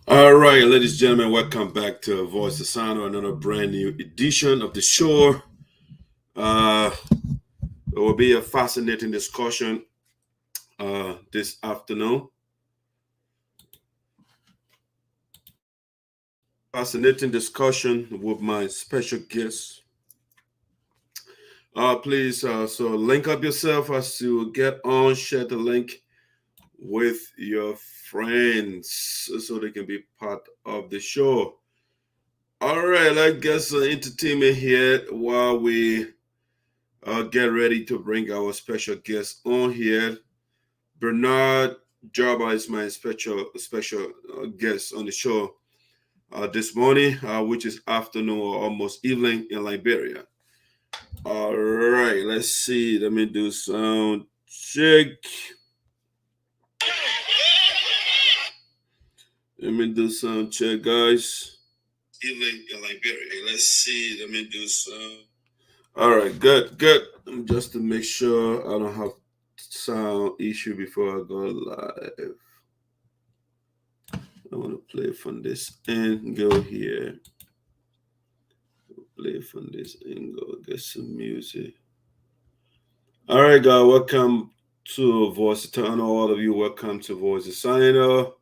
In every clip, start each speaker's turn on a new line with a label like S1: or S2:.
S1: All right, ladies and gentlemen, welcome back to Voice of SINOE, another brand new edition of the show. It will be a fascinating discussion this afternoon. Fascinating discussion with my special guest. Please, so link up yourself as you get on, share the link with your friends so they can be part of the show. All right, let's get some entertainment here while we get ready to bring our special guest on here. Bernard Jargbah is my special guest on the show this morning, which is afternoon or almost evening in Liberia. All right, let's see. Let me do sound check. Let me do sound check, guys. Evening in Liberia. Let's see. Let me do some. All right, good. Just to make sure I don't have sound issue before I go live. I want to play from this angle here. Play from this angle. Get some music. All right, guys. Welcome to Voice of SINOE. All of you, welcome to Voice of SINOE.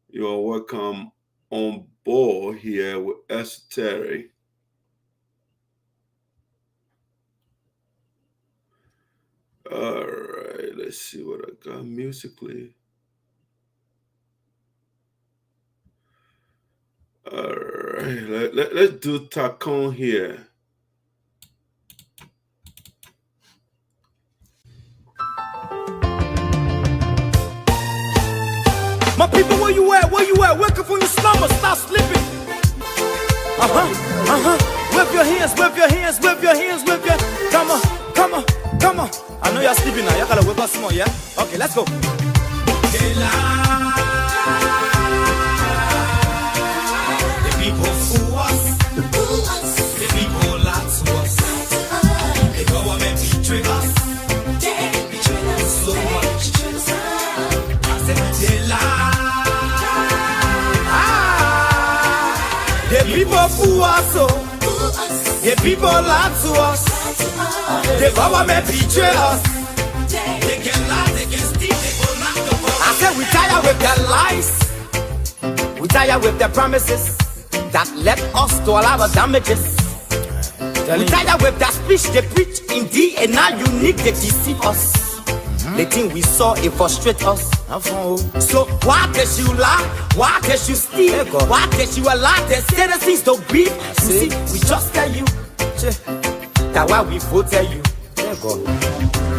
S1: You are welcome on board here with ESOTERIC. All right, let's see what I got musically. All right, let's do Tacon here.
S2: My people, where you at? Wake up from your slumber, stop sleeping. Whip your hands. Come on. I know you're sleeping now. You gotta whip us some more, yeah? Okay, let's go. The people fool us. The people lie to us. The government betray us. They betray us so much. I said they lie. The people fool us, the people lie to us. The government betray us. They can lie, they can steal, they will not go. I said we tired with their lies. We tired with their promises that led us to all our damages. We tired with that speech they preach indeed, and now unique they deceive us. The thing we saw, it frustrate us. So why did you lie? Why did you steal? Why did you allow the citizens to grieve? You see, we just tell you that's why we voted you.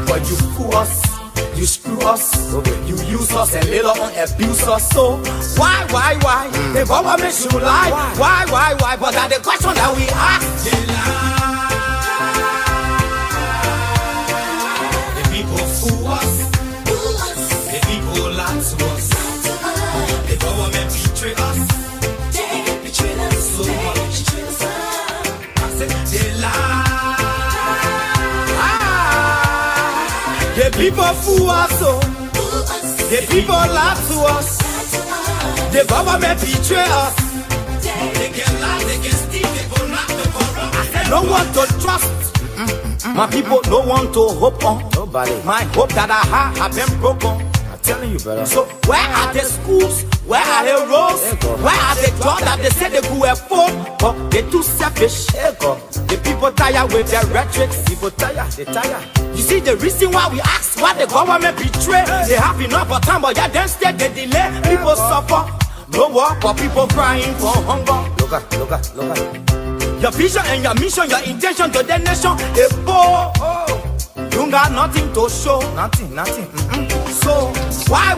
S2: But you fool us, you screw us, you use us and later on abuse us. So why? The government should lie. Why? But that's the question that we ask. They lie. The people fool us. The people lie to us. The government betray us. They betray us so much. I said they lie. The people fool us, the people lie to us. The government betray us. They can lie, they can steal, they will not go wrong. I said no one to trust. My people, no one to hope on. Nobody. My hope that I have been broken. I'm telling you, brother. So where are the schools? Where are the roads? Where are the jobs that they say they could afford? But they're too selfish. The people tired with their rhetoric. People tired, they tired. You see the reason why we ask why the government betray. They have enough of time, but yeah, then instead they delay. People suffer, no work, but people crying for hunger. Look at. Your vision and your mission, your intention to the nation, they poor. You got nothing to show. Nothing. So why?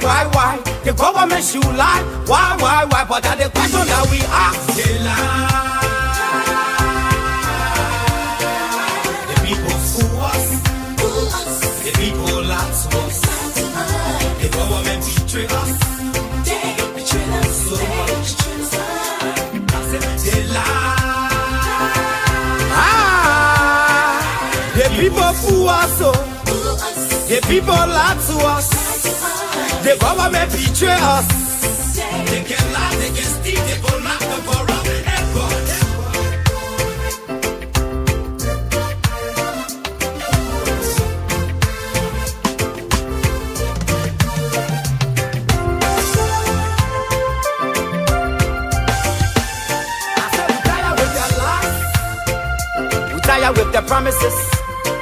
S2: The government should lie. Why? But that's the question that we ask. They lie. The people fool us. The people lie to us. people fool us, oh. The people lie to us. The government betray us. They can lie, they can steal, they will not cover up ever. With the promises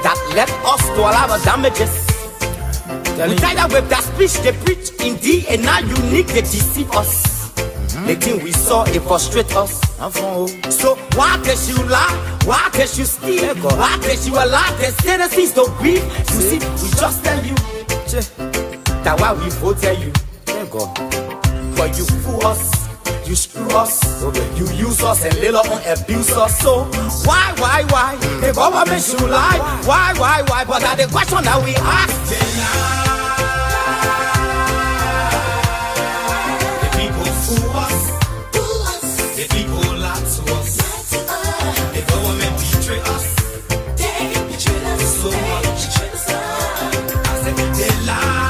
S2: that left us to all our damages. We tired with that speech they preach indeed, and now unique they deceive us. The thing we saw it frustrate us. So why can't you lie? Why can't you steal? Why can't you allow the citizens to breathe? You see, we just tell you that why we vote tell you. But you fool us. You screw us, you use us and later on abuse us. So why? The government should lie. Why? But that's the question that we ask. The people fool us. The people lie to us. The government betray us. They betray us so much. I said they lie.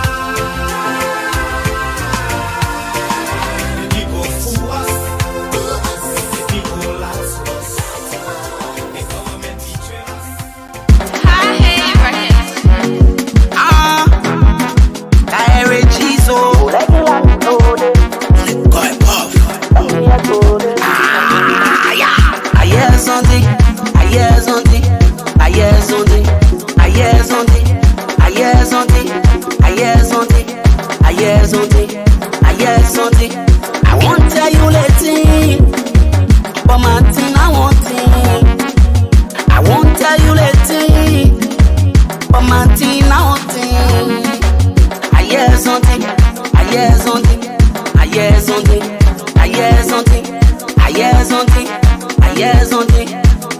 S2: I won't tell you later, but Martin, I won't think. I won't tell you later, but Martin, I won't think. I hear something, I hear something, I hear something, I hear something, I hear something, I hear something,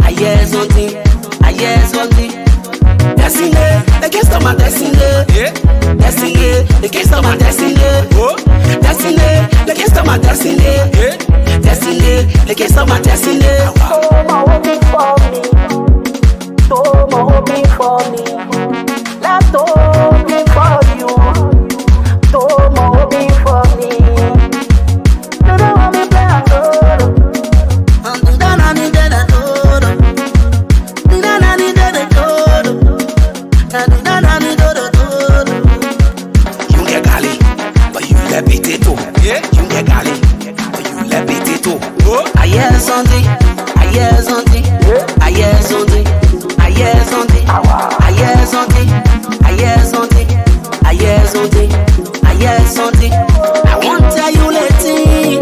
S2: I hear something, I hear something. Destiny, they can't stop my destiny. Destiny, they can't stop my destiny. Destiny, they can't stop my destiny. Destiny, they can't stop my destiny. So more hoping for me. Let's hoping for you. So more hoping for me. You don't want me play a solo. I'm doing that, I need that, you get gali, but you let potato. You get gali, but you let potato. I hear something, I hear something, I hear something, I hear something, I hear something, I hear something, I hear something, I hear something. I won't tell you later,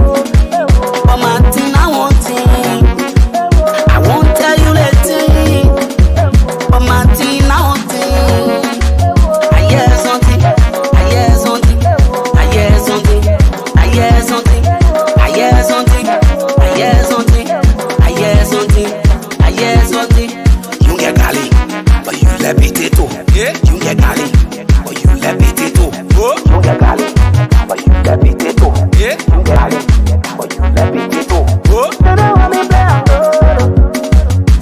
S2: but Martin, I won't think. I won't tell you later, but Martin, I won't think. I hear something, I hear something, I hear something, I hear something, I hear something, I hear something, I hear something, I hear something. You get gali, but you let potato. You get gali, but you let potato. You get gali, but you let potato. You get gali, but you let potato. You don't want me play a solo.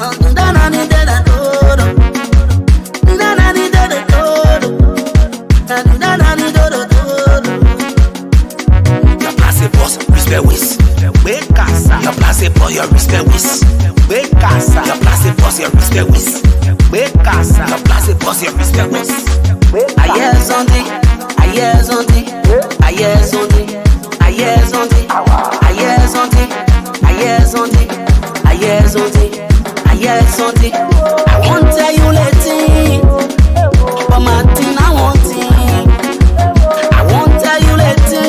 S2: I'm doing that, I need that, your place boss, respect with. Wake casa. Your place boss, your respect with. Wake casa. Your place boss, your respect with. Wake casa. Your place boss, your respect with. I hear something, I hear something, I hear something, I hear something, I hear something, I hear something, I hear something, I hear something. I won't tell you later, but Martin, I won't think. I won't tell you later,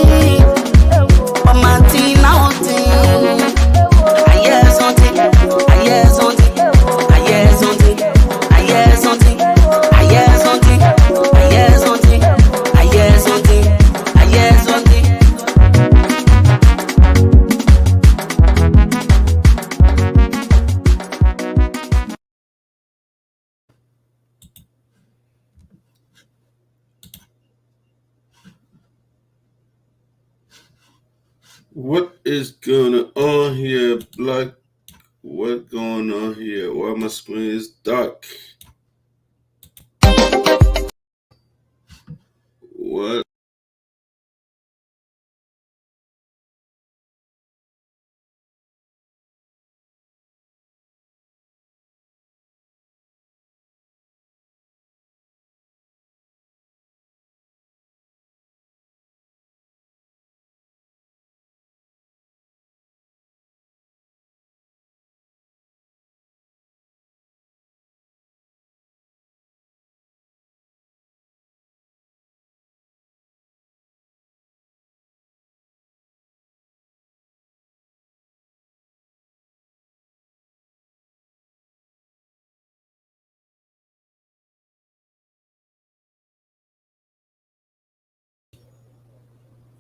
S2: but Martin, I won't think. I hear something, I hear something, I hear something, I hear something, I hear something, I hear something, I hear something, I hear something.
S1: What is going on here, Black? What's going on here? Why my screen is dark? What?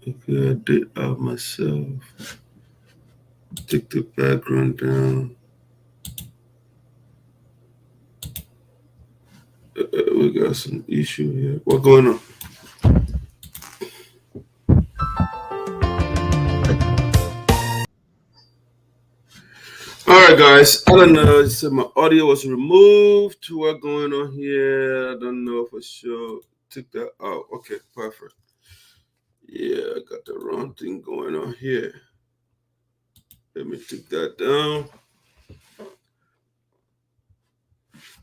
S1: Okay, I did out myself. Take the background down. We got some issue here. What's going on? All right, guys. I don't know. So my audio was removed. What's going on here? I don't know for sure. Took that out. Okay, perfect. Yeah, I got the wrong thing going on here. Let me take that down.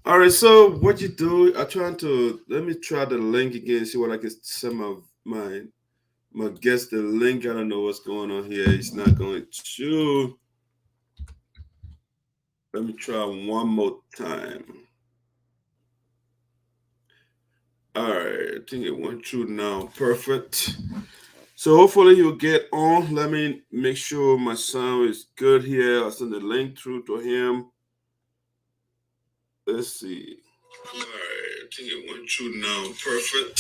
S1: All right, so what you do? I'm trying to let me try the link again. See what I can send my guest the link. I don't know what's going on here. It's not going to. Let me try one more time. All right, I think it went through now. Perfect. So hopefully you'll get on. Let me make sure my sound is good here. I'll send the link through to him. Let's see. All right, I think it went through now. Perfect.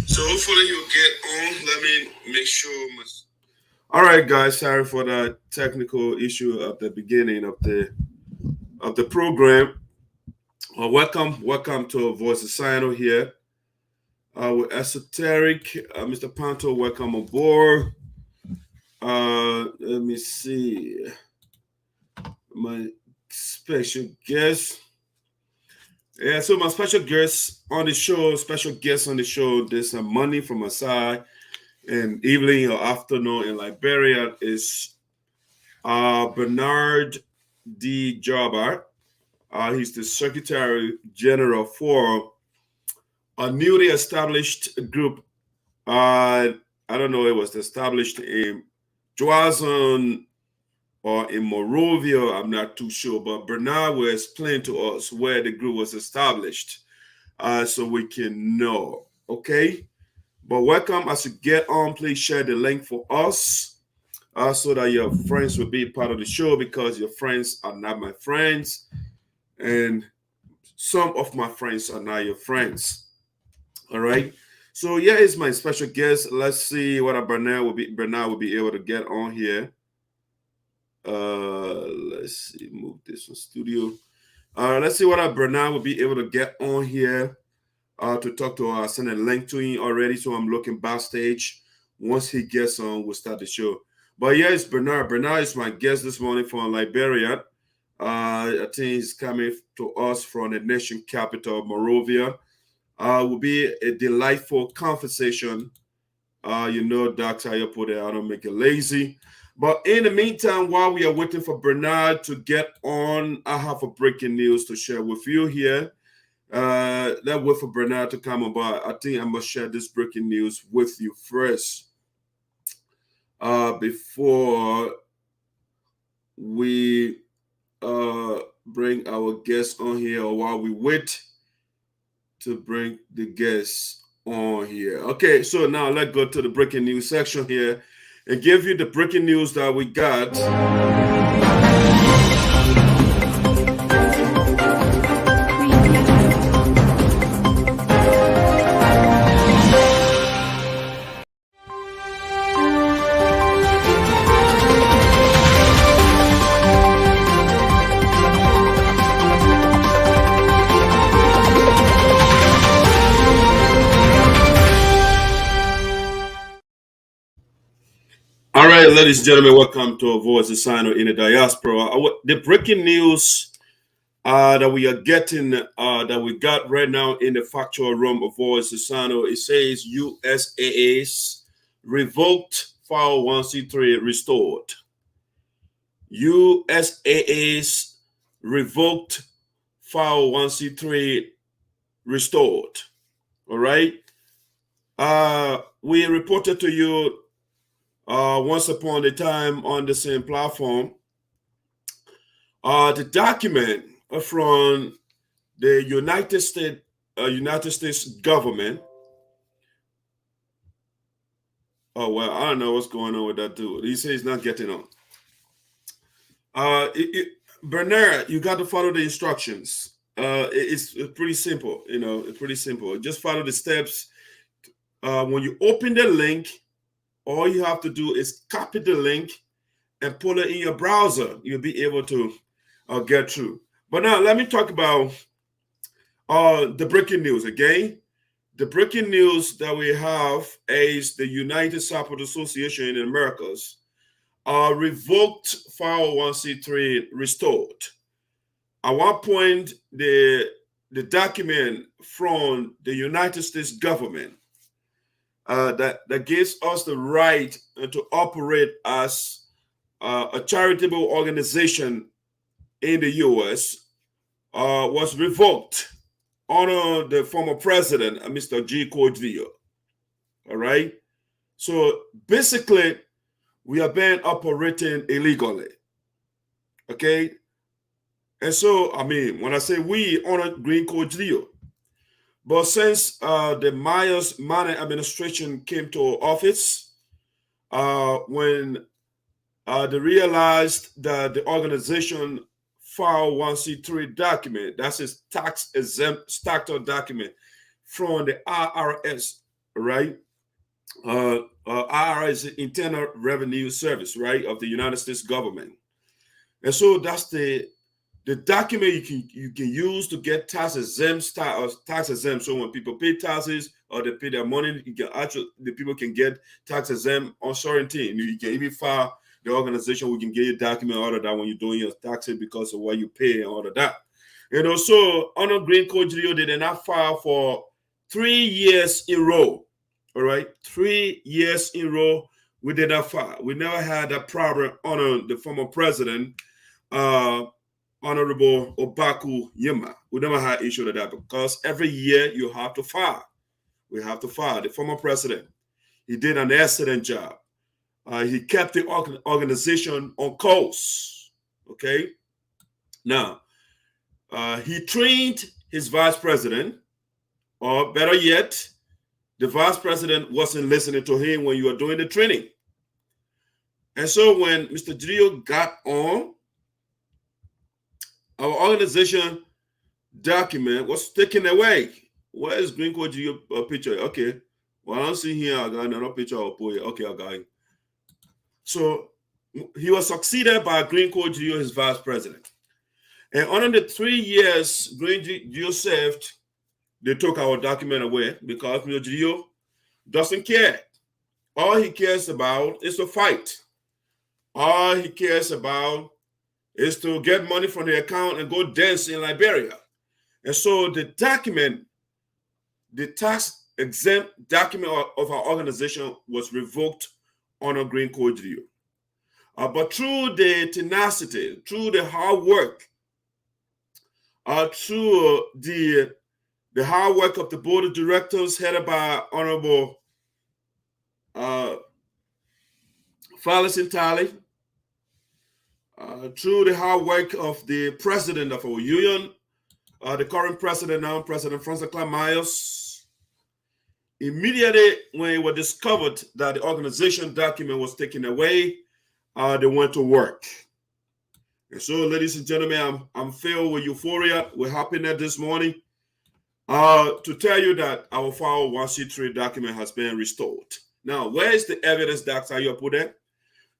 S1: So hopefully you'll get on. Let me make sure my. All right, guys. Sorry for that technical issue at the beginning of the program. Welcome to Voice of SINOE here. With Esoteric, Mr. Panto, welcome aboard. Let me see. My special guest. Yeah, so my special guest on the show, there's some money from my side, and evening or afternoon in Liberia is Bernard D. Jargbah. He's the Secretary General for a newly established group. I don't know, it was established in Juarzon or in Morovia. I'm not too sure, but Bernard will explain to us where the group was established so we can know. Okay? But welcome. As you get on, please share the link for us so that your friends will be part of the show, because your friends are not my friends. And some of my friends are not your friends. All right. So yeah, it's my special guest. Let's see what Bernard will be able to get on here. Let's see, move this from studio. Let's see what Bernard will be able to get on here to talk to us. I sent a link to him already, so I'm looking backstage. Once he gets on, we'll start the show. But yeah, it's Bernard. Bernard is my guest this morning from Liberia. I think he's coming to us from the nation capital, Morovia. Will be a delightful conversation. Doctor, how you put it, I don't make it lazy. But in the meantime, while we are waiting for Bernard to get on, I have a breaking news to share with you here. Let's wait for Bernard to come on, but I think I must share this breaking news with you first before we bring our guest on here, or while we wait to bring the guests on here. Okay, so now let's go to the breaking news section here and give you the breaking news that we got. All right, ladies and gentlemen, welcome to Voice of SINOE in the Diaspora. The breaking news that we are getting, that we got right now in the factual room of voice, SINOE. It says USAA's revoked 501c3 restored. USAA's revoked 501c3 restored. All right. We reported to you once upon a time on the same platform the document from the United States government. Oh well, I don't know what's going on with that dude. He says he's not getting on. Bernard, you got to follow the instructions. It's pretty simple, you know. It's pretty simple. Just follow the steps. When you open the link, all you have to do is copy the link and pull it in your browser. You'll be able to get through. But now let me talk about the breaking news again. The breaking news that we have is the United Support Association in the Americas revoked 501c3 restored. At one point, the document from the United States government that gives us the right to operate as a charitable organization in the U.S. Was revoked under the former president, Mr. G. Cordillo. All right. So basically, we have been operating illegally. Okay. And so, I mean, when I say we, honor Green Cordillo. But since the Mayoress administration came to office, when they realized that the organization 501c3 document, that's his tax exempt starter document from the IRS, right? IRS, Internal Revenue Service, right, of the United States government. And so that's the document you can use to get tax exempt. So when people pay taxes or they pay their money, the people can get tax exempt on certain things. You can even file the organization. We can get your document, all of that when you're doing your taxes because of what you pay and all of that. You know, so under Green Cordillo, they did not file for 3 years in a row. All right, 3 years in a row, we did not file. We never had that problem under the former president, Honorable Obaku Yima. We never had issue with that because every year you have to file. We have to file. The former president, he did an excellent job. He kept the organization on course. Okay. Now, he trained his vice president, or better yet, the vice president wasn't listening to him when you were doing the training. And so when Mr. Drio got on, our organization document was taken away. Where is Green Cordillo picture? Okay. Well, I don't see here. I got another picture of Poya. Okay, I got it. So he was succeeded by Green Cordillo, his vice president. And under the 3 years Green Cordillo served, they took our document away because Mr. Cordillo doesn't care. All he cares about is to fight. All he cares about is to get money from the account and go dance in Liberia. And so the document, the tax exempt document of our organization was revoked under Green Cordillo. But through the tenacity, through the hard work, through the hard work of the board of directors headed by Honorable Fallis Tally, through the hard work of the president of our union, the current president now, President Francis Mayoress, immediately when it was discovered that the organization document was taken away, they went to work. And so, ladies and gentlemen, I'm filled with euphoria, with happiness this morning to tell you that our 501c3 document has been restored. Now, where is the evidence, Dr. Ayopode?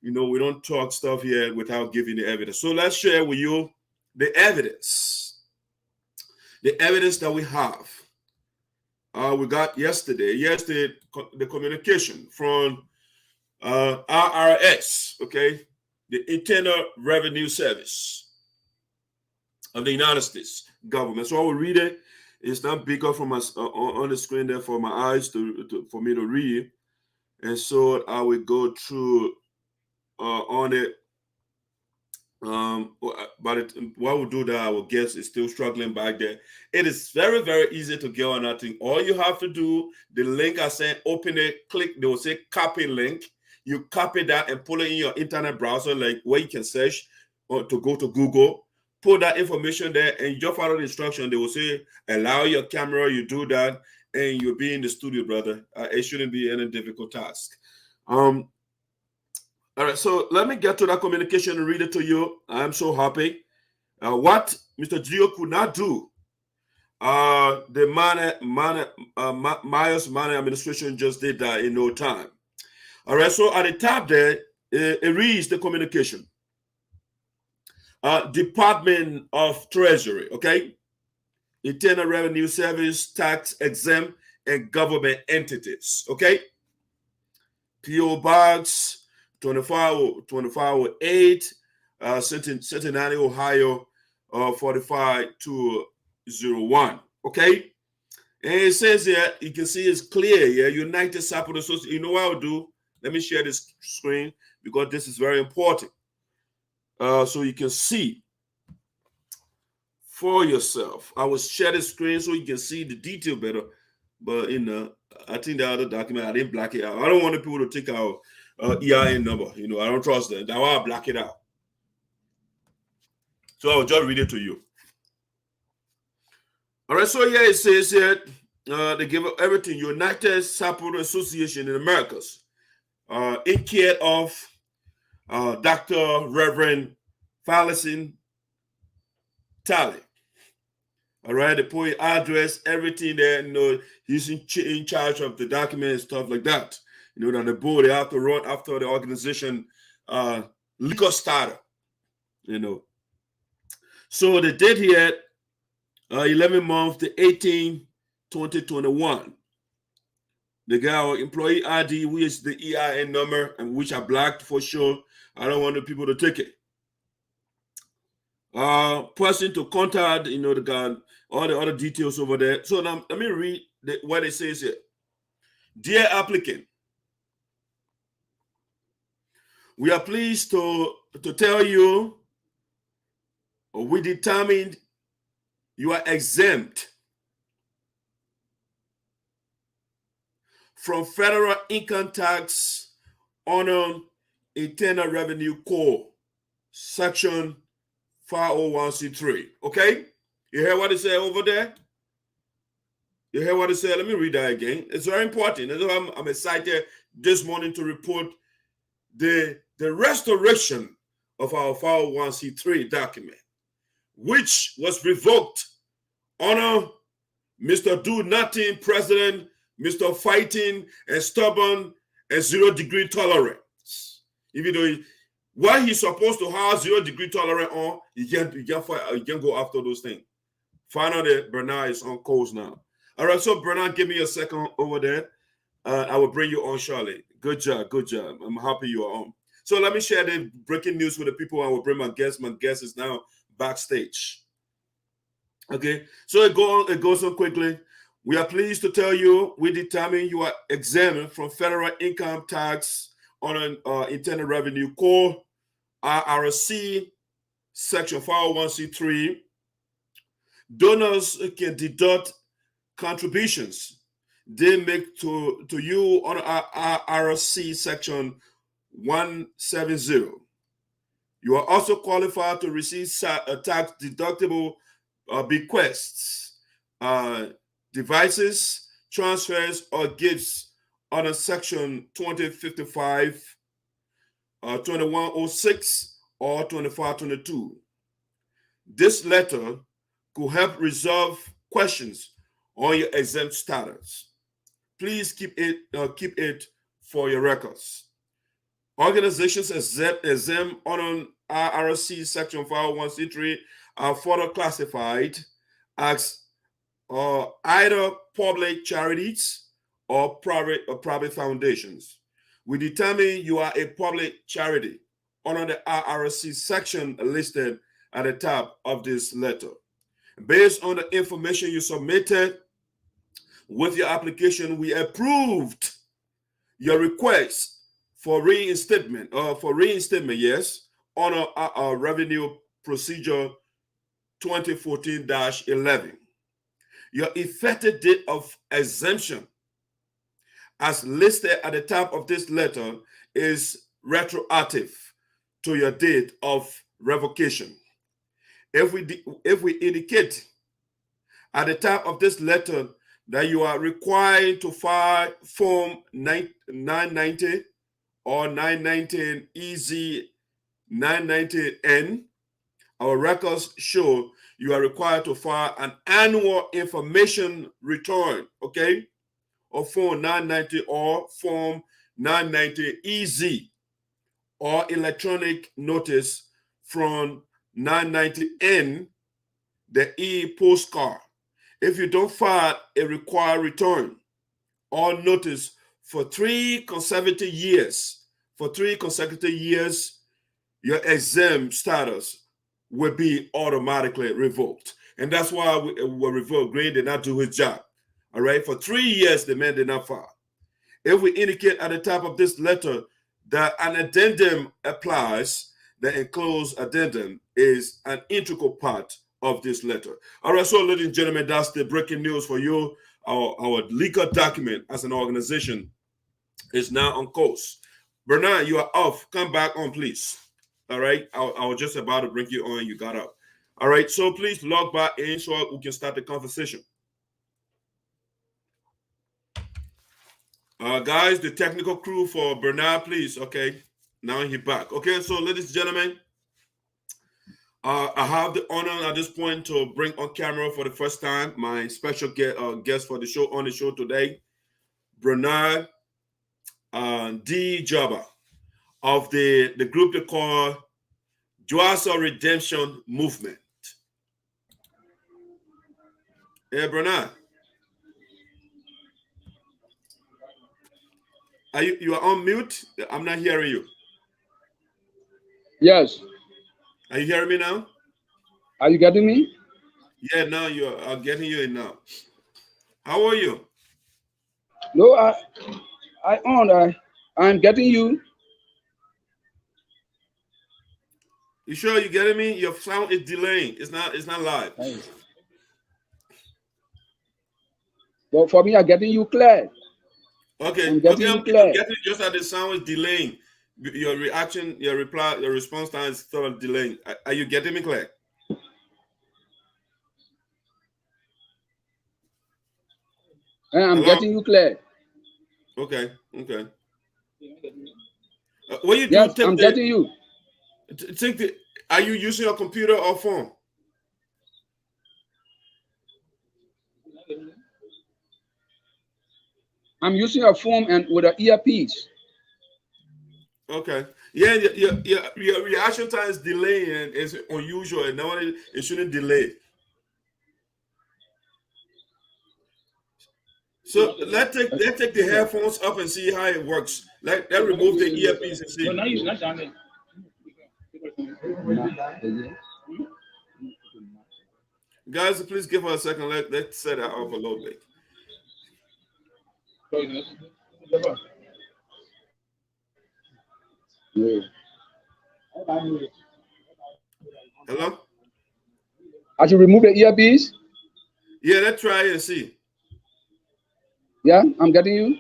S1: You know, we don't talk stuff here without giving the evidence. So let's share with you the evidence that we have. We got yesterday, the communication from IRS, okay, the Internal Revenue Service. of the United States government. So I will read it. It's not bigger from us on the screen there for my eyes for me to read. And so I will go through on it. But what we'll do that, our guest is still struggling back there. It is very, very easy to get on that thing. All you have to do, the link I sent, open it, click, they will say copy link. You copy that and pull it in your internet browser, like where you can search or to go to Google, put that information there, and you just follow the instruction. They will say, allow your camera, you do that, and you'll be in the studio, brother. It shouldn't be any difficult task. All right, so let me get to that communication and read it to you. I'm so happy. What Mr. Gio could not do, the Mayoress administration just did that in no time. All right, so at the top there, it reads the communication. Department of Treasury, okay? Internal Revenue Service, tax exempt, and government entities, okay? P.O. Box 2508, Cincinnati, Ohio, 45201. Okay, and it says here, you can see it's clear here, United Support Association. You know what I'll do? Let me share this screen because this is very important. So you can see for yourself. I will share the screen so you can see the detail better. But I think the other document, I didn't black it out. I don't want the people to take out EIN number. I don't trust them. That's why I black it out. So I'll just read it to you. All right, so here it says here, they give everything, United Support Association in Americas, in care of Dr. Reverend Falison Talley. All right, the point address, everything there, he's in charge of the document and stuff like that. That the board, they have to run after the organization legal starter, So they did here, 11 months to 18, 2021. They got our employee ID, which is the EIN number, and which I blocked for sure. I don't want the people to take it. Person to contact, they got all the other details over there. So now let me read what it says here. Dear applicant, we are pleased to tell you we determined you are exempt from federal income tax on Internal Revenue Code, Section 501c3. Okay? You hear what it said over there? You hear what it said? Let me read that again. It's very important. I'm excited this morning to report the restoration of our 501c3 document, which was revoked on Mr. Do Nothing President, Mr. Fighting and Stubborn and 0 degree tolerance. Even though what he's supposed to have 0 degree tolerance on, you can't go after those things. Find out that Bernard is on course now. All right, so Bernard, give me a second over there. I will bring you on shortly. Good job, good job. I'm happy you are on. So let me share the breaking news with the people. I will bring my guest. My guest is now backstage. Okay, so it goes on quickly. We are pleased to tell you we determine you are exempt from federal income tax on an Internal Revenue Code, IRC, Section 501c3. Donors can deduct contributions they make to you on IRC Section 170. You are also qualified to receive tax deductible bequests, devices, transfers, or gifts under Section 2055, 2106, or 2522. This letter could help resolve questions on your exempt status. Please keep it for your records. Organizations exempt on IRC Section 501c3 are further classified as either public charities or private foundations. We determine you are a public charity under the IRC section listed at the top of this letter. Based on the information you submitted with your application, we approved your request for reinstatement, yes, on our revenue procedure 2014-11. Your effective date of exemption, as listed at the top of this letter, is retroactive to your date of revocation. If we indicate at the top of this letter that you are required to file Form 990 or 919 EZ 990N, our records show you are required to file an annual information return, okay, or Form 990 or Form 990 EZ, or electronic notice from 990N, the e-postcard. If you don't file a required return or notice for 3 consecutive years, your exempt status will be automatically revoked. And that's why we revoked. Green did not do his job. All right, for 3 years, the man did not file. If we indicate at the top of this letter that an addendum applies, the enclosed addendum is an integral part of this letter. All right, so ladies and gentlemen, that's the breaking news for you. Our legal document as an organization is now on course. Bernard, you are off. Come back on, please. All right, I was just about to bring you on. You got up. All right, so please log back in so we can start the conversation. Guys, the technical crew for Bernard, please. Okay, now he's back. Okay, so ladies and gentlemen, I have the honor at this point to bring on camera for the first time my special guest for the show on the show today, Bernard Teahjay of the group they call Juarzon Redemption Movement. Hey, Bernard. You are on mute? I'm not hearing you.
S3: Yes.
S1: Are you hearing me now?
S3: Are you getting me?
S1: Yeah, now I'm getting you in now. How are you?
S3: No, I'm getting you.
S1: You sure you're getting me? Your sound is delaying. It's not live.
S3: But for me, I'm getting you clear.
S1: Okay.
S3: I'm getting you clear.
S1: I'm getting just that the sound is delaying. Your reaction, your reply, your response time is sort of delaying. Are you getting me clear?
S3: I'm getting you clear.
S1: Okay. What you do?
S3: Yes, I'm getting you.
S1: Are you using a computer or phone?
S3: I'm using a phone and with an earpiece.
S1: Okay. Yeah, your reaction time is delaying and it's unusual, and now it shouldn't delay. So let's take the headphones up and see how it works. Let's remove the earpiece and see. Guys, please give us a second. Let's set that up a little bit. Hello?
S3: I should remove the earpiece?
S1: Yeah, let's try and see.
S3: Yeah, I'm getting you.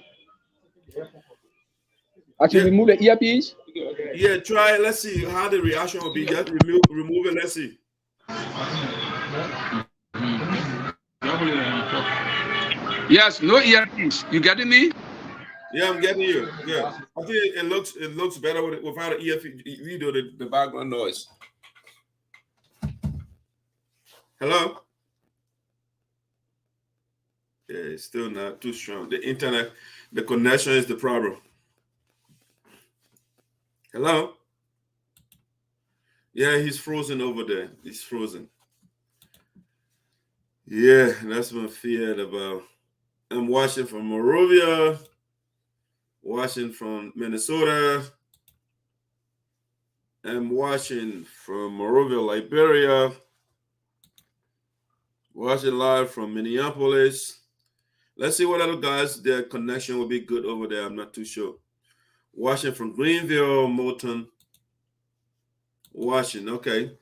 S3: I should remove the earpiece?
S1: Yeah, try it. Let's see how the reaction will be. Just remove it. Let's see.
S3: Yes, no earpiece. You getting me?
S1: Yeah, I'm getting you. Yeah, I think it looks better without an earpiece. You do the background noise. Hello? Yeah, it's still not too strong. The internet, the connection is the problem. Hello? Yeah, he's frozen over there. He's frozen. Yeah, that's what I'm feared about. I'm watching from Monrovia, watching from Minnesota, am watching from Monrovia, Liberia. Watching live from Minneapolis. Let's see what other guys, their connection will be good over there. I'm not too sure. Watching from Greenville, Milton. Watching, okay.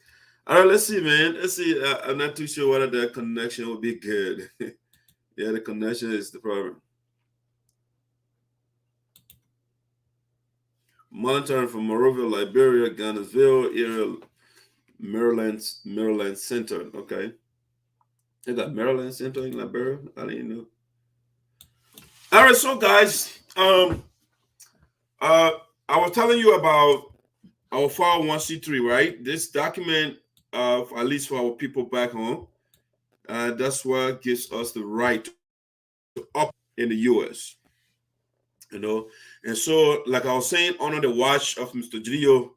S1: All right, let's see, man. Let's see. I'm not too sure whether their connection will be good. Yeah, the connection is the problem. Monitoring from Monrovia, Liberia, Ghannasville, area, Maryland Center. Okay. They got Maryland Center in Liberia. I didn't know. All right, so guys, I was telling you about our 501c3, right? This document, at least for our people back home, that's what gives us the right to operate in the U.S. You know, and so, like I was saying, under the watch of Mr. Gio,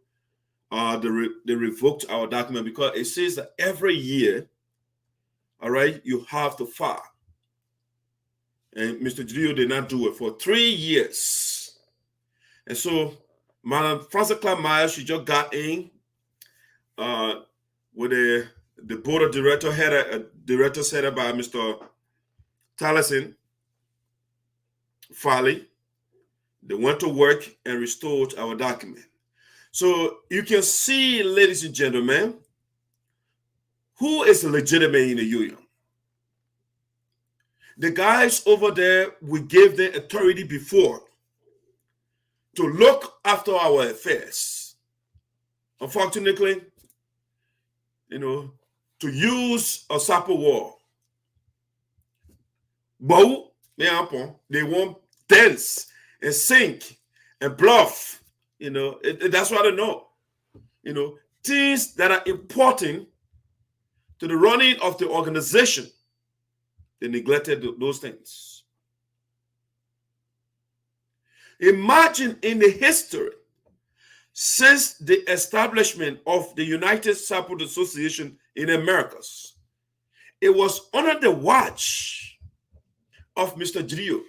S1: they revoked our document because it says that every year, all right, you have to file. And Mr. Gio did not do it for 3 years. And so, Madam Frances Mayoress, she just got in with the board of directors headed by Mr. Taliesin Farley. They went to work and restored our document. So you can see, ladies and gentlemen, who is legitimate in the union. The guys over there, we gave them authority before to look after our affairs. Unfortunately, you know, to use a sample wall. But they won't dance and sink and bluff. You know, that's what I know. You know, things that are important to the running of the organization, they neglected those things. Imagine in the history since the establishment of the United Support Association in Americas, it was under the watch of Mr. Gio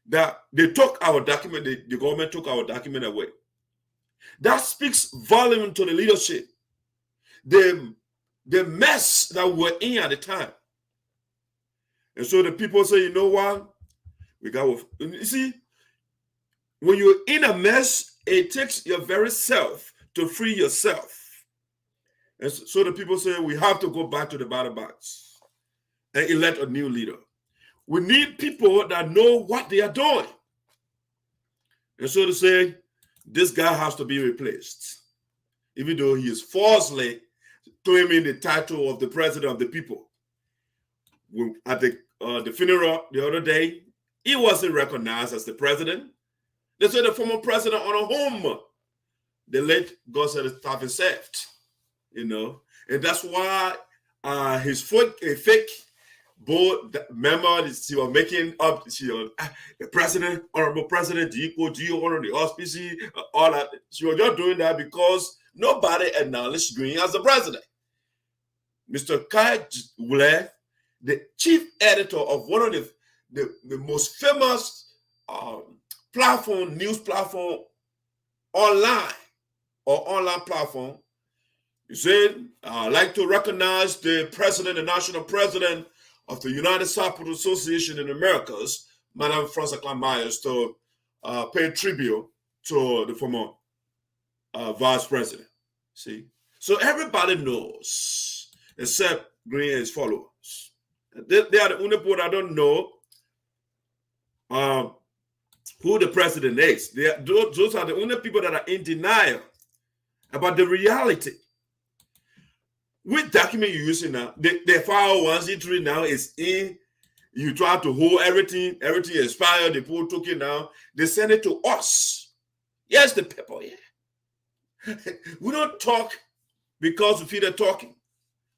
S1: that they took our document, the government took our document away. That speaks volume to the leadership, the mess that we were in at the time. And so the people say, you know what? You see, when you're in a mess, it takes your very self to free yourself. And so the people say, we have to go back to the ballot box and elect a new leader. We need people that know what they are doing. And so they say, this guy has to be replaced, even though he is falsely claiming the title of the president of the people. At the funeral the other day, he wasn't recognized as the president. They said the former president on a home, the late God said it's tough and soft, you know. And that's why his fake board member, she was making up, the president, honorable president, Gio, honor the auspices, all that. She was just doing that because nobody acknowledged Green as the president. Mr. Kai Wule, the chief editor of one of the most famous news platform online platform, he said, I'd like to recognize the president, the national president of the United Support Association in Americas, Madam Frances Mayoress, to pay tribute to the former vice president. See? So everybody knows, except Green and his followers. They are the only people that don't know who the president is. Those are the only people that are in denial about the reality. Which document you're using now? The 501c3 now is in. You try to hold everything expired, they pull token now. They send it to us. Yes, the people, yeah. We don't talk because we feel they're talking.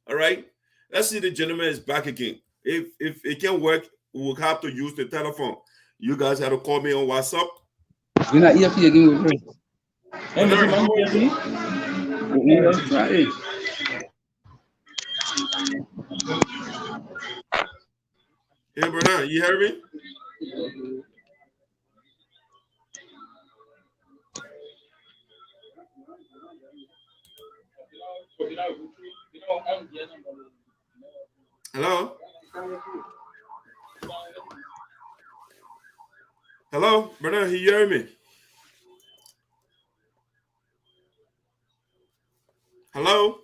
S1: All right? Let's see the gentleman is back again. If it can't work, we will have to use the telephone. You guys have to call me on WhatsApp.
S3: You're not EFP again with me.
S1: Hey, Bernard, you hear me? Hello? Hello, brother, you hear me? Hello?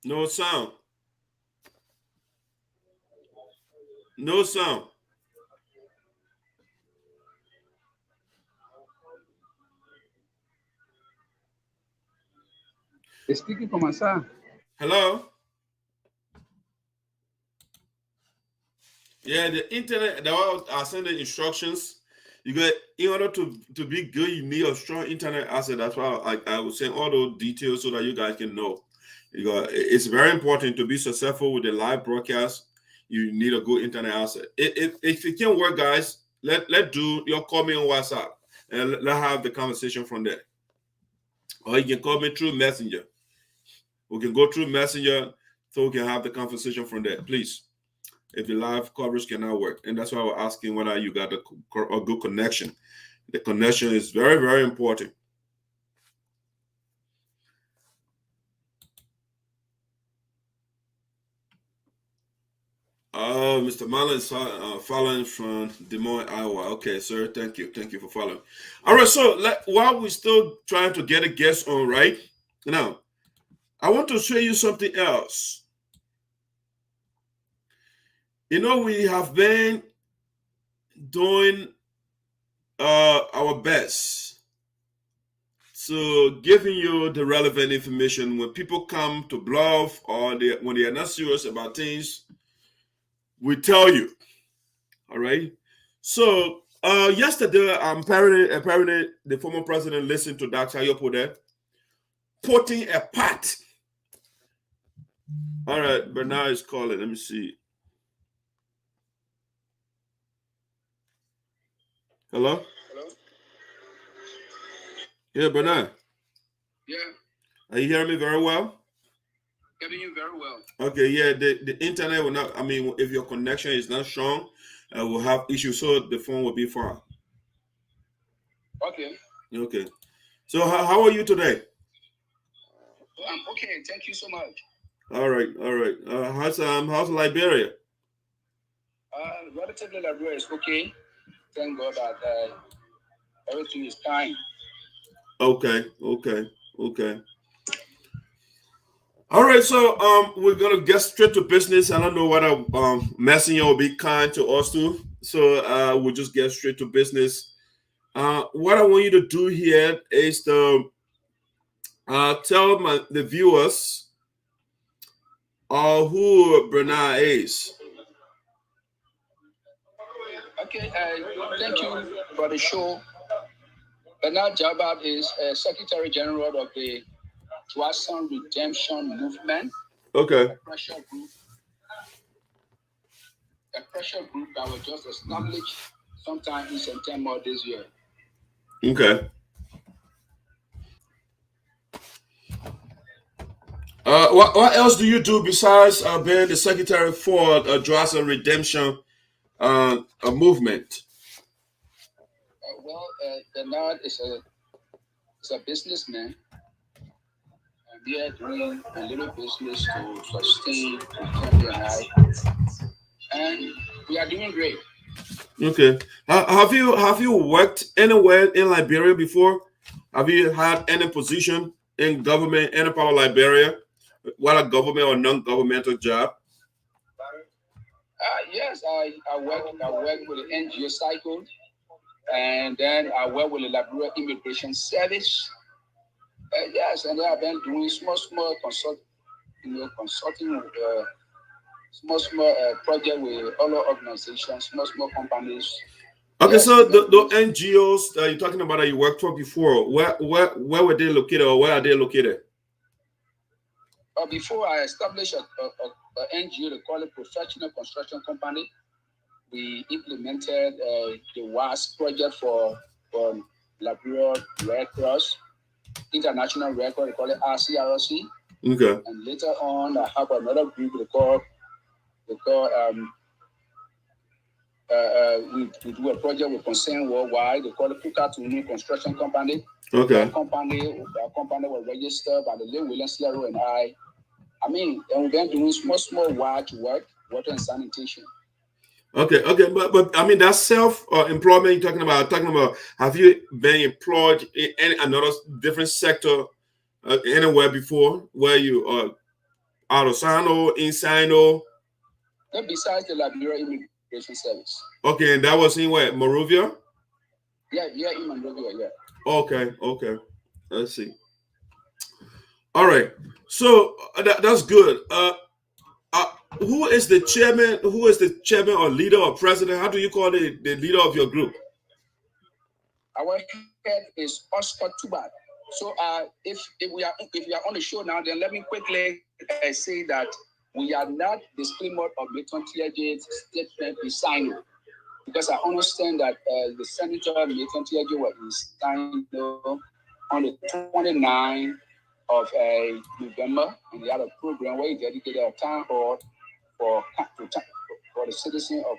S1: No sound. No sound.
S3: Speaking for myself.
S1: Hello? Yeah, the internet, they are sending instructions. You got, in order to be good, you need a strong internet asset. That's why I will send all those details so that you guys can know. It's very important to be successful with the live broadcast. You need a good internet asset. If it can work, guys, let do your call me on WhatsApp and let's have the conversation from there. Or you can call me through Messenger. We can go through Messenger so we can have the conversation from there, please. If the live coverage cannot work. And that's why we're asking whether you got a good connection. The connection is very, very important. Oh, Mr. Marlon is following from Des Moines, Iowa. Okay, sir. Thank you. Thank you for following. All right. So while we're still trying to get a guest on, right? Now, I want to show you something else. You know, we have been doing our best. So giving you the relevant information when people come to bluff or when they are not serious about things, we tell you. All right. So yesterday, apparently the former president listened to Dr. Yopo there, putting a part. All right, Bernard is calling. Let me see. Hello?
S3: Hello?
S1: Yeah, Bernard.
S3: Yeah.
S1: Are you hearing me very well?
S3: Hearing you very well.
S1: Okay, yeah, the internet will not, I mean, if your connection is not strong, we'll have issues, so the phone will be fine.
S3: Okay.
S1: Okay. So how are you today?
S3: I'm okay. Thank you so much.
S1: All right, all right. How's Liberia?
S3: Relatively Liberia is okay. Thank God that everything is fine.
S1: Okay. All right, so we're gonna get straight to business. I don't know whether Messenger will be kind to us too. So we'll just get straight to business. What I want you to do here is to tell the viewers who Bernard is.
S3: Okay, thank you for the show. Bernard Jargbah is Secretary General of the Juarzon Redemption Movement.
S1: Okay.
S3: A pressure group that was just established sometime in September this year.
S1: Okay. What else do you do besides being the secretary for Juarzon Redemption Movement?
S3: Bernard is a businessman. And we are doing a little business to sustain the family and I. And we are doing great.
S1: Okay. Have you worked anywhere in Liberia before? Have you had any position in government, any part of Liberia, whether government or non-governmental job?
S3: Yes, I work with the NGO cycle, and then I work with the Liberia Immigration Service. Yes, and I've been doing small consulting small project with other organizations, small companies.
S1: Okay,
S3: yes,
S1: so the NGOs that you're talking about that you worked for before, where were they located or where are they located?
S3: Before I established a NGO, they call it Professional Construction Company. We implemented the WASP project for Liberia Red Cross, International Red Cross, they call it RCRC.
S1: Okay.
S3: And later on, I have another group they call we do a project with Concern Worldwide. They call it Puka to New Construction Company.
S1: Okay.
S3: Our company was registered by the late William Slero and I. I mean, and we've been doing small work, water and sanitation.
S1: Okay, but I mean that's self-employment you're talking about. Have you been employed in another different sector anywhere before, where you are out of SINOE, in SINOE?
S3: Besides the Liberia Immigration Service.
S1: Okay, and that was in where? Monrovia?
S3: Yeah, in Monrovia, yeah.
S1: Okay. Let's see. All right. So that's good. Who is the chairman? Who is the chairman or leader or president? How do you call the leader of your group?
S3: Our head is Oscar Tubat. So if we are on the show now, then let me quickly say that we are not the split of Milton Teahjay's statement in SINOE, because I understand that the Senator Milton Teahjay was in SINOE on the 29th of November, and he had a program where he dedicated a town hall for the citizens of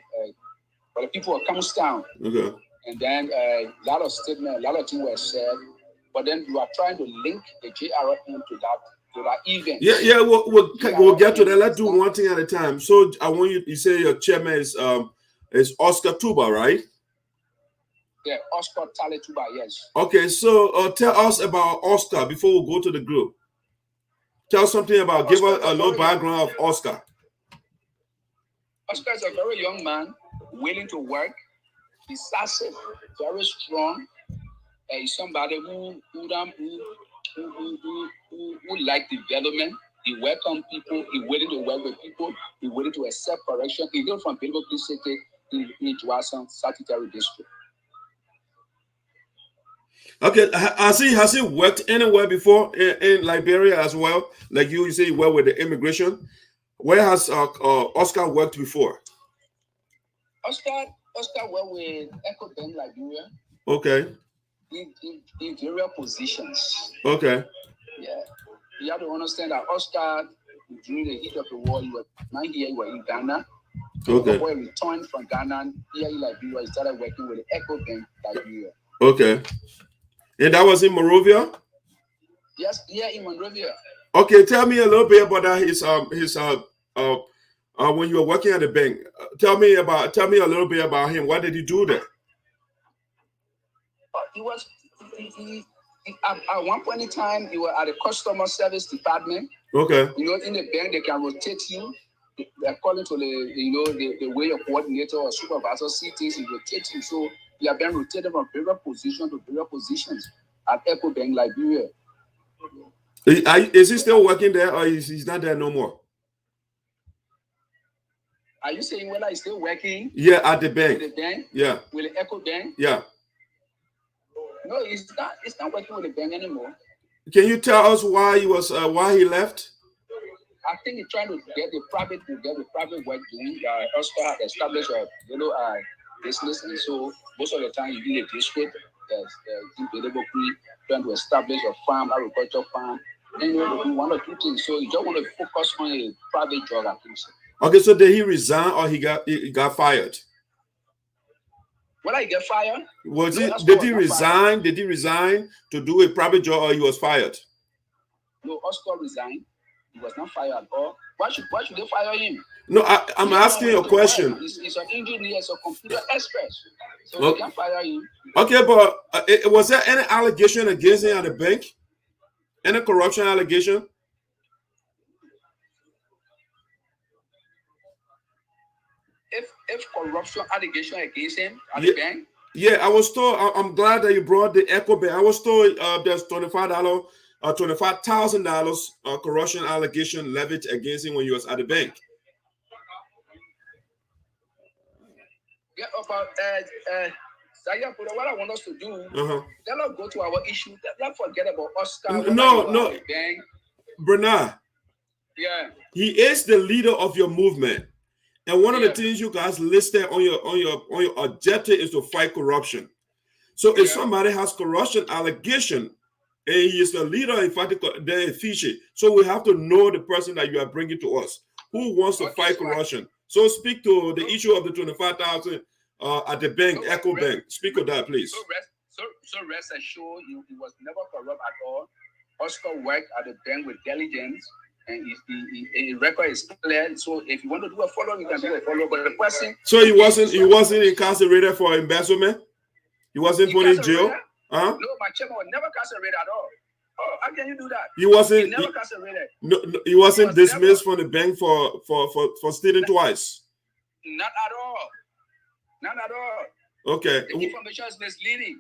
S3: for the people of Camustown.
S1: Okay.
S3: And then a lot of statements, a lot of things were said, but then you are trying to link the JRM to that event.
S1: Yeah, we'll get to that. Let's do one thing at a time. So I want you say your chairman is Oscar Tuba, right?
S3: Yeah, Oscar Tale Tuba, yes.
S1: Okay, so tell us about Oscar before we go to the group. Tell something about, give us a little background of Oscar.
S3: Oscar is a very young man, willing to work. He's assertive, very strong. He's somebody who like development. He welcomes people. He's willing to work with people. He's willing to accept correction. He came from Bilibokree City in Juarzon Secretary District.
S1: Okay, has he worked anywhere before in Liberia as well? Like you say, well, with the immigration. Where has Oscar worked before?
S3: Oscar worked with EcoBank Liberia.
S1: Okay.
S3: In various positions.
S1: Okay.
S3: Yeah. You have to understand that Oscar, during the heat of the war, he was not here, he was in Ghana.
S1: Okay.
S3: When he returned from Ghana, here in Liberia, he started working with the EcoBank Liberia.
S1: Okay. And that was in Monrovia?
S3: Yes, here in Monrovia.
S1: Okay, tell me a little bit about that. His when you were working at the bank. Tell me a little bit about him. What did he do there?
S3: He at one point in time, he was at the customer service department.
S1: Okay.
S3: You know, in the bank, they can rotate you according to the way your coordinator or supervisor see things. He rotates you. So he has been rotated from various position to various positions at EcoBank Liberia.
S1: Is he still working there, or he's not there no more?
S3: Are you saying whether he's still working?
S1: Yeah, at the bank.
S3: With the bank?
S1: Yeah.
S3: With the EcoBank?
S1: Yeah.
S3: No, he's not working with the bank anymore.
S1: Can you tell us why he left?
S3: I think he's trying to get the private work doing. Oscar had established a business, and so most of the time you in the district, in Bilibokree, trying to establish a farm, agricultural farm. Then you want to do one or two things. So you just want to focus on a private job, I think so.
S1: Okay, so did he resign or he got fired?
S3: When I get fired?
S1: Did he resign? Fired. Did he resign to do a private job, or he was fired?
S3: No, Oscar resigned. He was not fired. Or why should they fire him?
S1: No, I'm asking you a question.
S3: He's an engineer, he's a computer expert. So they can't fire him.
S1: Okay, but was there any allegation against him at the bank? Any corruption allegation?
S3: If corruption allegation against him at the bank?
S1: Yeah, I was told. I'm glad that you brought the EcoBank. I was told there's $25,000 corruption allegation levied against him when he was at the bank.
S3: Yeah, about what I want us to do, let us go to our issue. Let's forget about Oscar.
S1: No, Bernard.
S3: Yeah.
S1: He is the leader of your movement. And one of the things you guys listed on your objective is to fight corruption. So if somebody has corruption allegation and he is the leader, in fact, they're efficient. So we have to know the person that you are bringing to us who wants to fight corruption. So speak to the issue of the $25,000 at the bank, Echo Bank. Speak of that, please.
S3: So rest assured, he was never corrupt at all. Oscar worked at the bank with diligence, and his record is clear. So if you want to do a follow, you can do a follow. But the person.
S1: So he wasn't incarcerated for embezzlement. He wasn't put in jail.
S3: No, my chairman was never incarcerated at all. Oh, how can you do that?
S1: He wasn't.
S3: He never incarcerated.
S1: No, he wasn't dismissed from the bank for stealing twice.
S3: Not at all. Not at all.
S1: Okay.
S3: The information is misleading.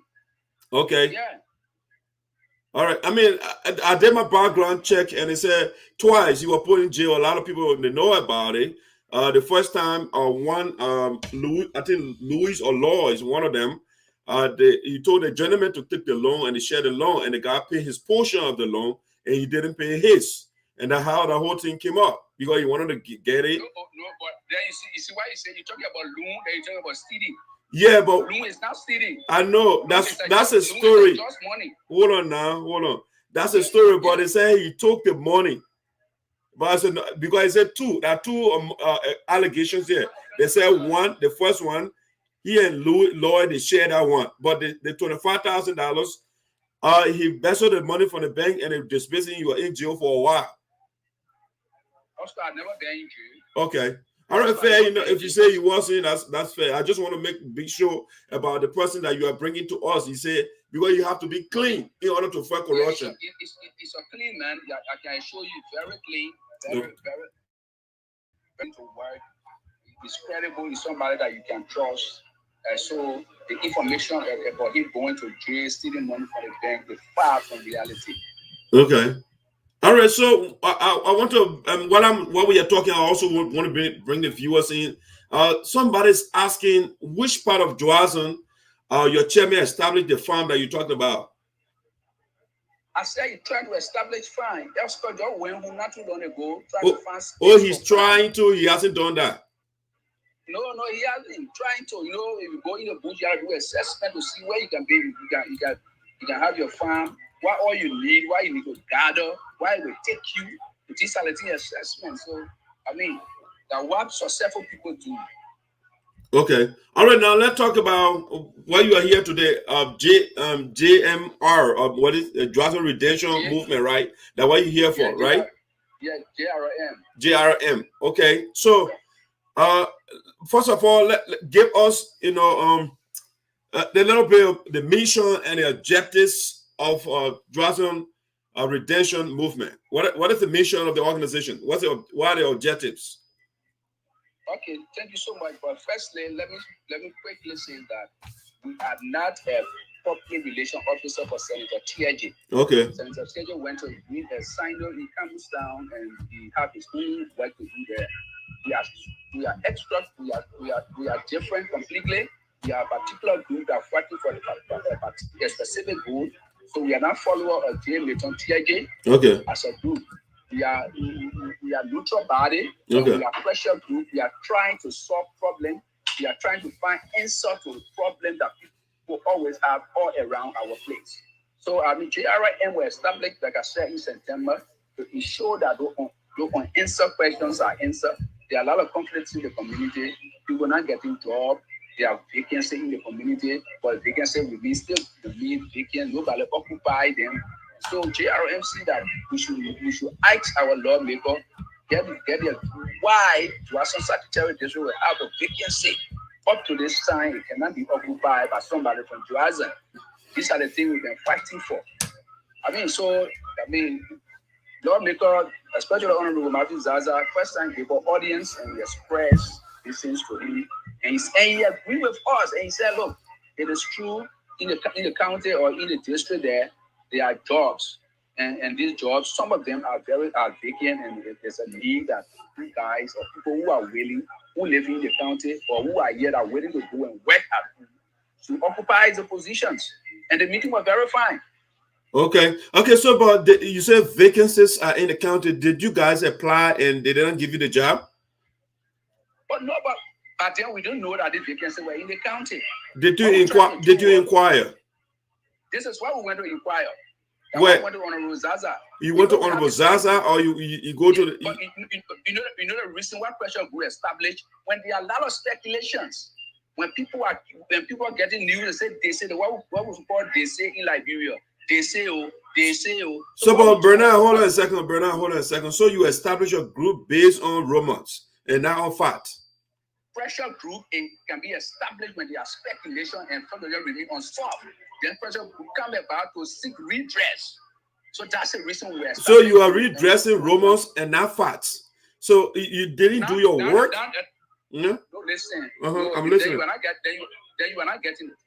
S1: Okay.
S3: Yeah.
S1: All right. I mean, I did my background check, and it said twice you were put in jail. A lot of people, they know about it. The first time, Louis, I think Louis or Law is one of them. He told the gentleman to take the loan, and he shared the loan, and the guy paid his portion of the loan, and he didn't pay his. And that's how the whole thing came up, because he wanted to get it.
S3: No, but then you see why you say you're talking about loan, then you're talking about stealing.
S1: Yeah, but
S3: loan is not stealing.
S1: I know that's a story.
S3: Just money.
S1: Hold on. That's a story, but they say he took the money. But I said, because I said two. There are two allegations here. They said one, the first one, he and Lloyd, they shared that one. But the $25,000, he embezzled the money from the bank, and they dismissed him. You were in jail for a while.
S3: Oscar, I've never been in jail.
S1: Okay. All right, fair. You know, if you say you wasn't, that's fair. I just want to be sure about the person that you are bringing to us. You say, because you have to be clean in order to fight corruption.
S3: It's a clean man. I can assure you, very clean, very to work. He's credible. He's somebody that you can trust. So the information about him going to jail, stealing money from the bank, is far from reality.
S1: Okay. All right. So I want to while we are talking, I also want to bring the viewers in. Somebody's asking which part of Juarzon your chairman established the farm that you talked about.
S3: I said he's trying to establish farm. That's because when not too long ago,
S1: he's trying to. He hasn't done that.
S3: No, he hasn't trying to. You know, if you go in the bush, you have to do assessment to see where you can be. You can have your farm. What all you need, why you need to gather, why it will take you to this assessment. So, I mean, that's what successful people do.
S1: Okay. All right, now let's talk about why you are here today. JMR, what is the Juarzon Redemption Movement, right? That's what you're here for, right?
S3: Yeah, JRM.
S1: JRM. Okay. So, first of all, give us, the little bit of the mission and the objectives of Juarzon Redemption Movement. What is the mission of the organization? What are the objectives?
S3: Okay, thank you so much. But firstly, let me quickly say that we are not a public relations officer for Senator Teahjay.
S1: Okay.
S3: Senator Teahjay went to meet a SINOE. He comes down and he has his own work to do there. We are extra. We are different completely. We are a particular group that fighting for a specific goal. So we are not followers of Milton Teahjay.
S1: Okay.
S3: As a group, we are neutral body.
S1: Okay.
S3: We are pressure group. We are trying to solve problems. We are trying to find answer to the problem that people always have all around our place. So JRM was established, like I said, in September to ensure that those unanswered questions are answered. There are a lot of conflicts in the community. People not getting jobs. There are vacancies in the community, but vacancies will be still remain vacant. Nobody occupy them. So JRM see that we should ask our lawmaker get why Juarzon Secretary General will have a vacancy up to this time. It cannot be occupied by somebody from Juarzon. These are the things we've been fighting for. Lawmaker, especially Honorable Martin Zaza, first time gave our audience and we expressed these things to him. And he agreed with us. And he said, look, it is true in the county or in the district there are jobs. And these jobs, some of them are vacant, and there's a need that you guys or people who are willing, who live in the county or who are here that are willing to go and work at to occupy the positions. And the meeting was very fine. Okay.
S1: So, but you said vacancies are in the county. Did you guys apply and they didn't give you the job?
S3: But then we don't know that the vacancies were in the county.
S1: Did you inquire?
S3: This is why we went to inquire.
S1: Where?
S3: We went to Honorable Zaza.
S1: You went to Honorable Zaza, or you go to the...
S3: But you know the reason why pressure group established when there are a lot of speculations. When people are getting news, they say what we call they say in Liberia. They say oh.
S1: So but Bernard, hold on a second. So you establish a group based on rumors and not on facts.
S3: Pressure group can be established when there are speculation and further remain unsolved. Then pressure group come about to seek redress. So that's the reason we are.
S1: So you are redressing rumors and not facts. So you didn't do your work.
S3: No, listen.
S1: I'm listening.
S3: You are not getting it.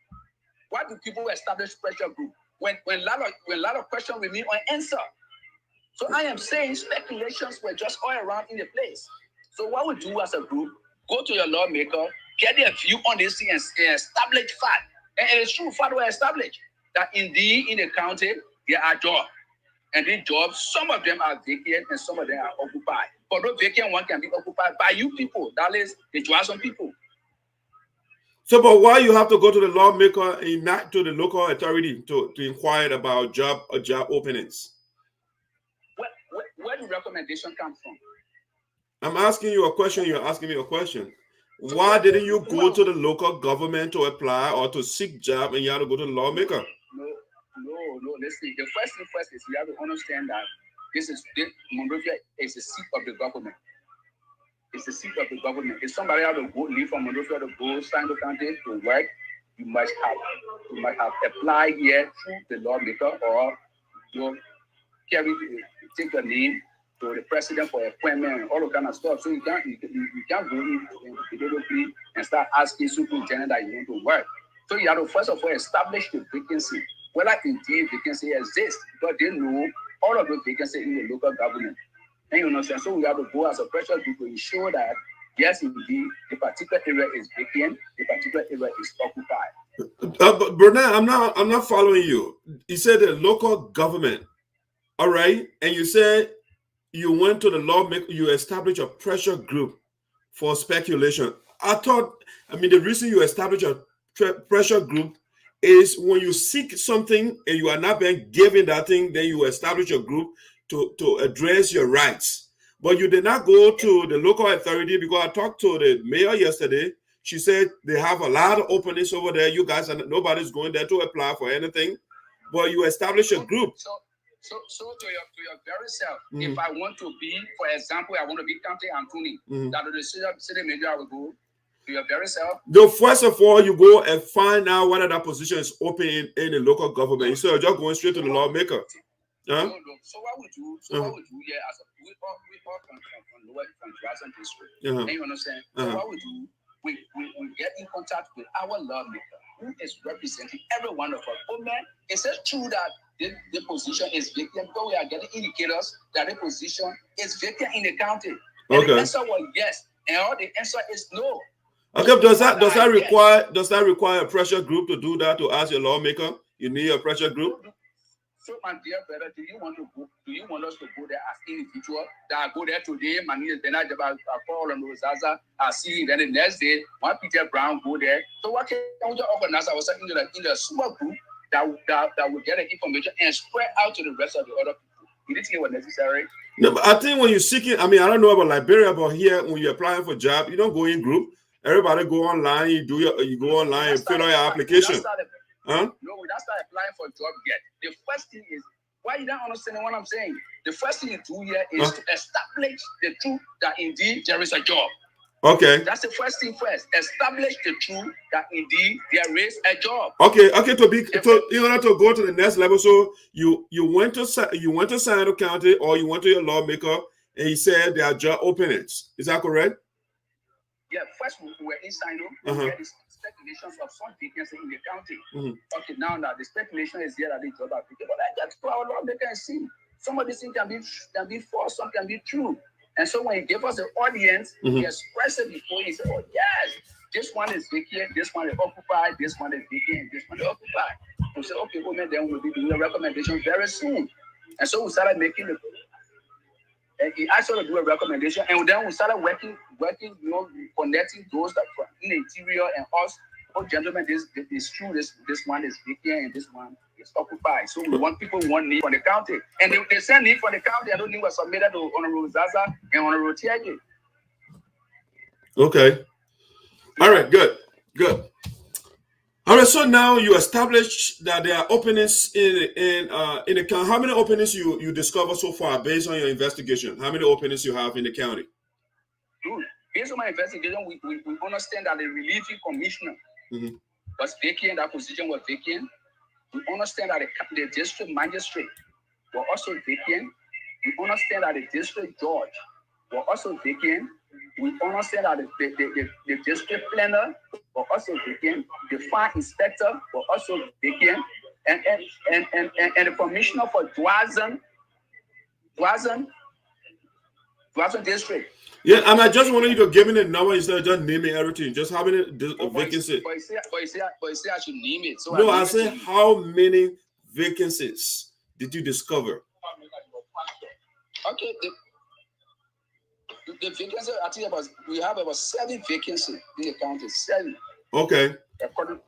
S3: Why do people establish pressure group when a lot of questions remain unanswered? So I am saying speculations were just all around in the place. So what we do as a group, go to your lawmaker, get their view on this thing and establish fact. And it is true, fact were established that indeed in the county there are jobs. And these jobs, some of them are vacant and some of them are occupied. But those vacant one can be occupied by you people, that is the Juarzon people.
S1: So, but why you have to go to the lawmaker and not to the local authority to inquire about job openings?
S3: Where do recommendation come from?
S1: I'm asking you a question. You're asking me a question. Why didn't you go to the local government to apply or to seek job and you have to go to the lawmaker?
S3: No. Listen, the first thing first is you have to understand that Monrovia is the seat of the government. It's the seat of the government. If somebody has to leave from Monrovia to go SINOE County to work, you must have applied here through the lawmaker or you take your name to the president for appointment and all that kind of stuff. So you can't go in Bilibokree and start asking superintendent that you want to work. So you have to first of all establish the vacancy, whether indeed vacancy exists, because they know all of the vacancies in the local government. And you know, so we have to go as a pressure group to ensure that yes, indeed, the particular area is vacant, the particular area is occupied.
S1: But Bernard, I'm not following you. You said the local government, all right, and you said you went to the lawmaker, you established a pressure group for speculation. The reason you establish a pressure group is when you seek something and you are not being given that thing, then you establish a group to address your rights. But you did not go to the local authority, because I talked to the mayor yesterday. She said they have a lot of openings over there. You guys, nobody's going there to apply for anything, but you establish a group.
S3: So to your very self, if I want to be, for example, I want to be County Anthony, that the city manager I will go to your very self.
S1: No, first of all, you go and find out whether that position is open in the local government. Instead of just going straight to the lawmaker. Huh?
S3: No. So what we do here, as we all come from Juarzon district, and you understand? So what we do, we get in contact with our lawmaker, who is representing every one of us. Oh man, is it true that the position is vacant? Because we are getting indicators that the position is vacant in the county. And the answer was yes, and all the answer is no.
S1: Okay, does that require a pressure group to do that, to ask your lawmaker? You need a pressure group?
S3: So my dear brother, do you want us to go there as individual? That I go there today, my name is Bernard, I call on Rosaza, I see him, then the next day, one Peter Brown go there. So what can we organize ourselves in the small group that will get the information and spread out to the rest of the other people? You didn't think it was necessary?
S1: No, but I think when you're seeking, I don't know about Liberia, but here when you're applying for a job, you don't go in group. Everybody go online, you go online and fill out your application.
S3: No, we don't start applying for a job yet. The first thing is, why you don't understand what I'm saying? The first thing you do here is to establish the truth that indeed there is a job.
S1: Okay.
S3: That's the first thing first. Establish the truth that indeed there is a job.
S1: Okay. In order to go to the next level, so you went to SINOE County, or you went to your lawmaker and he said there are job openings. Is that correct?
S3: Yeah. First we were in SINOE. We had these speculations of some vacancy in the county. Okay. Now the speculation is here that the job are vacant. But I get to our lawmaker and see some of these things can be false, some can be true. And so when he gave us the audience, he expressed it before. He said, "Oh yes, this one is vacant, this one is occupied, this one is vacant, and this one is occupied." We said, "Okay, well, then we'll be doing a recommendation very soon." And so we started making it. And he asked us to do a recommendation, and then we started working, connecting those that from in the interior and us. Oh, gentlemen, this is true. This one is vacant, and this one is occupied. So we want people one need from the county, and they send need from the county. I don't think was submitted to Honorable Zaza and Honorable Teahjay.
S1: Okay. All right. Good. right, so now you establish that there are openings in the county. How many openings you discover so far based on your investigation? How many openings you have in the county?
S3: Based on my investigation, we understand that the relieving commissioner was vacant. That position was vacant. We understand that the district magistrate were also vacant. We understand that the district judge were also vacant. We understand that the district planner were also vacant. The fire inspector were also vacant. And the commissioner for Juarzon district.
S1: Yeah, and I just wanted you to give me the number instead of just naming everything. Just how many vacancies?
S3: But you say I should name it. So
S1: no, I said how many vacancies did you discover?
S3: Okay, the vacancy, I think we have about 7 vacancies in the county. 7.
S1: Okay.
S3: According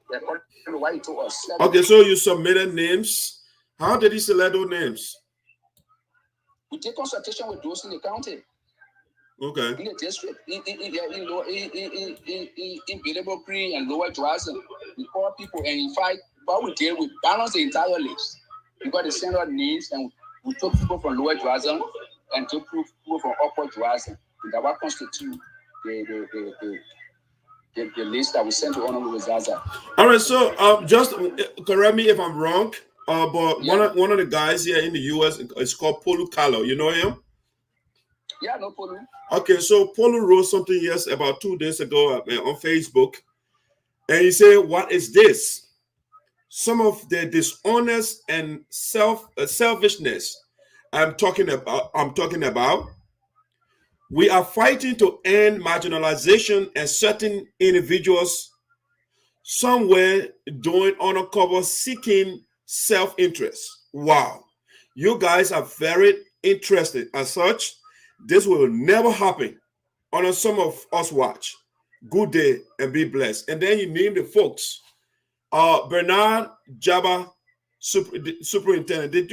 S3: to what you told us. 7.
S1: Okay, so you submitted names. How did he select those names?
S3: We take consultation with those in the county.
S1: Okay.
S3: In the district, in Bilibokree and Lower Juarzon, we call people, and in fact, what we did, we balanced the entire list. We got the senior names, and we took people from Lower Juarzon and took people from Upper Juarzon. That what constitute the list that we sent to Honorable Zaza.
S1: All right, so just correct me if I'm wrong, but yeah. one of the guys here in the U.S. is called Polu Kalo. You know him?
S3: Yeah, no Polu.
S1: Okay, so Polu wrote something about 2 days ago on Facebook, and he said, "What is this? Some of the dishonest and selfishness I'm talking about. We are fighting to end marginalization and certain individuals somewhere doing undercover seeking self-interest. Wow, you guys are very interested. As such, this will never happen on some of us watch. Good day and be blessed." And then you name the folks. Bernard Jargbah, superintendent.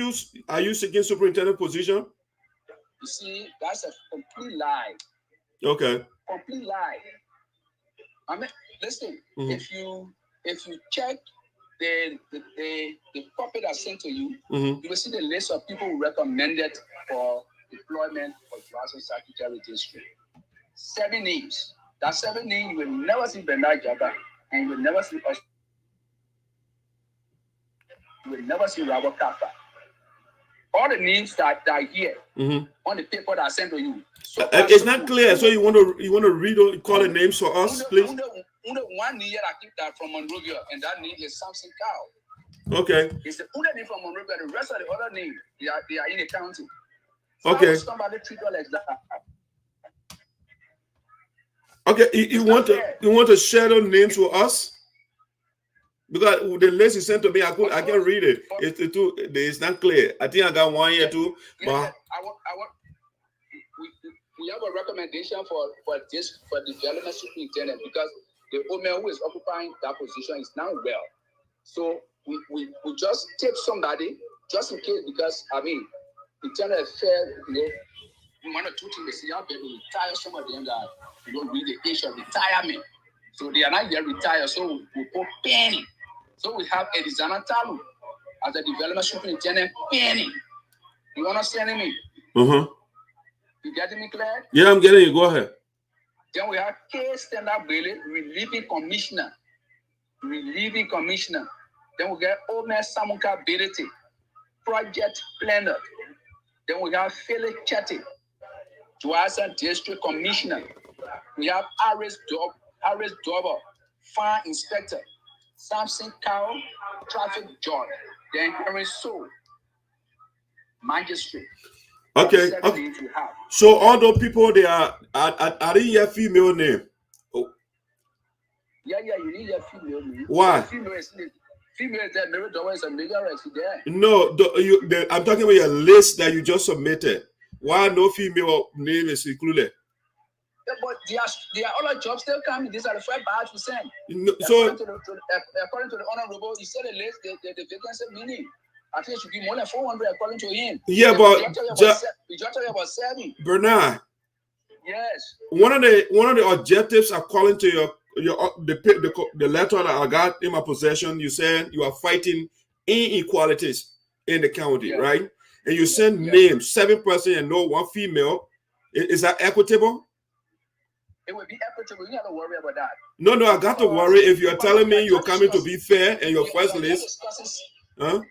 S1: Are you seeking superintendent position?
S3: You see, that's a complete lie.
S1: Okay.
S3: Complete lie. I mean, listen. If you check the copy that's sent to you, you will see the list of people recommended for deployment for Juarzon Secretary District. 7 names. That 7 names, you will never see Bernard Jargbah, and you will never see us. You will never see Robert Kaffa. All the names that are here on the paper that I sent to you. So
S1: it's not clear. So you want to read or call the names for us, please?
S3: One name I keep that from Monrovia, and that name is Samson Cow.
S1: Okay.
S3: It's the only name from Monrovia. The rest of the other names, they are in the county.
S1: So okay.
S3: Somebody treat you like that.
S1: Okay, you want to share those names with us? Because the list you sent to me, I can't read it. It's not clear. I think I got 1 year too. But
S3: we have a recommendation for development superintendent, because the woman who is occupying that position is now well. So we just take somebody just in case, because I mean, internal affairs, one or two things, they retire some of them that reach the age of retirement. So they are not yet retired. So we put Penny. So we have Edizana Talu as the development superintendent. Penny. You understand me? You getting me clear?
S1: Yeah, I'm getting you. Go ahead.
S3: Then we have K. Standard Bailey, relieving commissioner. Then we get Omer Samuka Bility, project planner. Then we have Felix Chetty, Juarzon District Commissioner. We have Aris Dorbor, fire inspector. Samson Cow, traffic judge. Then Henry Soul, magistrate.
S1: Okay. So all those people, they are they your female name? Oh.
S3: Yeah, you need your female name.
S1: Why?
S3: Female is there. Mayoress is a Mayoress there.
S1: No, I'm talking about your list that you just submitted. Why no female name is included?
S3: Yeah, but they are all the jobs still coming. These are the 5 badge we send.
S1: No, so
S3: according to the honorable, he said the list, the vacancy meaning. I think it should be more than 400 according to him.
S1: Yeah, but
S3: we just talking about 7.
S1: Bernard.
S3: Yes.
S1: One of the objectives according to your the letter that I got in my possession, you said you are fighting inequalities in the county, right? And you send names, 7 persons and no 1 female. Is that equitable?
S3: It would be equitable. You don't have to worry about that.
S1: No, I got to worry if you're telling me you're coming to be fair and your first list. Huh?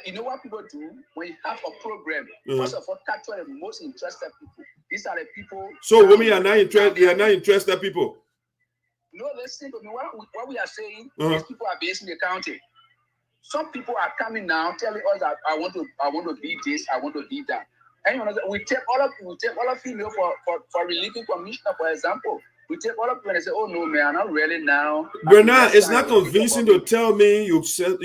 S3: You know what people do when you have a program? First of all, capture the most interested people. These are the people.
S1: So women are not interested. They are not interested people.
S3: No, listen to me. What we are saying is people are based in the county. Some people are coming now telling us that I want to be this, I want to be that. And you know, we take all of female for relieving commissioner, for example. We take all of them and they say, oh no, man, not really now.
S1: Bernard, it's not convincing to tell me you sent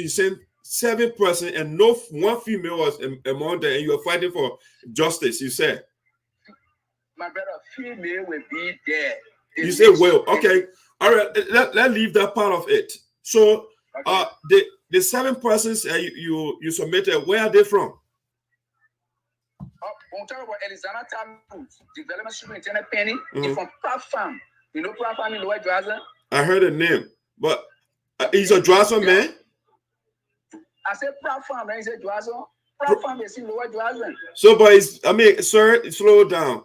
S1: 7 persons and no 1 female was among them, and you are fighting for justice. You said,
S3: my brother, female will be there.
S1: You say, well, okay, all right. Let's leave that part of it. So, the 7 persons you submitted, where are they from?
S3: We'll talk about Alexander Tamu, Development Superintendent Penny. He's from Pratt Farm. You know Pratt Farm in Lower Juarzon?
S1: I heard the name, but he's a Juarzon man?
S3: I said Pratt Farm, and he said Juarzon. Pratt Farm is in Lower Juarzon.
S1: So, but sir, slow down.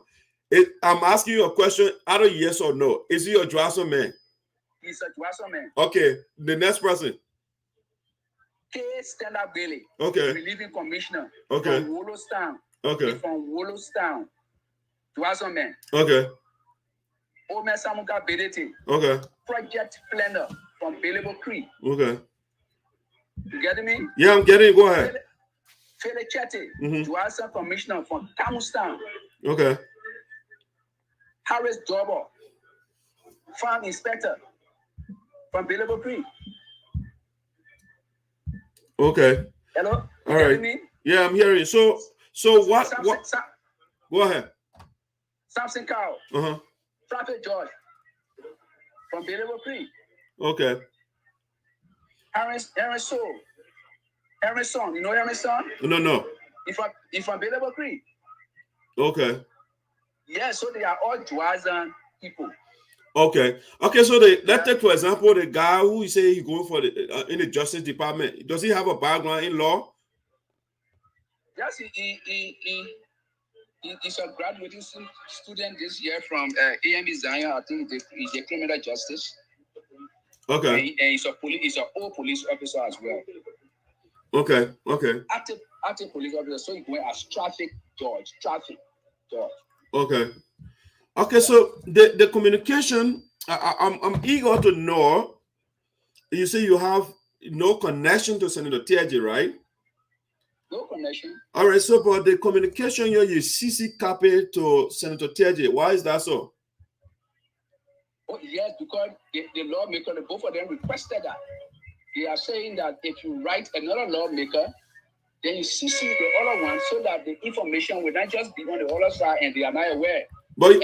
S1: I'm asking you a question, either yes or no. Is he a Juarzon man?
S3: He's a Juarzon man.
S1: Okay, the next person.
S3: K. Standard Bailey.
S1: Okay.
S3: Relieving Commissioner.
S1: Okay.
S3: From Wollostown.
S1: Okay.
S3: From Wollostown. Juarzon man.
S1: Okay.
S3: Omer Samuka Bedete.
S1: Okay.
S3: Project Planner from Bilibokree.
S1: Okay.
S3: You getting me?
S1: Yeah, I'm getting it. Go ahead.
S3: Fele Chete. Juarzon Commissioner from Tamustown.
S1: Okay.
S3: Harris Dorbor. Farm Inspector from Bilibokree.
S1: Okay.
S3: Hello?
S1: All right.
S3: Me?
S1: Yeah, I'm hearing you. So what? Go ahead.
S3: Samson Cow. Prophet George from Bilibokree.
S1: Okay.
S3: Harrison. You know Harrison?
S1: No.
S3: He's from Bilibokree.
S1: Okay.
S3: Yeah, so they are all Juarzon people.
S1: Okay. So let's take for example the guy who you say he going for the in the Justice Department. Does he have a background in law?
S3: Yes, he's a graduating student this year from AME Zion. I think he's a criminal justice.
S1: Okay.
S3: And he's an old police officer as well.
S1: Okay.
S3: Active police officer. So he's going as traffic judge.
S1: Okay, so the communication, I'm eager to know. You say you have no connection to Senator Teahjay, right?
S3: No connection. All
S1: right, so but the communication you CC copy to Senator Teahjay, why is that so?
S3: Oh, yes, because the lawmaker, both of them requested that. They are saying that if you write another lawmaker, then you CC the other one so that the information will not just be on the other side and they are not aware.
S1: But
S3: he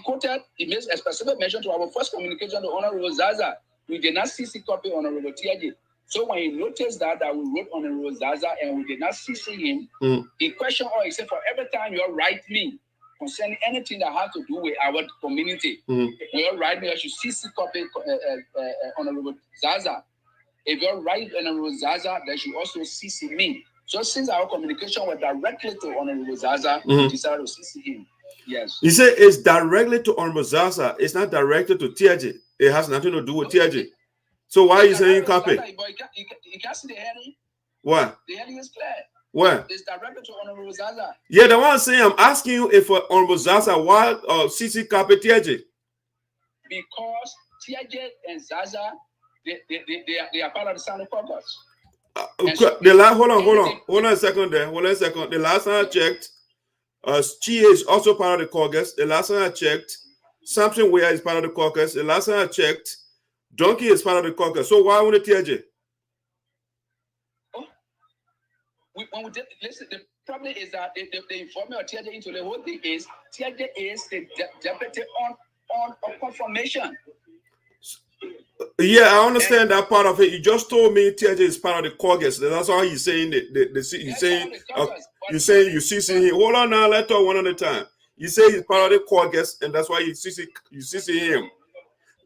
S3: quoted, he makes a specific mention to our first communication to Honorable Zaza. We did not CC copy Honorable Teahjay. So when he noticed that we wrote Honorable Zaza and we did not CC him, he questioned all. He said, for every time you write me concerning anything that has to do with our community, when you write me, you should CC copy Honorable Zaza. If you write Honorable Zaza, then you also CC me. So since our communication was directly to Honorable Zaza, we decided to CC him. Yes.
S1: You say it's directly to Honorable Zaza. It's not directed to Teahjay. It has nothing to do with Teahjay. So why are you saying copy?
S3: You can't see the heading.
S1: What?
S3: The heading is clear.
S1: What?
S3: It's directed to Honorable Zaza.
S1: Yeah, the one I'm saying, I'm asking you if Honorable Zaza, why CC copy Teahjay?
S3: Because Teahjay and Zaza, they are part of the SINOE caucus.
S1: Hold on a second there. The last time I checked, Chie is also part of the caucus. The last time I checked, Samson Ware is part of the caucus. The last time I checked, Donkey is part of the caucus. So why wouldn't Teahjay?
S3: Listen, the problem is that the informant of Teahjay into the whole thing is Teahjay is the deputy on confirmation.
S1: Yeah, I understand that part of it. You just told me Teahjay is part of the caucus. That's all you're saying. You're saying you CC him. Hold on now, let's talk one at a time. You say he's part of the caucus, and that's why you CC him.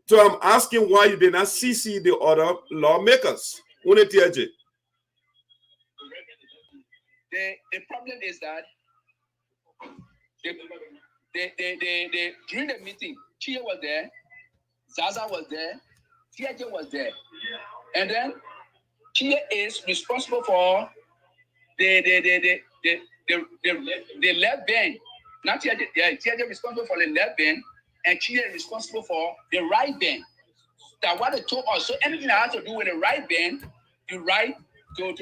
S1: So I'm asking why you did not CC the other lawmakers.
S3: The problem is that during the meeting, Chia was there, Zaza was there, Teahjay was there, and then Chia is responsible for the left bank. Not Teahjay, Teahjay responsible for the left bank, and Chia is responsible for the right bank. That's what they told us. So anything that has to do with the right bank, you write to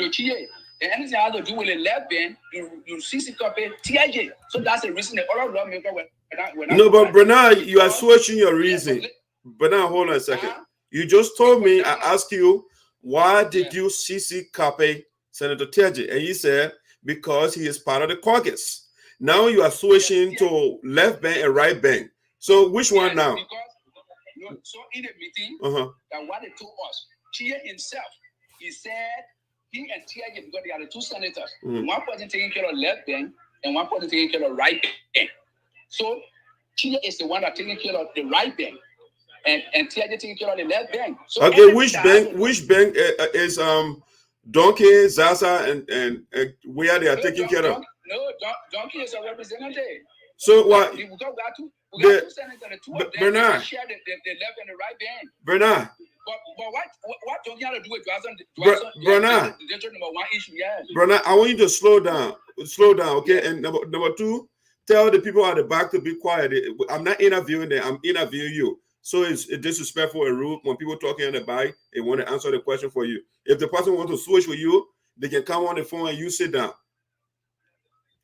S3: Chia. And anything that has to do with the left bank, you CC copy Teahjay. So that's the reason the other lawmaker
S1: No, but Bernard, you are switching your reason. Bernard, hold on a second. You just told me, I asked you, why did you CC copy Senator Teahjay? And you said, because he is part of the caucus. Now you are switching to left bank and right bank. So which one now?
S3: Because, so in the meeting, that what they told us, Chia himself, he said he and Teahjay, because they are the two senators, one person taking care of left bank and one person taking care of right bank. So Chia is the one that taking care of the right bank, and Teahjay taking care of the left bank. So
S1: okay, which bank is Donkey, Zaza, and where they are taking care of?
S3: No, Donkey is a representative.
S1: So what?
S3: We got two senators, and the two of them
S1: Bernard,
S3: share the left and the right bank.
S1: Bernard.
S3: But what don't you have to do with Juarzon?
S1: Bernard.
S3: The number one issue, yes.
S1: Bernard, I want you to slow down, okay? And number two, tell the people at the back to be quiet. I'm not interviewing them. I'm interviewing you. So it's disrespectful and rude when people talking on the back. They want to answer the question for you. If the person wants to switch with you, they can come on the phone and you sit down.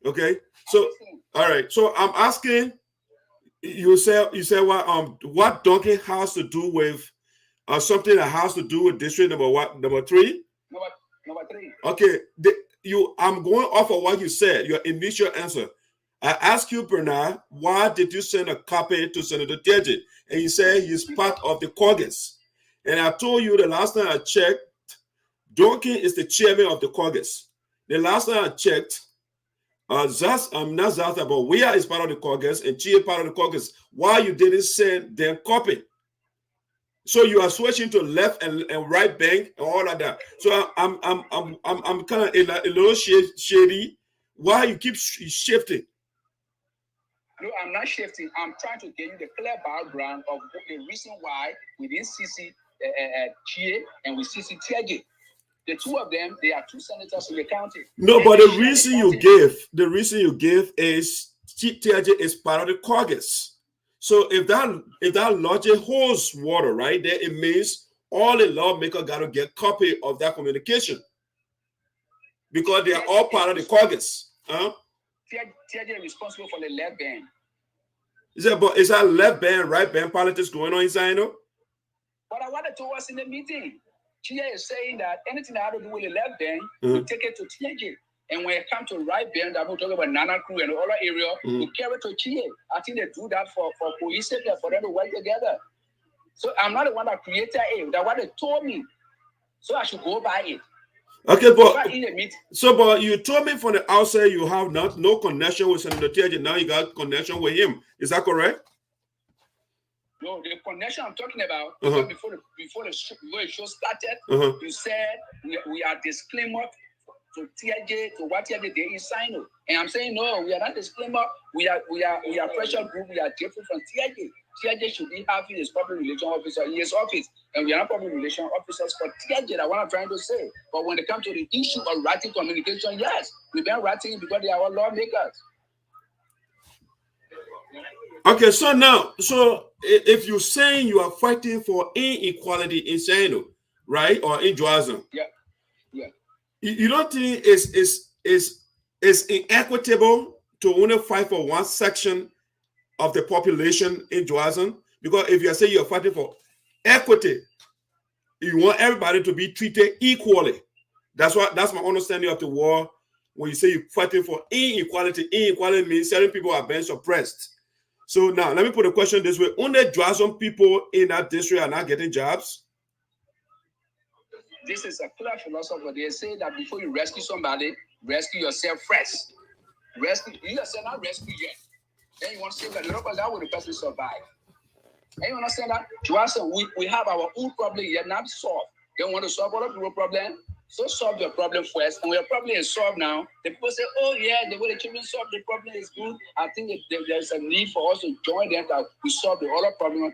S1: Okay. So all right. So I'm asking. You say what Duncan has to do with something that has to do with district number 3?
S3: Number 3.
S1: Okay. I'm going off of what you said. Your initial answer. I asked you, Bernard, why did you send a copy to Senator Teahjay? And you said he's part of the caucus. And I told you the last time I checked, Duncan is the chairman of the caucus. The last time I checked, not Zaza, but Wea is part of the caucus and Chia part of the caucus. Why you didn't send them copy? So you are switching to left and right bank and all of that. So I'm kind of a little shady. Why you keep shifting?
S3: No, I'm not shifting. I'm trying to give you the clear background of the reason why we didn't CC Chia and we CC Teahjay. The two of them, they are two senators in the county.
S1: No, but the reason you give is Teahjay is part of the caucus. So if that logic holds water, right, then it means all the lawmakers got to get copy of that communication because they are all part of the caucus.
S3: Teahjay is responsible for the left band.
S1: Is that left band, right band politics going on in SINOE?
S3: But I wanted to us in the meeting. Chia is saying that anything that has to do with the left band, we take it to Teahjay. And when it comes to right band, that we're talking about Nana Crew and the other area, we carry it to Chia. I think they do that for cohesive, for them to work together. So I'm not the one that created it. That's what they told me. So I should go by it.
S1: Okay, but you told me from the outside you have no connection with Senator Teahjay. Now you got connection with him. Is that correct?
S3: No, the connection I'm talking about, before the show started, you said we are disclaimer to Teahjay, to what Teahjay did in SINOE. And I'm saying, no, we are not disclaimer. We are pressure group. We are different from Teahjay. Teahjay should be having his public relations officer in his office. And we are not public relations officers for Teahjay. That's what I'm trying to say. But when it comes to the issue of writing communication, yes, we've been writing because they are our lawmakers.
S1: Okay, so if you're saying you are fighting for inequality in SINOE, right, or in Juarzon,
S3: yeah,
S1: you don't think it's inequitable to only fight for one section of the population in Juarzon? Because if you say you're fighting for equity, you want everybody to be treated equally. That's my understanding of the war. When you say you're fighting for inequality, inequality means certain people are being suppressed. So now let me put a question this way: only Juarzon people in that district are not getting jobs.
S3: This is a clear philosophy. They say that before you rescue somebody, rescue yourself first. Rescue yourself, not rescue yet. Then you want to say that how will the person survive? And you understand that? Juarzon, we have our own problem yet not solved. They want to solve other people's problem. So solve your problem first, and when your problem is solved now, the people say, oh yeah, the way the children solve the problem is good. I think there's a need for us to join them that we solve the other problem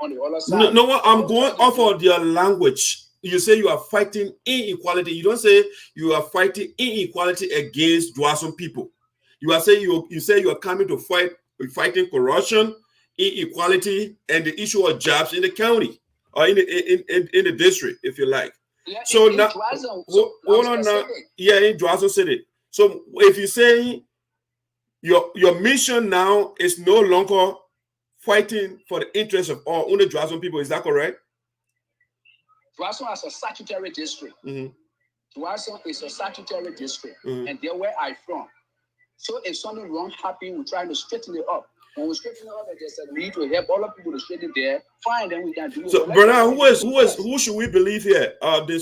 S3: on the other side.
S1: No, I'm going off of your language. You say you are fighting inequality. You don't say you are fighting inequality against Juarzon people. You are saying you say you are coming to fighting corruption, inequality, and the issue of jobs in the county or in the district, if you like.
S3: Yeah,
S1: so
S3: in
S1: now,
S3: Juarzon,
S1: hold on now. Yeah, in Juarzon City. So if you say your mission now is no longer fighting for the interest of all only Juarzon people, is that correct?
S3: Juarzon has a statutory district. Juarzon is a statutory district, and there where I'm from. So if something wrong happens, we're trying to straighten it up. When we straighten it up, there's a need to help all of people to straighten there. Fine, then we can do it.
S1: So, Bernard, who should we believe here? The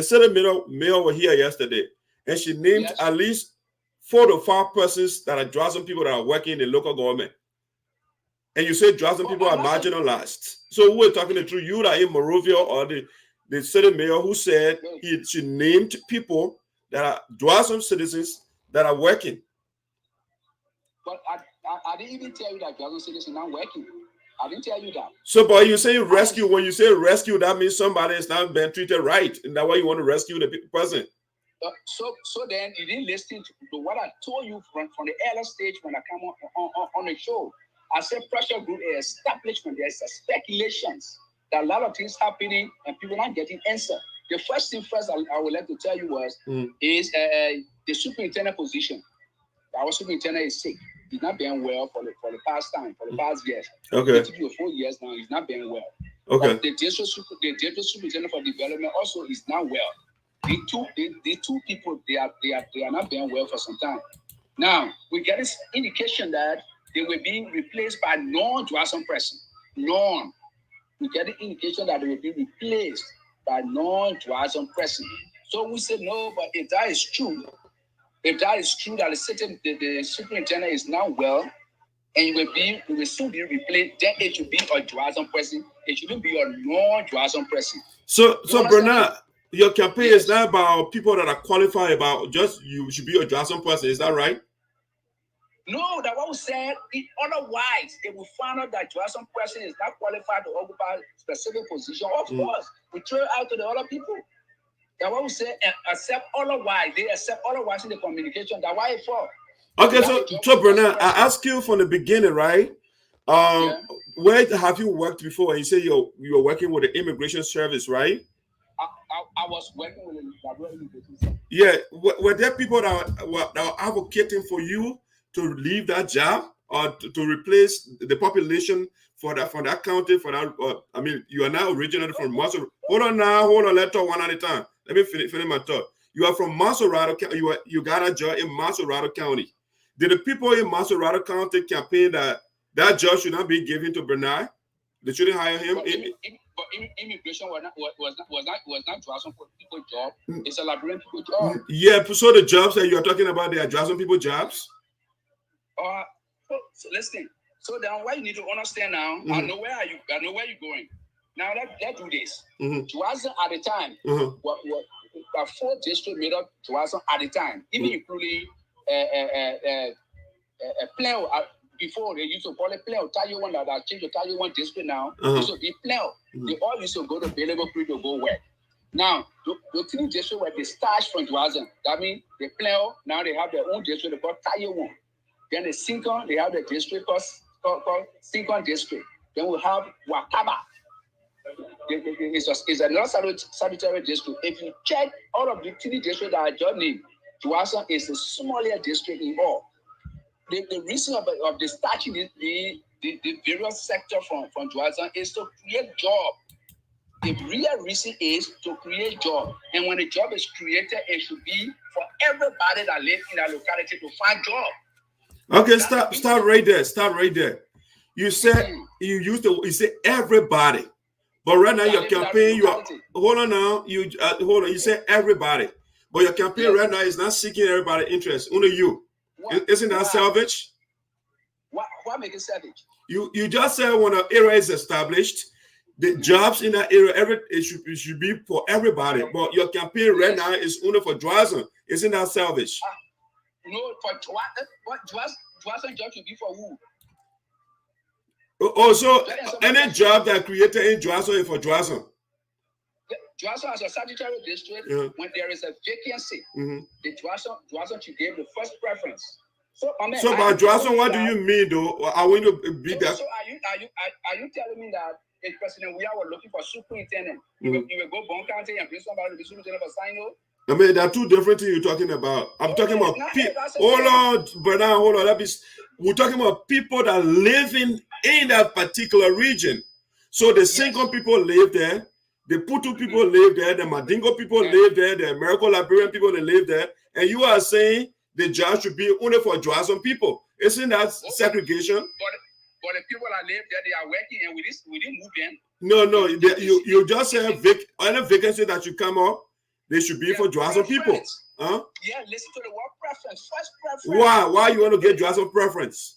S1: city mayor was here yesterday, and she named at least 4 to 5 persons that are Juarzon people that are working in the local government. And you say Juarzon people are marginalized. So we're talking the truth. You are in Morovia or the city mayor who said she named people that are Juarzon citizens that are working.
S3: But I didn't even tell you that Juarzon citizens are not working. I didn't tell you that.
S1: So, but you say rescue. When you say rescue, that means somebody is not being treated right. And that's why you want to rescue the person.
S3: So then you didn't listen to what I told you from the earlier stage when I come on the show. I said pressure group is establishment. There's speculations that a lot of things happening and people not getting answer. The first thing first I would like to tell you is the superintendent position. Our superintendent is sick. He's not being well for the past years.
S1: Okay.
S3: 3 to 4 years now, he's not being well.
S1: Okay.
S3: But the district superintendent for development also is not well. The two people they are not being well for some time. Now we get this indication that they will be replaced by non-Juarzon person. We get the indication that they will be replaced by non-Juarzon person. So we say no, but if that is true that the superintendent is not well, and it will soon be replaced, then it should be a Juarzon person. It shouldn't be a non-Juarzon person.
S1: So Bernard, your campaign is not about people that are qualified, about just you should be a Juarzon person. Is that right?
S3: No, that what we said. Otherwise, they will find out that Juarzon person is not qualified to occupy specific position. Of course, we throw it out to the other people. That what we say, accept otherwise. They accept otherwise in the communication. That why it for.
S1: Okay, so Bernard, I asked you from the beginning, right? Where have you worked before? You say you were working with the immigration service, right?
S3: I was working with the immigration service.
S1: Yeah, were there people that were advocating for you to leave that job or to replace the population for that county, for that? I mean, you are now originally from Mayoress. Hold on, let's talk one at a time. Let me finish my thought. You are from Mayoress. You got a job in Mayoress County. Did the people in Mayoress County campaign that job should not be given to Bernard? They shouldn't hire him.
S3: But immigration was not Juarzon people job. It's a Liberian people job.
S1: Yeah, so the jobs that you are talking about, they are Juarzon people jobs.
S3: So listen. So then, what you need to understand now, I know where you're going. Now let's do this. Juarzon at the time, what 4 districts made up Juarzon at the time, even including a Pleo. Before they used to call it Pleo. Teahjay one that changed to Teahjay one district now. Used to be Pleo. They all used to go to Bilibokree to go work. Now the 3 districts were discharged from Juarzon. That means the Pleo now they have their own district called Teahjay one. Then the Sincon, they have the district called Sincon district. Then we have Wakaba. It's another statutory district. If you check all of the 3 districts that I just named, Juarzon is the smallest district in all. The reason of the starting the various sectors from Juarzon is to create job. The real reason is to create job. And when a job is created, it should be for everybody that lives in that locality to find job.
S1: Okay, stop right there. You said you say everybody, but right now your campaign, you are hold on now. You hold on. You say everybody, but your campaign right now is not seeking everybody's interest. Only you. Isn't that salvage?
S3: What make it savage?
S1: You just said when an area is established, the jobs in that area, it should be for everybody. But your campaign right now is only for Juarzon. Isn't that salvage?
S3: No, for Juarzon job should be for who?
S1: Also, any job that created in Juarzon is for Juarzon.
S3: Juarzon as a statutory district, when there is a vacancy, the Juarzon should give the first preference. So
S1: by Juarzon, what do you mean, though? I want to be that.
S3: So are you telling me that if President Weah were looking for superintendent, you will go Bon County and bring somebody to be superintendent for SINOE?
S1: I mean, there are two different things you're talking about. I'm talking about people. Hold on, Bernard, hold on. We're talking about people that live in that particular region. So the Single people live there, the Putu people live there, the Mandingo people live there, the American Liberian people that live there, and you are saying the job should be only for Juarzon people. Isn't that segregation?
S3: But the people that live there, they are working, and we didn't move them.
S1: No, you just said any vacancy that should come up, they should be for Juarzon people. Huh?
S3: Yeah, listen to the word preference. First preference.
S1: Why you want to get Juarzon preference?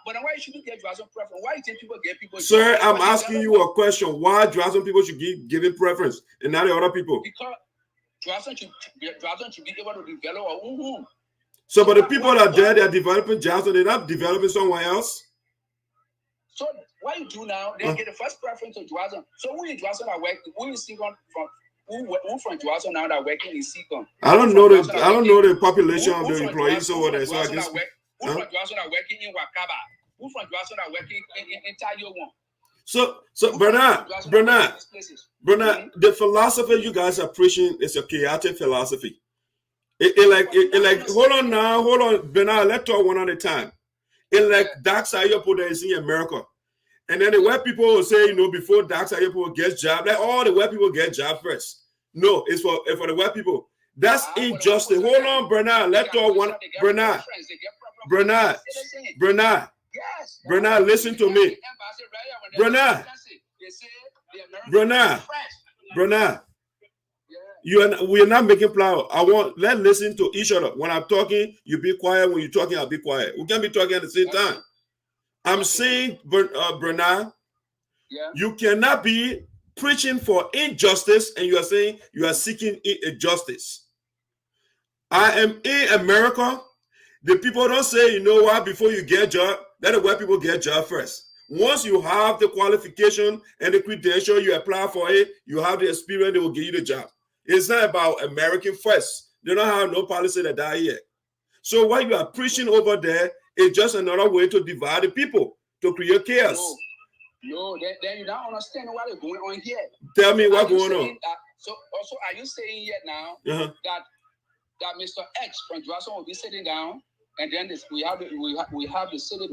S3: But then why you shouldn't get Juarzon preference? Why you think people get people?
S1: Sir, I'm asking you a question. Why Juarzon people should give it preference and not the other people?
S3: Because Juarzon should be able to develop our own home.
S1: So, but the people that are there, they're developing Juarzon, they're not developing somewhere else.
S3: So what you do now, they get the first preference to Juarzon. So who in Juarzon are working? Who is Seacon from? Who from Juarzon now that working in Seacon?
S1: I don't know the population of the employees over there. So I guess
S3: who from Juarzon are working in Wakaba? Who from Juarzon are working in Tayo?
S1: So Bernard, the philosophy you guys are preaching is a chaotic philosophy. Hold on, Bernard, let's talk one at a time. Dark side of people is in America. And then the white people will say, before dark side people get job, all the white people get job first. No, it's for the white people. That's injustice. Hold on, Bernard. Let's talk one. Bernard, listen to me. Bernard. We are not making flower. Let's listen to each other. When I'm talking, you be quiet. When you're talking, I'll be quiet. We can't be talking at the same time. I'm saying, Bernard, you cannot be preaching for injustice and you are saying you are seeking justice. I am in America. The people don't say, you know what, before you get a job, let the white people get a job first. Once you have the qualification and the credential, you apply for it, you have the experience, they will give you the job. It's not about American first. They don't have no policy that die here. So what you are preaching over there is just another way to divide the people, to create chaos.
S3: No, then you don't understand what is going on here.
S1: Tell me what's going on.
S3: So also, are you saying here now that Mr. X from Juarzon will be sitting down, and then we have the city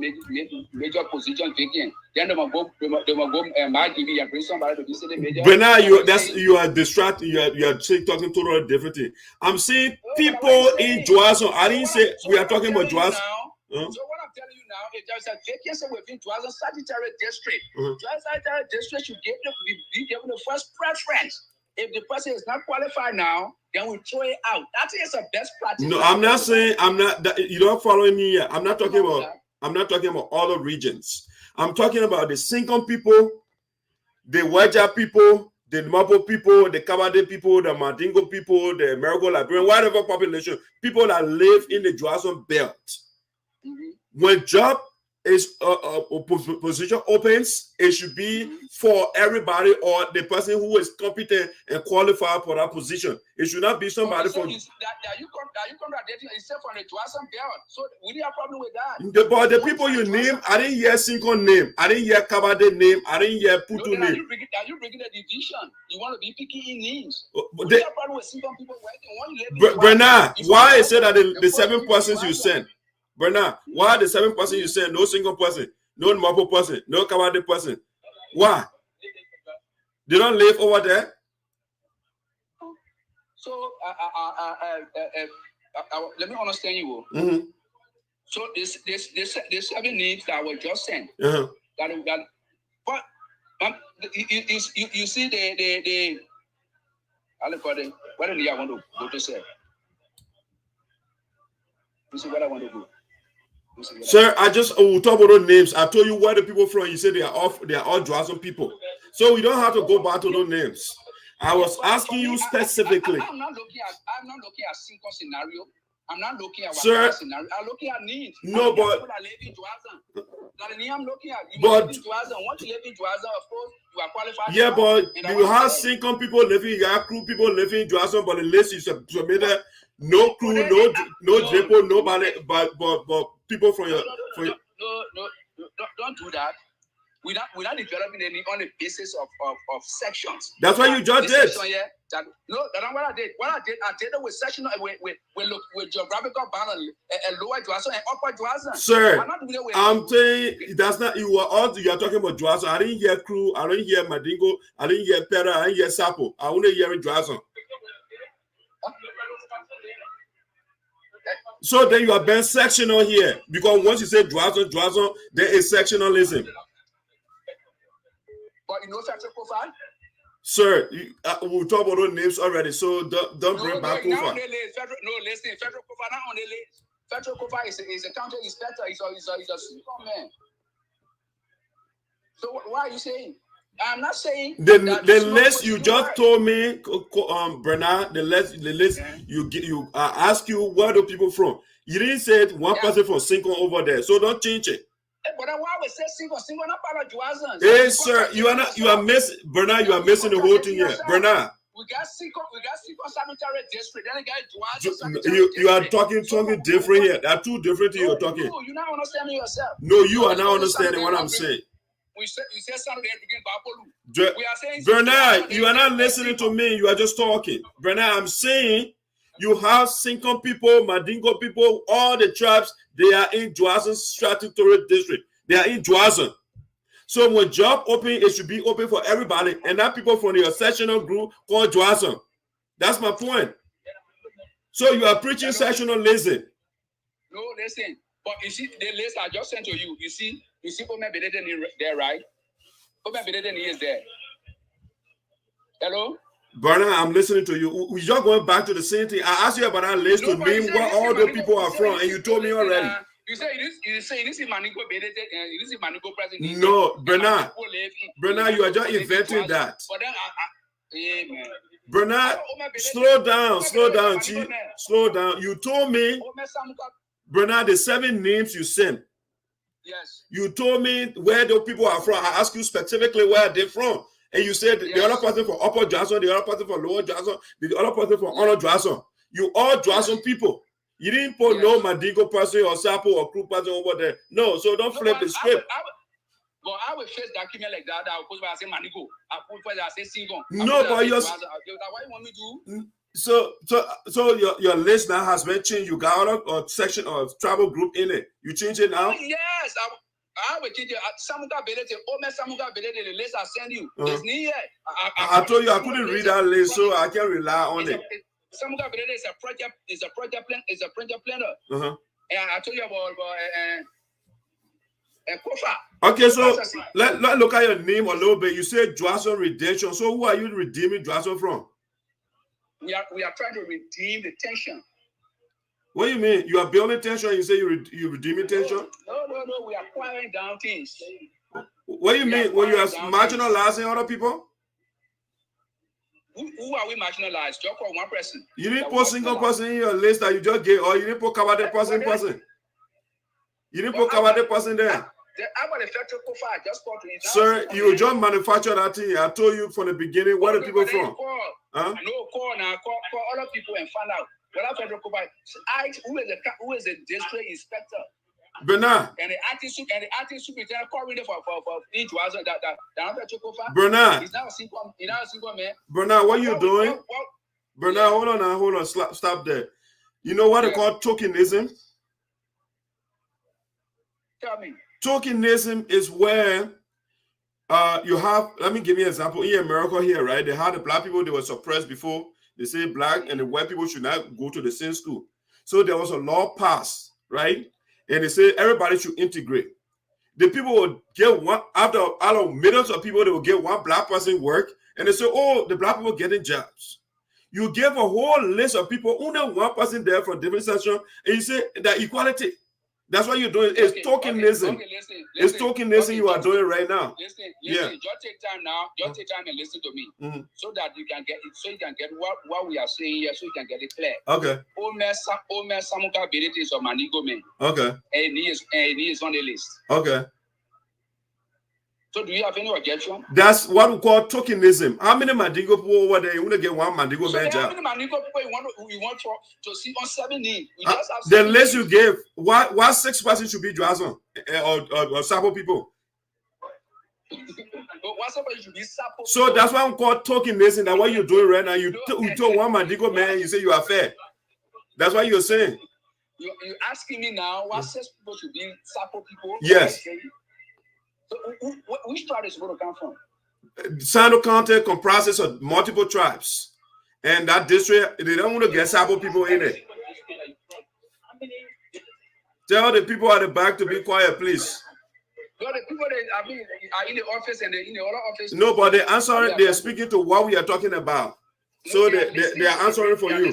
S3: major position vacant. Then they will go my TV and bring somebody to be city major.
S1: But now you are distracted. You are talking totally different thing. I'm saying people in Juarzon. I didn't say we are talking about Juarzon.
S3: So what I'm telling you now is there's a vacancy within Juarzon Statutory District. Juarzon Statutory District should be given the first preference. If the person is not qualified now, then we throw it out. That is a best practice.
S1: No, I'm not saying you don't follow me here. I'm not talking about other regions. I'm talking about the Single people, the Waja people, the Mapo people, the Kabade people, the Mandingo people, the American Liberian, whatever population, people that live in the Juarzon belt. When job is position opens, it should be for everybody or the person who is competent and qualified for that position. It should not be somebody from.
S3: You contradicting yourself on the Juarzon belt. So we didn't have a problem with that.
S1: But the people you name, I didn't hear Single name, I didn't hear Kabade name, I didn't hear Putu name.
S3: Are you bringing the division? You want to be picky in names? We didn't have a problem with Single people working.
S1: Bernard, why is it that the 7 persons you sent? Bernard, why the 7 person you said no Single person, no Mapo person, no Kabade person? Why? They don't live over there?
S3: So let me understand you. So this 7 names that were just sent.
S1: Uh-huh.
S3: But you see the I look for the what do I want to go to say? You see what I want to go.
S1: Sir, we'll talk about those names. I told you where the people from. You said they are all Juarzon people. So we don't have to go back to those names. I was asking you specifically.
S3: I'm not looking at single scenario. I'm not looking at
S1: sir,
S3: scenario. I'm looking at needs.
S1: No, but
S3: I'm looking at you
S1: but
S3: live in Juarzon. Once you live in Juarzon, of course, you are qualified.
S1: Yeah, but you have single people living, you have crew people living in Juarzon, but the list you submitted, no crew, no depot, nobody, but people from your
S3: don't do that. We're not developing any on the basis of sections.
S1: That's what you just did.
S3: That's not what I did. I did it with section with geographical boundary and lower Juarzon and upper Juarzon.
S1: Sir, I'm saying that's not you are talking about Juarzon. I didn't hear crew, I didn't hear Madingo, I didn't hear Pera, I didn't hear Sapo. I only hear Juarzon. So then you are being sectional here because once you say Juarzon, there is sectionalism.
S3: But you know federal profile?
S1: Sir, we'll talk about those names already, so don't bring back over.
S3: Listen, federal profile not on the list. Federal profile is a county inspector, he's a super man. So why are you saying? I'm not saying
S1: the list you just told me, Bernard. The list you ask you where the people from. You didn't say one person from Cinco over there, so don't change it.
S3: But then why would say Cinco not part of Juarzon?
S1: Hey, sir, you are missing, Bernard. You are missing the whole thing here, Bernard.
S3: We got Cinco Sanitary District. Then again,
S1: you are talking different here. There are two different things you're talking.
S3: You're not understanding yourself.
S1: No, you are not understanding what I'm saying.
S3: You said something at the beginning, we are saying
S1: Bernard, you are not listening to me. You are just talking. Bernard, I'm saying you have Cinco people, Madingo people, all the tribes. They are in Juarzon Statutory District. They are in Juarzon. So when job open, it should be open for everybody, and not people from your sectional group called Juarzon. That's my point. So you are preaching sectionalism.
S3: No, listen. But you see, the list I just sent to you. You see Omen Bededen there, right? Omen Bededen is there. Hello?
S1: Bernard, I'm listening to you. We're just going back to the same thing. I asked you about that list to name where all the people are from, and you told me already.
S3: You say this is Manigo Bededen, this is Manigo president.
S1: No, Bernard, you are just inventing that.
S3: But then, man.
S1: Bernard, slow down, Chief. Slow down. You told me, Bernard, the 7 names you sent.
S3: Yes.
S1: You told me where the people are from. I asked you specifically where they're from. And you said the other person from Upper Juarzon, the other person from Lower Juarzon, the other person from Honor Juarzon. You all Juarzon people. You didn't put no Madingo person or Sapo or crew person over there. No, so don't flip the script.
S3: I will face document like that. I will put where I say Manigo. I put where I say Singon.
S1: No, but you're.
S3: What you want me to do?
S1: So your list now has been changed. You got a section or travel group in it. You change it now?
S3: Yes. I will change it. Samuka Belete, Samuka Belete, the list I send you. It's near.
S1: I told you I couldn't read that list, so I can't rely on it.
S3: Samuka Belete is a project planner. And I told you about Kofa.
S1: Okay, so let's look at your name a little bit. You said Juarzon Redemption. So who are you redeeming Juarzon from?
S3: We are trying to redeem the tension.
S1: What do you mean? You are building tension? You say you redeeming tension?
S3: No. We are acquiring down things.
S1: What do you mean? When you are marginalizing other people?
S3: Who are we marginalized? Just for one person.
S1: You didn't put single person in your list that you just gave, or you didn't put Kabade person. You didn't put Kabade person there.
S3: I got a federal profile just for to.
S1: Sir, you just manufactured that thing. I told you from the beginning where the people from.
S3: Call other people and find out. What federal profile? Who is the district inspector?
S1: Bernard.
S3: And the acting superintendent calling for in Juarzon that federal profile.
S1: Bernard.
S3: He's not a single man.
S1: Bernard, what are you doing? Bernard, hold on. Stop there. You know what they call tokenism?
S3: Tell me.
S1: Tokenism is where you have, let me give you an example. In America here, right? They had the black people, they were suppressed before. They say black and the white people should not go to the same school. So there was a law passed, right? and they say everybody should integrate. The people will get one out of millions of people. They will get one black person work, and they say, "Oh, the black people getting jobs." You give a whole list of people, only one person there from different section, and you say that equality. That's what you're doing. It's tokenism.
S3: Okay, listen,
S1: It's tokenism you are doing right now.
S3: Listen,
S1: Yeah.
S3: just take time now. Just take time and listen to me, so that you can get it. So you can get what we are saying here, so you can get it clear.
S1: Okay.
S3: Omer Samuka Berete is a Manigo man.
S1: Okay.
S3: And he is on the list.
S1: Okay.
S3: So do you have any objection?
S1: That's what we call tokenism. How many Mandingo people over there? You want to get one Mandingo man
S3: How
S1: job?
S3: many Mandingo people you want to see on 7 names? We just have
S1: The
S3: 7
S1: list you
S3: names.
S1: gave, why 6 persons should be Juarzon or Sabo people?
S3: Somebody should be Sapo.
S1: So that's why we call tokenism. That's what you're doing right now. You told one Mandingo man, you say you are fair. That's what you're saying.
S3: You're asking me now what 6 people should be Sapo people?
S1: Yes.
S3: So which tribe is supposed to come from?
S1: SINOE County comprises of multiple tribes. And that district, they don't want to get Sabo people in it. Tell the people at the back to be quiet, please.
S3: No, the people that are in the office and in the other office.
S1: No, but they're answering, they're speaking to what we are talking about. So they are answering for you.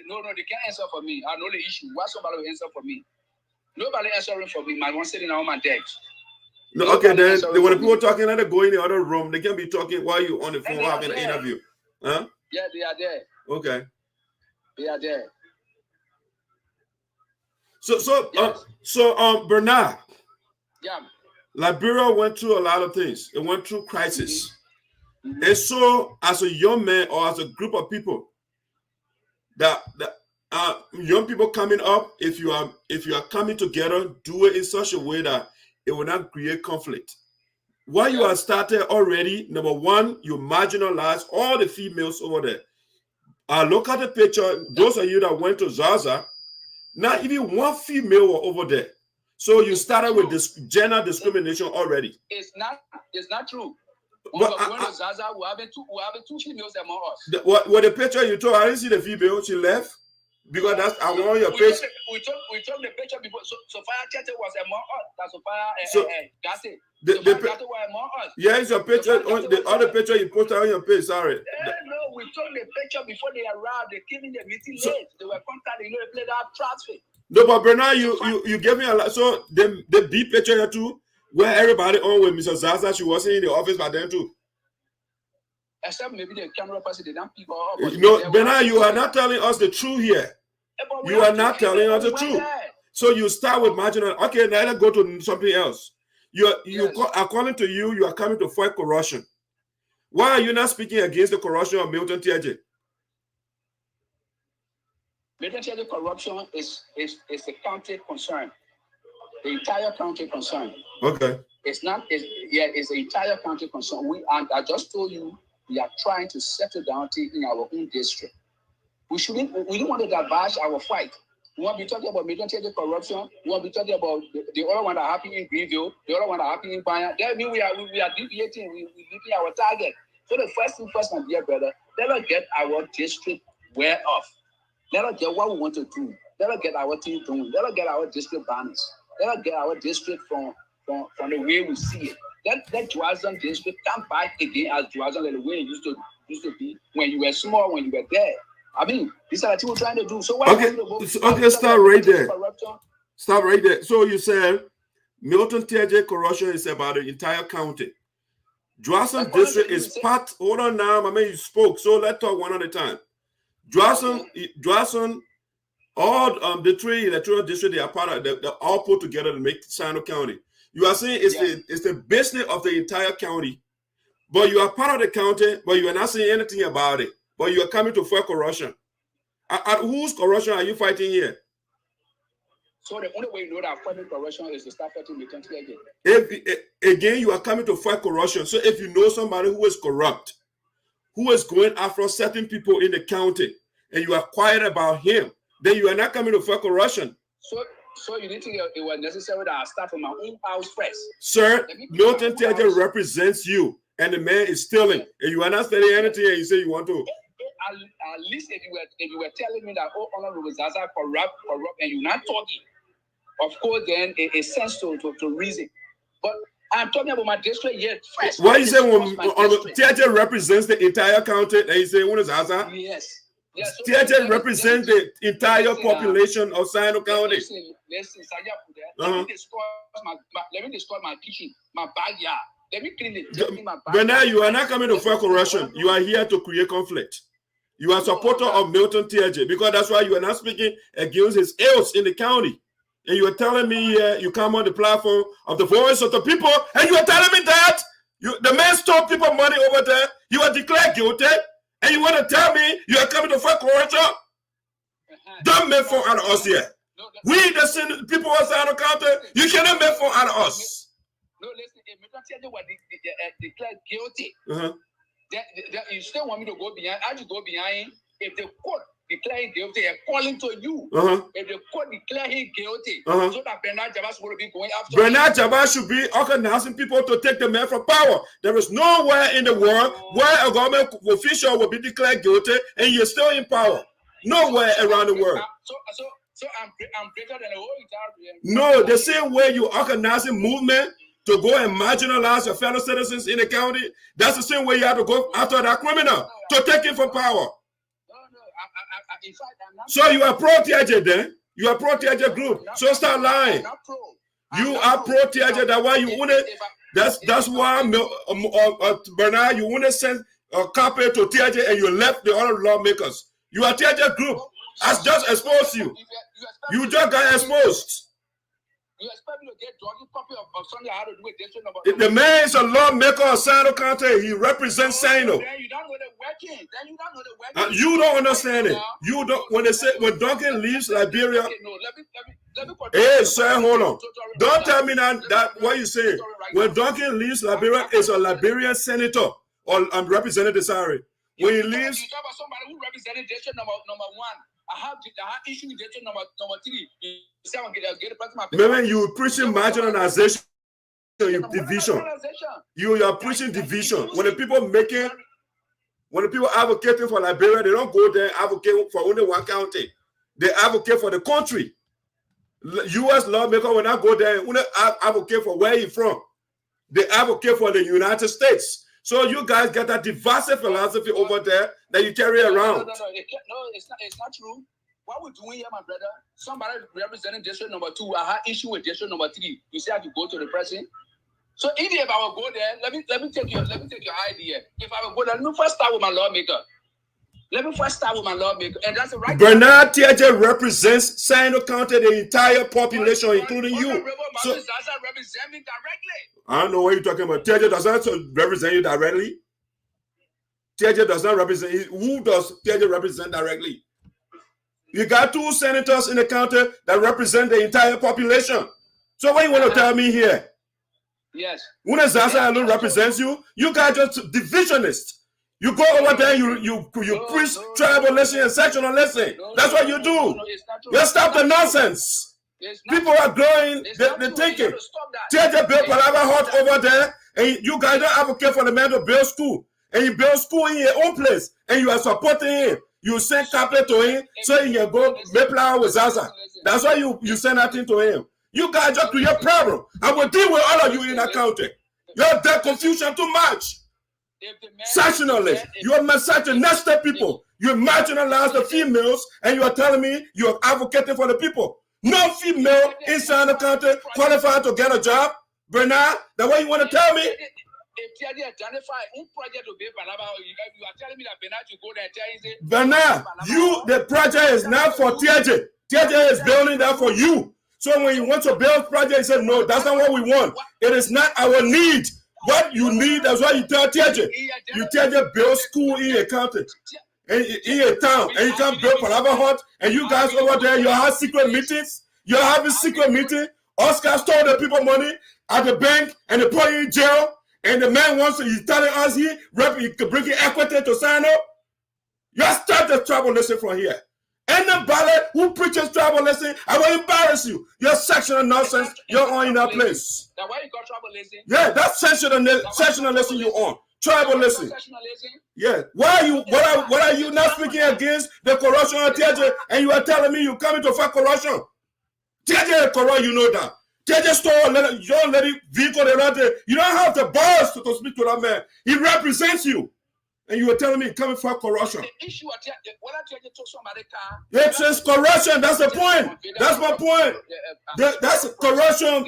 S3: No, they can't answer for me. I know the issue. Why somebody will answer for me? Nobody answering for me. My one sitting on my desk.
S1: No, okay, then when the people talking, let them go in the other room. They can be talking while you on the phone having an interview. Huh?
S3: Yeah, they are there.
S1: Okay.
S3: They are there.
S1: So Bernard.
S3: Yeah.
S1: Liberia went through a lot of things. It went through crisis. And so as a young man or as a group of people, that young people coming up, if you are coming together, do it in such a way that it will not create conflict. What you have started already, number one, you marginalize all the females over there. Look at the picture. Those of you that went to Zaza, not even one female were over there. So you started with this gender discrimination already.
S3: It's not true.
S1: But
S3: going to Zaza, we have two females among us.
S1: What the picture you took, I didn't see the female. She left because that's I want your picture.
S3: We took the picture before. So Sophia Chete was among us. That's Sophia Gase. The picture were among us.
S1: Yeah, it's your picture. The other picture you posted on your page. Sorry.
S3: No, we took the picture before they arrived. They came in the meeting late. They were contacted. They played that traffic.
S1: No, but Bernard, you gave me a lot. So the B picture here too, where everybody on with Mr. Zaza, she wasn't in the office by then too.
S3: Except maybe the camera person, they don't pick her up.
S1: No, Bernard, you are not telling us the truth here. You are not telling us the truth. So you start with marginal. Okay, now let's go to something else. According to you, you are coming to fight corruption. Why are you not speaking against the corruption of Milton Teahjay?
S3: Milton Teahjay corruption is a county concern. The entire county concern.
S1: Okay.
S3: It's the entire county concern. I just told you, we are trying to settle down in our own district. We don't want to diverge our fight. We want to be talking about Milton Teahjay corruption. We want to be talking about the other one that happened in Greenville, the other one that happened in Banya. That means we are deviating, we're meeting our target. So the first thing first, my dear brother, let us get our district well off. Let us get what we want to do. Let us get our team doing. Let us get our district banners. Let us get our district from the way we see it. Let Juarzon district come back again as Juarzon the way it used to be when you were small, when you were there. I mean, these are the things we're trying to do. So
S1: okay, stop right there. Stop right there. So you said Milton Teahjay corruption is about the entire county. Juarzon district is part. Hold on now, you spoke. So let's talk one at a time. Juarzon, all the 3 electoral districts, they are part of. They're all put together to make SINOE County. You are saying it's the business of the entire county, but you are part of the county, but you are not saying anything about it. But you are coming to fight corruption. At whose corruption are you fighting here?
S3: So the only way you know that fighting corruption is to start fighting Milton Teahjay.
S1: Again, you are coming to fight corruption. So if you know somebody who is corrupt, who is going after certain people in the county, and you are quiet about him, then you are not coming to fight corruption.
S3: So you didn't think it was necessary that I start from my own house first?
S1: Sir, Milton Teahjay represents you, and the man is stealing, and you are not stealing anything, and you say you want to.
S3: At least if you were telling me that, oh, Honorable Zaza corrupt, and you're not talking, of course, then it sense to reason. But I'm talking about my district here first.
S1: Why you say when Teahjay represents the entire county, and you say, what is Asa?
S3: Yes. Yes. So
S1: Teahjay represents the entire population of SINOE County.
S3: Listen, let me destroy my kitchen, my backyard. Let me clean it.
S1: But now you are not coming to fight corruption. You are here to create conflict. You are a supporter of Milton Teahjay because that's why you are not speaking against his ills in the county. And you are telling me you come on the platform of the voice of the people, and you are telling me that the man stole people money over there. You are declared guilty, and you want to tell me you are coming to fight corruption? Don't make fun out of us here. We, the people of SINOE County, you cannot make fun out of us.
S3: No, listen, if Milton Teahjay was declared guilty, you still want me to go behind? I should go behind. If the court declare him guilty, according to you, if the court declare him guilty, so that Bernard Jargbah will be going after
S1: Bernard Jargbah should be organizing people to take the man from power. There is nowhere in the world where a government official will be declared guilty and you're still in power. Nowhere around the world.
S3: So I'm greater than the whole entire.
S1: No, the same way you organizing movement to go and marginalize your fellow citizens in the county, that's the same way you have to go after that criminal to take him from power. So you are pro Teahjay then? You are pro Teahjay group. So start lying. You are pro Teahjay. That's why you want it. That's why Bernard, you want to send a copy to Teahjay and you left the other lawmakers. You are Teahjay group. I just exposed you. You just got exposed.
S3: You expect me to get druggy copy of something I had to do with district number?
S1: If the man is a lawmaker of SINOE County, he represents SINOE.
S3: Then you don't know the working. Then you don't know the working.
S1: You don't understand it. You don't. When they say when Duncan leaves Liberia.
S3: Okay, no, let me
S1: Hey, sir, hold on. Don't tell me that what you say. When Duncan leaves Liberia, is a Liberian senator or representative. Sorry. When he leaves,
S3: you talk about somebody who represented district number 1. I have issue with district number 3. You say I'm get a person.
S1: Remember, you preaching marginalization, division. You are preaching division. When the people advocating for Liberia, they don't go there advocate for only one county. They advocate for the country. U.S. lawmaker will not go there and advocate for where he's from. They advocate for the United States. So you guys get that divisive philosophy over there that you carry around.
S3: No, it's not true. What we're doing here, my brother, somebody representing district number 2, I had issue with district number 3. You say I have to go to the president. So if I will go there, let me take your idea. If I will go there, let me first start with my lawmaker. And that's the right.
S1: Bernard Teahjay represents SINOE County, the entire population, including you. So,
S3: doesn't represent me directly.
S1: I don't know what you're talking about. Teahjay does not represent you directly. Teahjay does not represent you. Who does Teahjay represent directly? You got 2 senators in the county that represent the entire population. So what you want to tell me here?
S3: Yes.
S1: When Zaza alone represents you, you guys just divisionists. You go over there, you preach tribalism and sectionalism. That's what you do. You stop the nonsense. People are growing, they're thinking. Teahjay built Palava Hut over there, and you guys don't advocate for the man to build school. And you build school in your own place, and you are supporting him. You send capital to him so he can go make flower with Zaza. That's why you send that thing to him. You guys just create problem. I will deal with all of you in that county. You're that confusion too much. Sectionalists, you are misogynistic people. You marginalize the females, and you are telling me you are advocating for the people. No female inside the country qualified to get a job. Bernard, that's what you want to tell me?
S3: If Teahjay identify one project to be Palava, you are telling me that Bernard should go there and say,
S1: Bernard, the project is not for Teahjay. Teahjay is building that for you. So when you want to build project, you say, no, that's not what we want. It is not our need. What you need, that's why you tell Teahjay. You Teahjay build school in your county, in your town, and you can't build Palava Hut, and you guys over there, you have secret meetings. You're having secret meeting. Oscar stole the people money at the bank, and they put you in jail. And the man he's telling us he bringing equity to SINOE. You start the tribalism from here. Anybody who preaches tribalism, I will embarrass you. You're sectional nonsense. You're on in that place.
S3: Now why you got tribalism?
S1: Yeah, that's sectionalism you on. Tribalism. Yeah. What are you not speaking against the corruption of Teahjay, and you are telling me you're coming to fight corruption? Teahjay corrupt, you know that. Teahjay stole, don't let it vehicle around there. You don't have the balls to speak to that man. He represents you. And you were telling me coming for corruption.
S3: The issue what Teahjay took somebody car.
S1: It's corruption. That's the point. That's my point. That's corruption.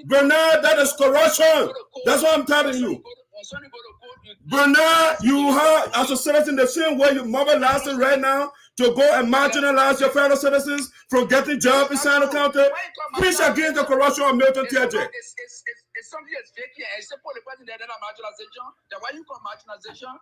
S1: Bernard, that is corruption. That's what I'm telling you. Bernard, you have as a citizen the same way you mobilize it right now to go and marginalize your fellow citizens from getting jobs inside the county. Preach against the corruption of Milton Teahjay.
S3: It's something that's vacant and it's for the president that marginalization. Then why you call marginalization?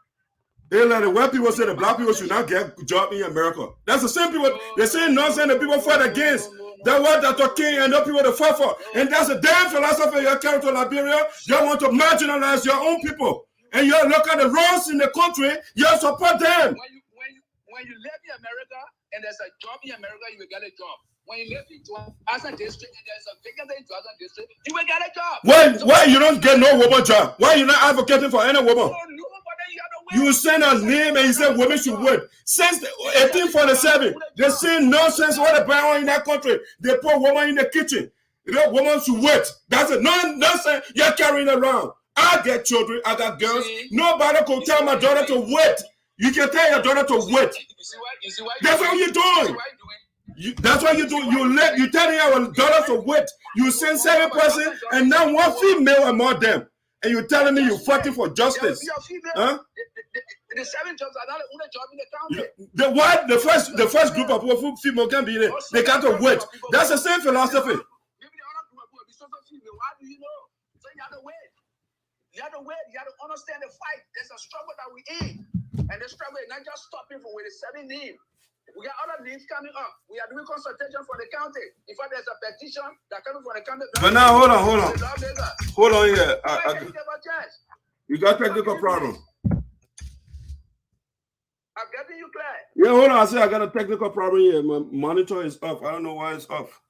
S1: They let the white people say the black people should not get a job in America. That's the same people. They're saying nonsense that people fight against. That's what Dr. King and other people to fight for. And that's the damn philosophy you carry to Liberia. You want to marginalize your own people. And you look at the wrongs in the country, you support them.
S3: When you live in America and there's a job in America, you will get a job. When you live in Juarzon district and there's a vacancy in Juarzon district, you will get a job.
S1: Why you don't get no woman job? Why you not advocating for any woman? You send a name and you say women should wait. Since 1847, they say nonsense what the power in that country. They put women in the kitchen. The woman should wait. That's it. Nonsense you're carrying around. I get children, I got girls. Nobody can tell my daughter to wait. You can tell your daughter to wait. That's what you're doing. That's what you do. You telling your daughter to wait. You send 7 persons and now 1 female among them. And you're telling me you're fighting for justice. Huh?
S3: The 7 jobs are not the only job in the county.
S1: The first group of female can be there. They got to wait. That's the same philosophy.
S3: Maybe the other group will be so female. How do you know? So you have to wait. You have to wait. You have to understand the fight. There's a struggle that we in. And the struggle is not just stopping for with the 7 names. We got other names coming up. We are doing consultation for the county. In fact, there's a petition that coming from the county.
S1: But now, hold on here. You got technical problem.
S3: I'm getting you clear.
S1: Yeah, hold on. I said I got a technical problem here. My monitor is off. I don't know why it's off.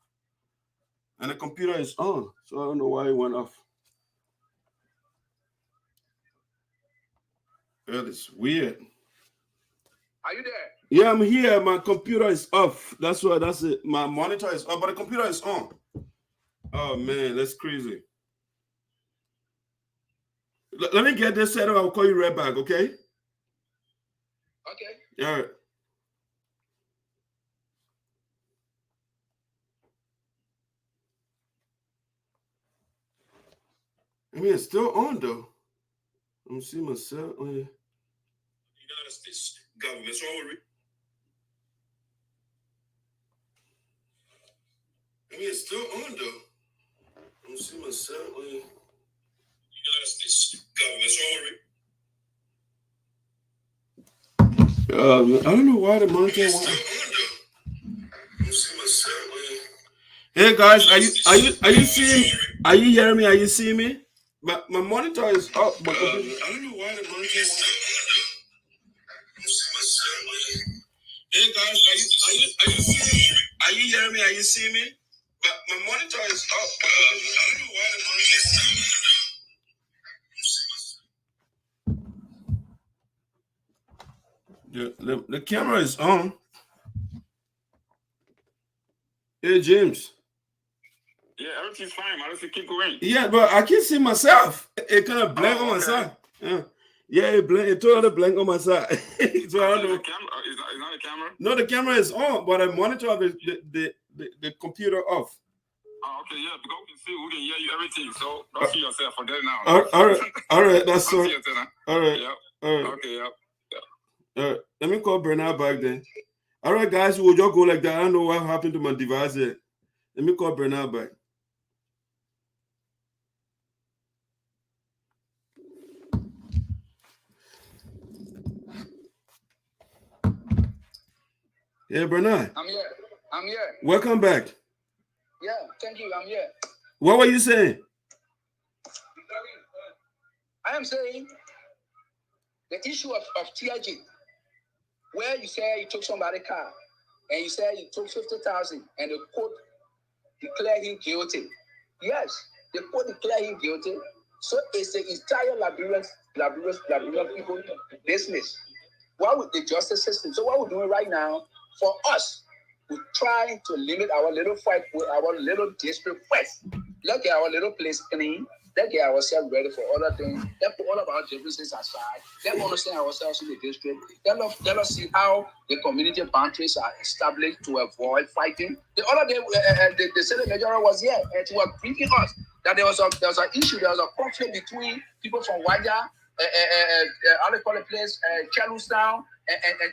S1: And the computer is on. So I don't know why it went off. That is weird.
S3: Are you there?
S1: Yeah, I'm here. My computer is off. That's it. My monitor is off, but the computer is on. Oh man, that's crazy. Let me get this set up. I'll call you right back, okay?
S3: Okay.
S1: All right. I mean, it's still on though. Let me see myself. Oh, yeah. United States government. So I mean, it's still on though. Let me see myself. Oh, yeah. United States government. So I don't know why the monitor went. Let me see myself. Oh, yeah. Hey guys, are you seeing? Are you hearing me? Are you seeing me? My monitor is up. I don't know why the monitor went. Hey guys, are you seeing me? Are you hearing me? Are you seeing me? My monitor is up. I don't know why the monitor is up. The camera is on. Hey James.
S4: Yeah, everything's fine. I just keep going.
S1: Yeah, but I can't see myself. It kind of blank on my side. Yeah, it totally blank on my side. So I don't know.
S4: Is not the camera?
S1: No, the camera is on, but I monitor the computer off.
S4: Oh, okay, yeah, because we can see, we can hear you everything. So don't see yourself. Forget it now.
S1: All right, that's all. All right,
S4: yep.
S1: all right.
S4: Okay, yep.
S1: All right, let me call Bernard back then. All right, guys, we'll just go like that. I don't know what happened to my device here. Let me call Bernard back. Yeah, Bernard.
S3: I'm here.
S1: Welcome back.
S3: Yeah, thank you. I'm here.
S1: What were you saying?
S3: I am saying the issue of Teahjay, where you say you took somebody's car and you say you took 50,000 and the court declared him guilty. Yes, the court declared him guilty. So it's the entire Liberian people business. What with the justice system? So what we're doing right now for us, we try to limit our little fight with our little district first. Let's get our little place clean. Let's get ourselves ready for other things. Let's put all of our differences aside. Let's understand ourselves in the district. Let us see how the community boundaries are established to avoid fighting. The other day, the Senate Majoress was here and she was briefing us that there was an issue, there was a conflict between people from Waja, other call it place, Charlestown,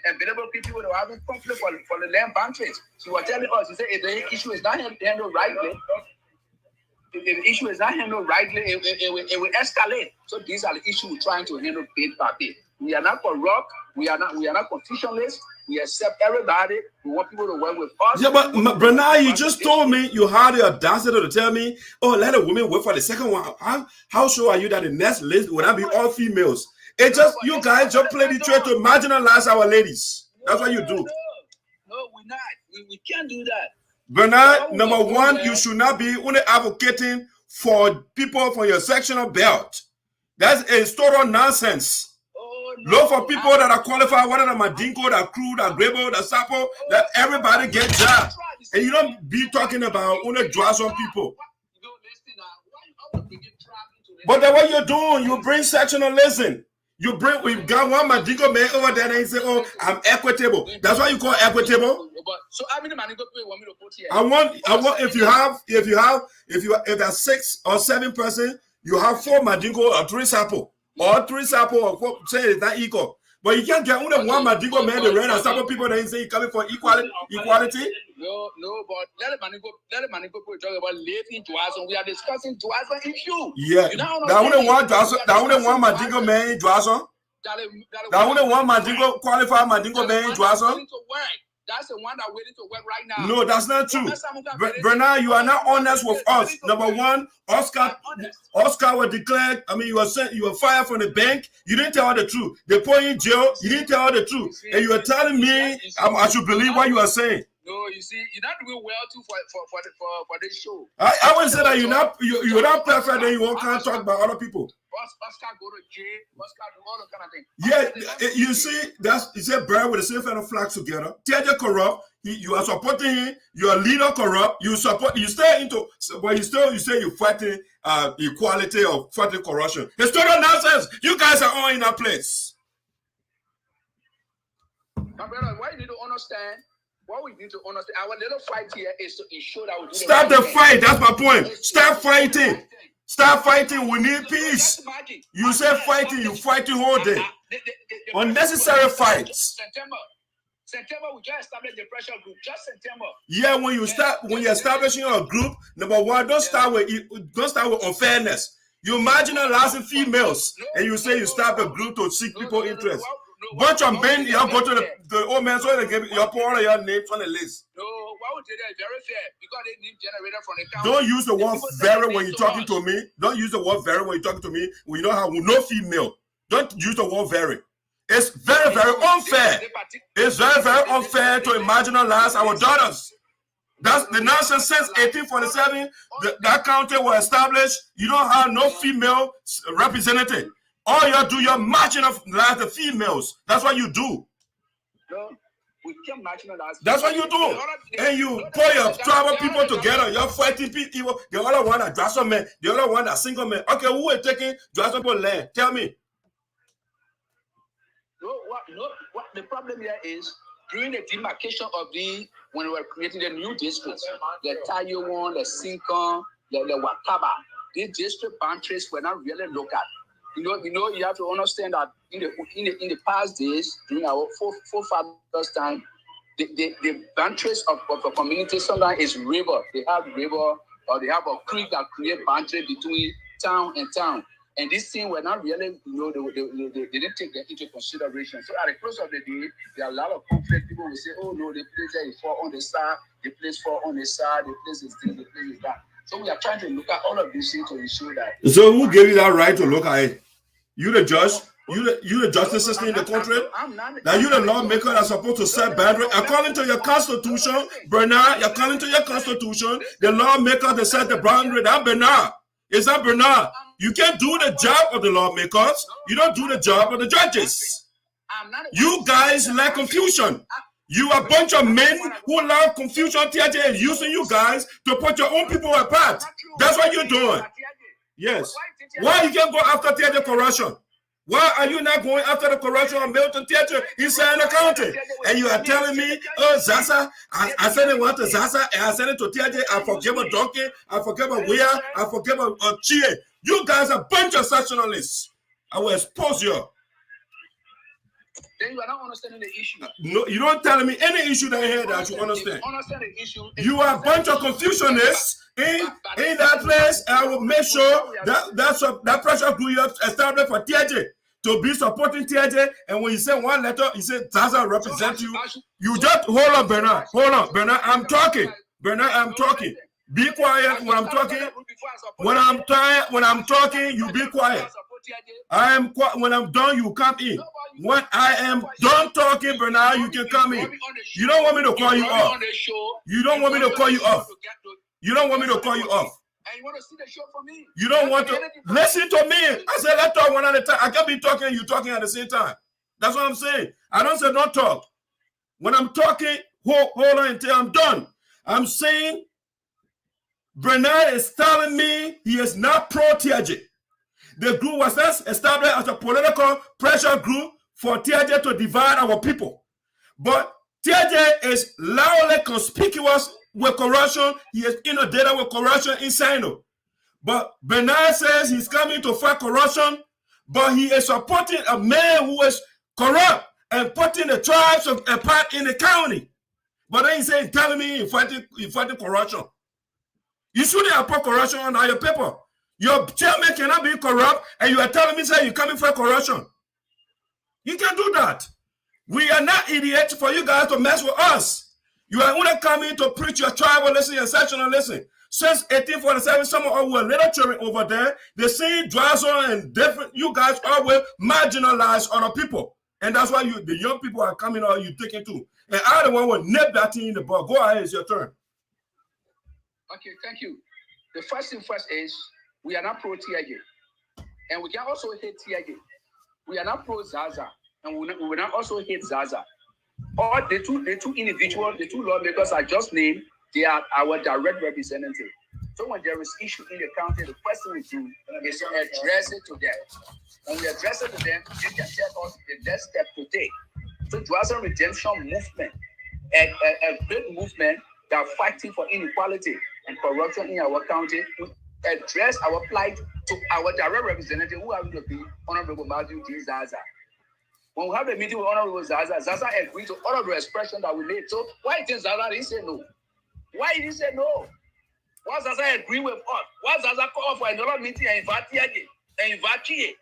S3: and Bilibokree people that were having conflict for the land boundaries. She was telling us, she said, if the issue is not handled rightly, if the issue is not handled rightly, it will escalate. So these are the issues we're trying to handle bit by bit. We are not corrupt. We are not confusionalists. We accept everybody. We want people to work with us.
S1: Yeah, but Bernard, you just told me you had the audacity to tell me, oh, let a woman wait for the second one. How sure are you that the next list will not be all females? It just, you guys just play the trick to marginalize our ladies. That's what you do.
S3: No, we're not. We can't do that.
S1: Bernard, number one, you should not be only advocating for people from your sectional belt. That's a total nonsense. Look for people that are qualified, whether the Madinko, the Crew, the Grebo, the Sapo, that everybody get jobs. And you don't be talking about only Juarzon people. But then what you're doing, you bring sectionalism. We got one Madinko man over there and he say, oh, I'm equitable. That's why you call equitable.
S3: So how many Madinko people you want me to put here?
S1: I want if there's 6 or 7 person, you have 4 Madinko or 3 Sapo. Or 3 Sapo or 4, say it's not equal. But you can't get only one Madinko man, the red and Sapo people that say coming for equality.
S3: No, but let the Madinko people talk about living in Juarzon. We are discussing Juarzon issue.
S1: Yeah, that only one Madinko man in Juarzon. That only one Madinko qualified Madinko man in Juarzon.
S3: That's the one that's waiting to work right now.
S1: No, that's not true. Bernard, you are not honest with us. Number one, Oscar was declared. I mean, you were fired from the bank. You didn't tell the truth. They put you in jail. You didn't tell the truth, and you are telling me I should believe what you are saying.
S3: No, you see, you're not doing well too for this show.
S1: I would say that you're not perfect, then you can't talk about other people.
S3: Oscar go to jail. Oscar do all the kind of thing.
S1: Yeah, you see, you say bird with the same kind of flags together. Teahjay corrupt. You are supporting him. Your leader corrupt. You stay into, but you say you're fighting equality or fighting corruption. It's total nonsense. You guys are all in that place.
S3: My brother, what you need to understand. What we need to understand, our little fight here is to ensure that we do
S1: stop the fight. That's my point. Stop fighting. Stop fighting. We need peace. You say fighting, you fighting all day. Unnecessary fights.
S3: September, we just established the pressure group. Just September.
S1: Yeah, when you're establishing a group, number one, don't start with unfairness. You marginalizing females, and you say you start a group to seek people's interest. Bunch of men, you go to the old man, so they give you all of your names on the list.
S3: No, why would they do very fair? Because they need generator from the county.
S1: Don't use the word very when you're talking to me. Don't use the word very when you're talking to me. When you don't have no female. Don't use the word very. It's very, very unfair. It's very, very unfair to marginalize our daughters. That's the nonsense since 1847. That county was established. You don't have no female representative. All you do, you're marginalize the females. That's what you do.
S3: No, we can't marginalize.
S1: That's what you do. And you put your tribal people together. You're fighting people. The other one that Juarzon men. The other one that single men. Okay, who is taking Juarzon people land? Tell me.
S3: What the problem here is during the demarcation of when we were creating the new districts, the Tayo one, the Sinkan, the Wakaba, these district boundaries were not really looked at. You know, you have to understand that in the past days, during our forefathers' time, the boundaries of a community sometimes is river. They have river or they have a creek that create boundary between town and town. And these things were not really, they didn't take that into consideration. So at the close of the day, there are a lot of conflict. People will say, oh no, the place there is fall on the side, the place fall on the side, the place is this, the place is that. So we are trying to look at all of these things to ensure that.
S1: So who gave you that right to look at it? You the judge? You the justice system in the country? Now you the lawmaker that's supposed to set boundaries. According to your constitution, Bernard, according to your constitution, the lawmaker that set the boundary, that Bernard. Is that Bernard? You can't do the job of the lawmakers. You don't do the job of the judges. You guys lack confusion. You are a bunch of men who allow confusion. Teahjay is using you guys to put your own people apart. That's what you're doing. Yes. Why you can't go after Teahjay corruption? Why are you not going after the corruption of Milton Teahjay inside the county? And you are telling me, oh, Zaza, I sent it to Zaza, and I sent it to Teahjay. I forgive a donkey, I forgive a Wea, I forgive a Chie. You guys are a bunch of sectionalists. I will expose you.
S3: Then you are not understanding the issue.
S1: No, you don't tell me any issue that here that you understand.
S3: Understand the issue.
S1: You are a bunch of confusionists in that place. I will make sure that pressure group you have established for Teahjay to be supporting Teahjay. And when you say one letter, you say Zaza represent you. You just hold on, Bernard. Hold on, Bernard. I'm talking. Bernard, I'm talking. Be quiet when I'm talking. When I'm talking, you be quiet. I am quiet. When I'm done, you come in. When I am done talking, Bernard, you can come in. You don't want me to call you off. You don't want me to call you off. You don't want me to call you off.
S3: And you want to see the show for me.
S1: You don't want to listen to me. I said let's talk one at a time. I can't be talking and you talking at the same time. That's what I'm saying. I don't say don't talk. When I'm talking, hold on until I'm done. I'm saying Bernard is telling me he is not pro-Teahjay. The group was established as a political pressure group for Teahjay to divide our people. But Teahjay is loudly conspicuous with corruption. He is inundated with corruption in SINOE. But Bernard says he's coming to fight corruption, but he is supporting a man who is corrupt and putting the tribes apart in the county. But then he's saying, telling me he's fighting corruption. You shouldn't have put corruption on your paper. Your chairman cannot be corrupt, and you are telling me say you're coming for corruption. You can't do that. We are not idiots for you guys to mess with us. You are only coming to preach your tribalism and sectionalism. Since 1847, some of us were little children over there. They see Juarzon and different. You guys always marginalize other people, and that's why the young people are coming out. You taking too, and I the one will nip that thing in the bud. Go ahead, it's your turn.
S3: Okay, thank you. The first thing first is we are not pro Teahjay, and we can also hate Teahjay. We are not pro Zaza, and we will not also hate Zaza. Or the two individuals, the two lawmakers I just named, they are our direct representative. So when there is issue in the county, the first thing we do is address it to them. When we address it to them, they can tell us the next step to take. So Juarzon Redemption Movement, a great movement that fighting for inequality and corruption in our county, we address our plight to our direct representative, who are going to be Honorable Matthew D. Zaza. When we have a meeting with Honorable Zaza, Zaza agreed to all of the expression that we made. So why did Zaza didn't say no? Why did he say no? Why Zaza agree with us? Why Zaza call for another meeting and invite Teahjay and invite Chie?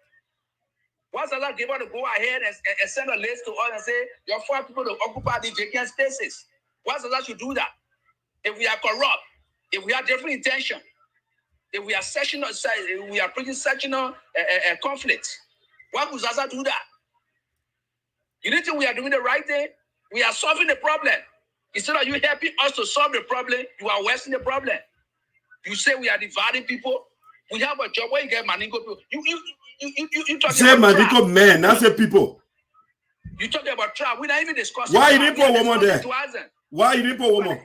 S3: Why Zaza give us to go ahead and send a list to us and say your 4 people to occupy the vacant spaces? Why Zaza should do that? If we are corrupt, if we have different intention, if we are sectional, if we are preaching sectional conflicts, why would Zaza do that? You don't think we are doing the right thing? We are solving the problem. Instead of you helping us to solve the problem, you are worsening the problem. You say we are dividing people. We have a job where you get Maningo people. You talking about
S1: Maningo men, not say people.
S3: You talking about tribe. We're not even discussing.
S1: Why you didn't put woman there? Why you didn't put woman?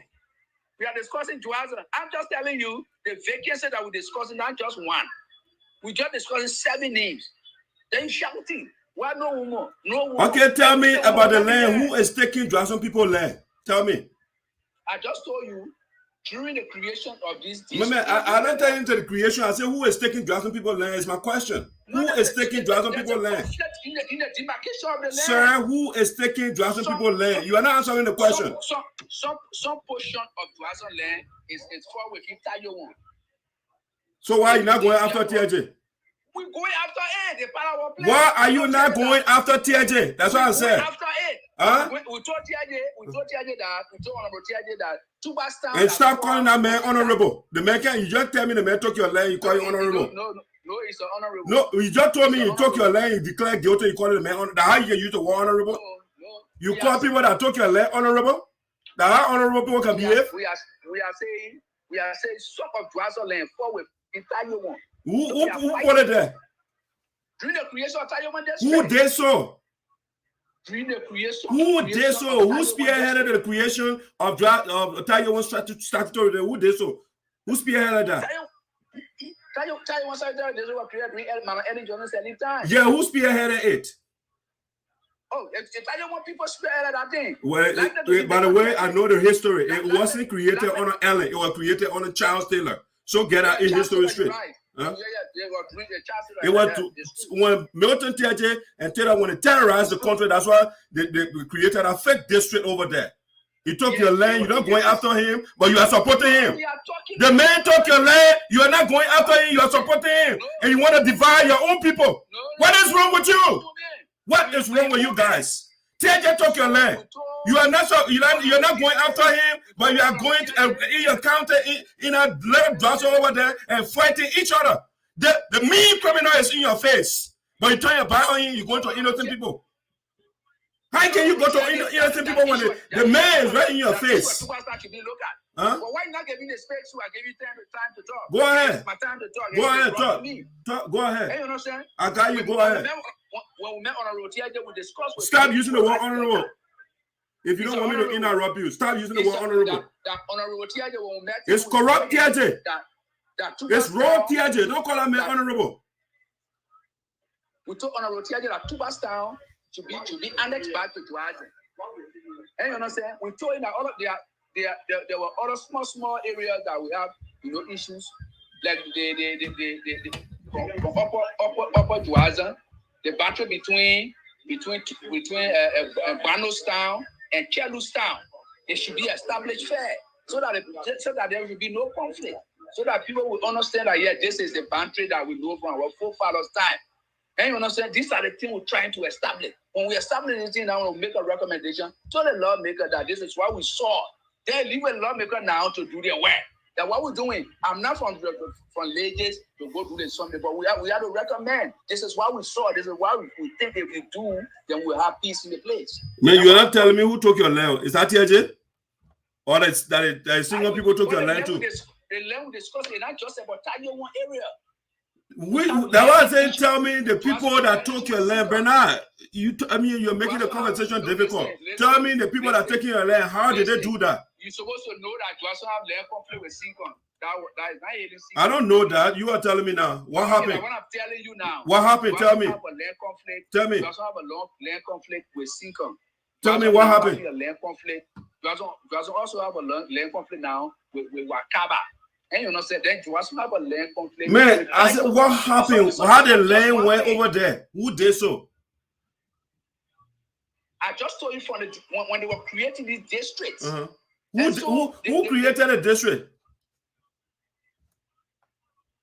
S3: We are discussing Juarzon. I'm just telling you the vacancy that we're discussing, not just one. We're just discussing 7 names. Then shouting. Why no woman? No woman.
S1: Okay, tell me about the land. Who is taking Juarzon people land? Tell me.
S3: I just told you during the creation of this.
S1: I don't tell you into the creation. I say who is taking Juarzon people land is my question. Who is taking Juarzon people land?
S3: In the demarcation of the land.
S1: Sir, who is taking Juarzon people land? You are not answering the question.
S3: Some portion of Juarzon land is for with Taiwan.
S1: So why are you not going after Teahjay?
S3: We're going after it. The power of
S1: why are you not going after Teahjay? That's what I said.
S3: After it.
S1: Huh?
S3: We told Teahjay that. We told Honorable Teahjay that.
S1: And stop calling that man honorable. The man can't. You just tell me the man took your land. You call it honorable.
S3: No, it's an honorable.
S1: No, you just told me you took your land. You declared guilty. You call it the man honorable. How you use the word honorable?
S3: No.
S1: You call people that took your land honorable. That how honorable people can behave.
S3: We are saying some of Juarzon land forward in Taiwan.
S1: Who put it there?
S3: During the creation of Taiwan,
S1: who did so?
S3: during the creation.
S1: Who did so? Who spearheaded the creation of Tiger 1 statutory? Who did so? Who spearheaded that?
S3: Tiger 1 statutory, they were created Mama Ellen Jones anytime.
S1: Yeah, who spearheaded it?
S3: Oh, if Tiger 1 people spearheaded that thing.
S1: Well, by the way, I know the history. It wasn't created on Ellen. It was created on Charles Taylor. So get out in history straight. Huh? It was when Milton Teahjay and Taylor wanted to terrorize the country. That's why they created a fake district over there. He took your land. You're not going after him, but you are supporting him. The man took your land. You are not going after him. You are supporting him, and you want to divide your own people. What is wrong with you? What is wrong with you guys? Teahjay took your land. You are not you're not going after him, but you are going to in your counter in a little Johnson over there and fighting each other. The mean criminal is in your face, but you turn your back on him. You go to innocent people. How can you go to innocent people when the man is right in your face? Huh?
S3: But why not give me the space so I give you time to talk?
S1: Go ahead.
S3: It's my time to talk.
S1: Go ahead, talk. Go ahead.
S3: Hey, you know what I'm saying?
S1: I got you. Go ahead.
S3: When we met on a road, we discussed.
S1: Stop using the word honorable. If you don't want me to interrupt you, stop using the word honorable. It's corrupt Teahjay. It's wrong Teahjay. Don't call me honorable.
S3: We took honorable Teahjay that Tubas town to be annexed back to Juarzon. And you know what I'm saying? We told him that all of there were other small areas that we have, issues like the upper Juarzon, the battle between Banos town and Chelus town. It should be established fair so that there will be no conflict, so that people will understand that this is the boundary that we know from our forefathers' time. And you understand, these are the things we're trying to establish. When we establish this thing, now we'll make a recommendation to the lawmaker that this is what we saw. They leave a lawmaker now to do their work. That what we're doing, I'm not from Lagos to go do this something, but we have to recommend. This is what we saw. This is what we think if we do, then we'll have peace in the place.
S1: Man, you're not telling me who took your land. Is that Teahjay? Or that single people took your land too?
S3: The land we discussed is not just about Tiger 1 area.
S1: That was saying, tell me the people that took your land, Bernard. You're making the conversation difficult. Tell me the people that taking your land. How did they do that?
S3: You're supposed to know that Juarzon have land conflict with Sincon. That is not even Sincon.
S1: I don't know that. You are telling me now. What happened?
S3: What I'm telling you now.
S1: What happened? Tell me. Tell me.
S3: Juarzon have a long land conflict with Sincon.
S1: Tell me what happened.
S3: Land conflict. Juarzon also have a land conflict now with Wakaba. And you know, said then Juarzon have a land conflict.
S1: Man, I said, what happened? How the land went over there? Who did so?
S3: I just told you when they were creating these districts.
S1: Who created a district?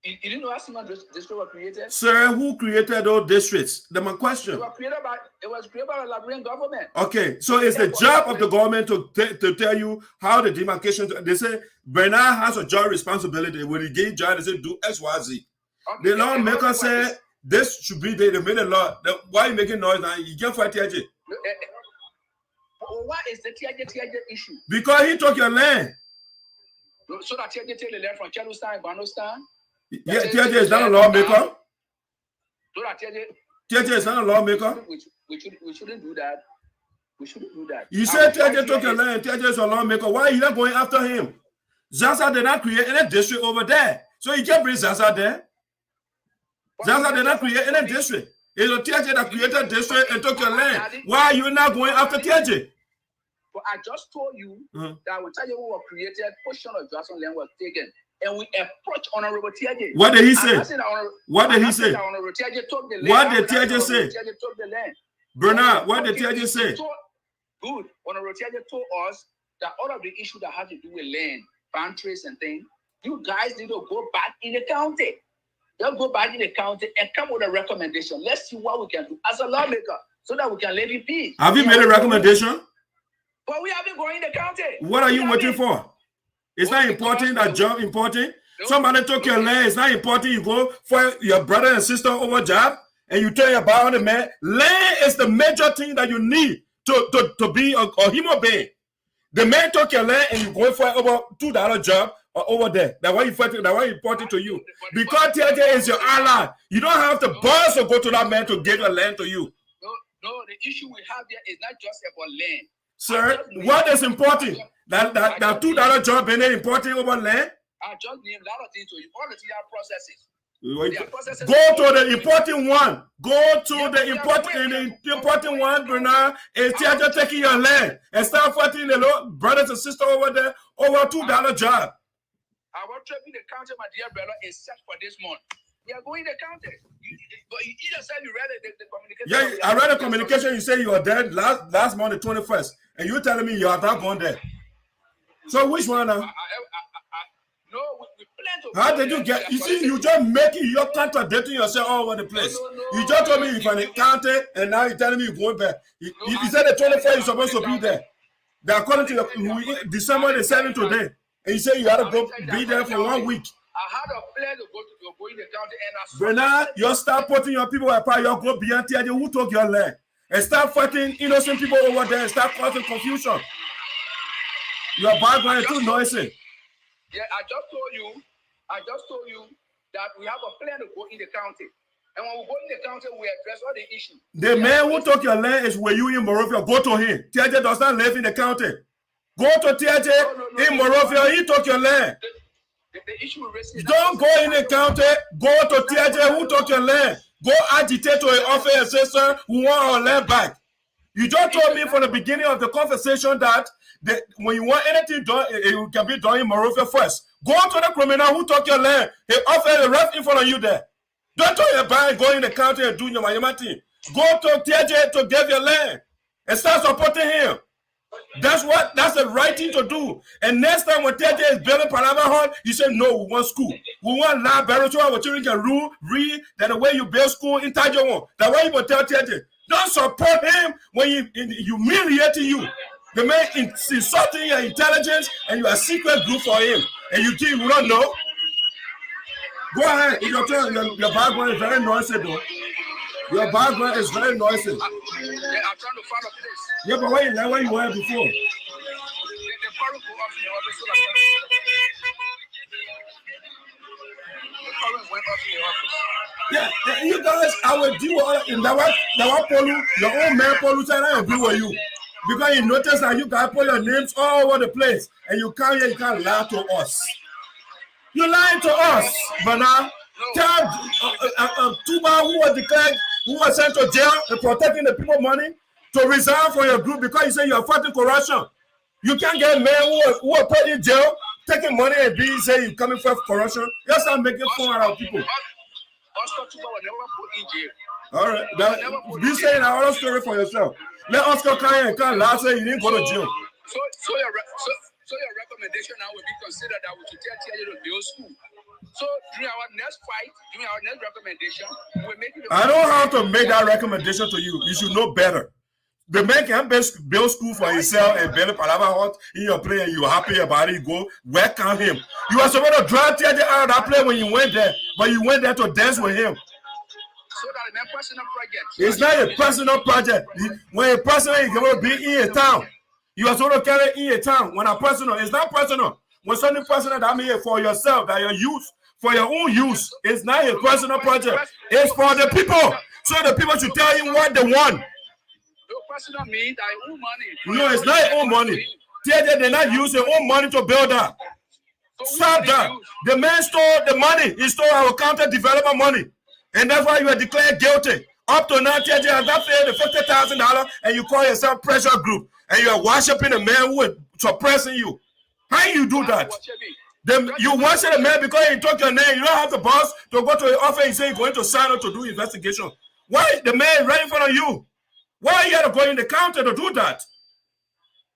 S3: You didn't know how SINOE district were created?
S1: Sir, who created those districts? That's my question.
S3: It was created by the Liberian government.
S1: Okay, so it's the job of the government to tell you how the demarcation. They say Bernard has a job responsibility. When he gave job, they say do X, Y, Z. Okay, the lawmaker said this should be they made a law. Why are you making noise now? You can't fight Teahjay.
S3: What is the Teahjay issue?
S1: Because he took your land.
S3: So that Teahjay take the land from Chelustan and Banostan?
S1: Yeah, Teahjay is not a lawmaker. Teahjay is not a lawmaker.
S3: We shouldn't do that. We shouldn't do that.
S1: You said Teahjay took your land. Teahjay is a lawmaker. Why are you not going after him? Zaza did not create any district over there. So you can't bring Zaza there. Zaza did not create any district. It's a Teahjay that created district and took your land. Why are you not going after Teahjay?
S3: But I just told you that when Teahjay was created, portion of Juarzon land was taken. And we approach Honorable Teahjay.
S1: What did he say? What did he say? What did Teahjay say? Bernard, what did Teahjay say?
S3: Good. Honorable Teahjay told us that all of the issues that have to do with land, boundaries and things, you guys need to go back in the county. They'll go back in the county and come with a recommendation. Let's see what we can do as a lawmaker so that we can live in peace.
S1: Have you made a recommendation?
S3: But we haven't gone in the county.
S1: What are you waiting for? It's not important that job important. Somebody took your land. It's not important. You go for your brother and sister over job and you tell your boy on the man. Land is the major thing that you need to be a human being. The man took your land and you go for over $2 job over there. That's why important to you. Because Teahjay is your ally. You don't have to buzz to go to that man to get a land to you.
S3: No, the issue we have here is not just about land.
S2: Sir, what is important? That $2 job ain't important over land?
S3: I just name a lot of things to you. All the things are processes.
S2: Go to the important one. Go to the important one, Bernard. And Teahjay taking your land and start fighting the brothers and sisters over there over $2 job.
S3: I want to be the county, my dear brother, is set for this month. We are going to the county. You just said you read the communication.
S2: Yeah, I read the communication. You say you are dead last month, the 21st, and you're telling me you are not going there. So which one now?
S3: No, we plan to.
S2: How did you get? You see, you just making you're contradicting yourself all over the place. No. You just told me you're from the county, and now you're telling me you're going back. You said the 21st you're supposed to be there. That according to your December the 7th today, and you say you had to go be there for 1 week.
S3: I had a plan to go in the county, and
S2: Bernard, you start putting your people apart. You go beyond Teahjay who took your land, and start fighting innocent people over there, and start causing confusion. Your background is too noisy.
S3: Yeah, I just told you that we have a plan to go in the county. And when we go in the county, we address all the issues.
S2: The man who took your land is where you in Morovia. Go to him. Teahjay does not live in the county. Go to Teahjay in Morovia. He took your land.
S3: The issue we raise is
S2: don't go in the county. Go to Teahjay who took your land. Go agitate to an office and say, sir, we want our land back. You just told me from the beginning of the conversation that when you want anything done, it can be done in Morovia first. Go to the criminal who took your land. He offered the ref in front of you there. Don't turn your back and go in the county and do your Miami thing. Go to Teahjay to give your land and start supporting him. That's the right thing to do. And next time when Teahjay is building Palava Hall, you say, no, we want school. We want library so our children can read that the way you build school in Teahjay. That's why you will tell Teahjay. Don't support him when he humiliating you. The man is insulting your intelligence and you are a secret group for him. And you think you don't know? Go ahead. It's your turn. Your background is very noisy, though. Your background is very noisy.
S3: I'm trying to find a place.
S2: Yeah, but where you were before? Yeah, you guys, I will do all in that one. Your own man, Polu, said I agree with you. Because you notice that you guys put your names all over the place and you can't lie to us. You lying to us, but now tell Tuba who was sent to jail and protecting the people money to resign from your group because you say you are fighting corruption. You can't get men who are put in jail, taking money and say you coming for corruption. You start making fun out of people.
S3: Oscar Tuba was never put in jail.
S2: All right, be saying another story for yourself. Let Oscar come last year, you didn't go to jail.
S3: So your recommendation now will be considered that we should tell Teahjay to build school. So during our next fight, during our next recommendation, we'll make it.
S2: I don't have to make that recommendation to you. You should know better. The man can build school for himself and build a Palava Hut in your play and you're happy about it. You go welcome him. You were supposed to drive Teahjay out of that play when you went there, but you went there to dance with him.
S3: So that it's a personal project.
S2: It's not a personal project. When a person is going to be in a town, you are supposed to carry in a town. When a personal, it's not personal. When something personal that means for yourself, that your use, for your own use, it's not a personal project. It's for the people. So the people should tell you what they want.
S3: No personal means that own money.
S2: No, it's not your own money. Teahjay did not use their own money to build that. Stop that. The man stole the money. He stole our county development money. And that's why you are declared guilty. Up to now, Teahjay has not paid the $50,000 and you call yourself pressure group. And you are worshiping a man who is suppressing you. How you do that? You worship a man because he took your name. You don't have the boss to go to the office and say you're going to sign up to do investigation. Why the man right in front of you? Why are you got to go in the counter to do that?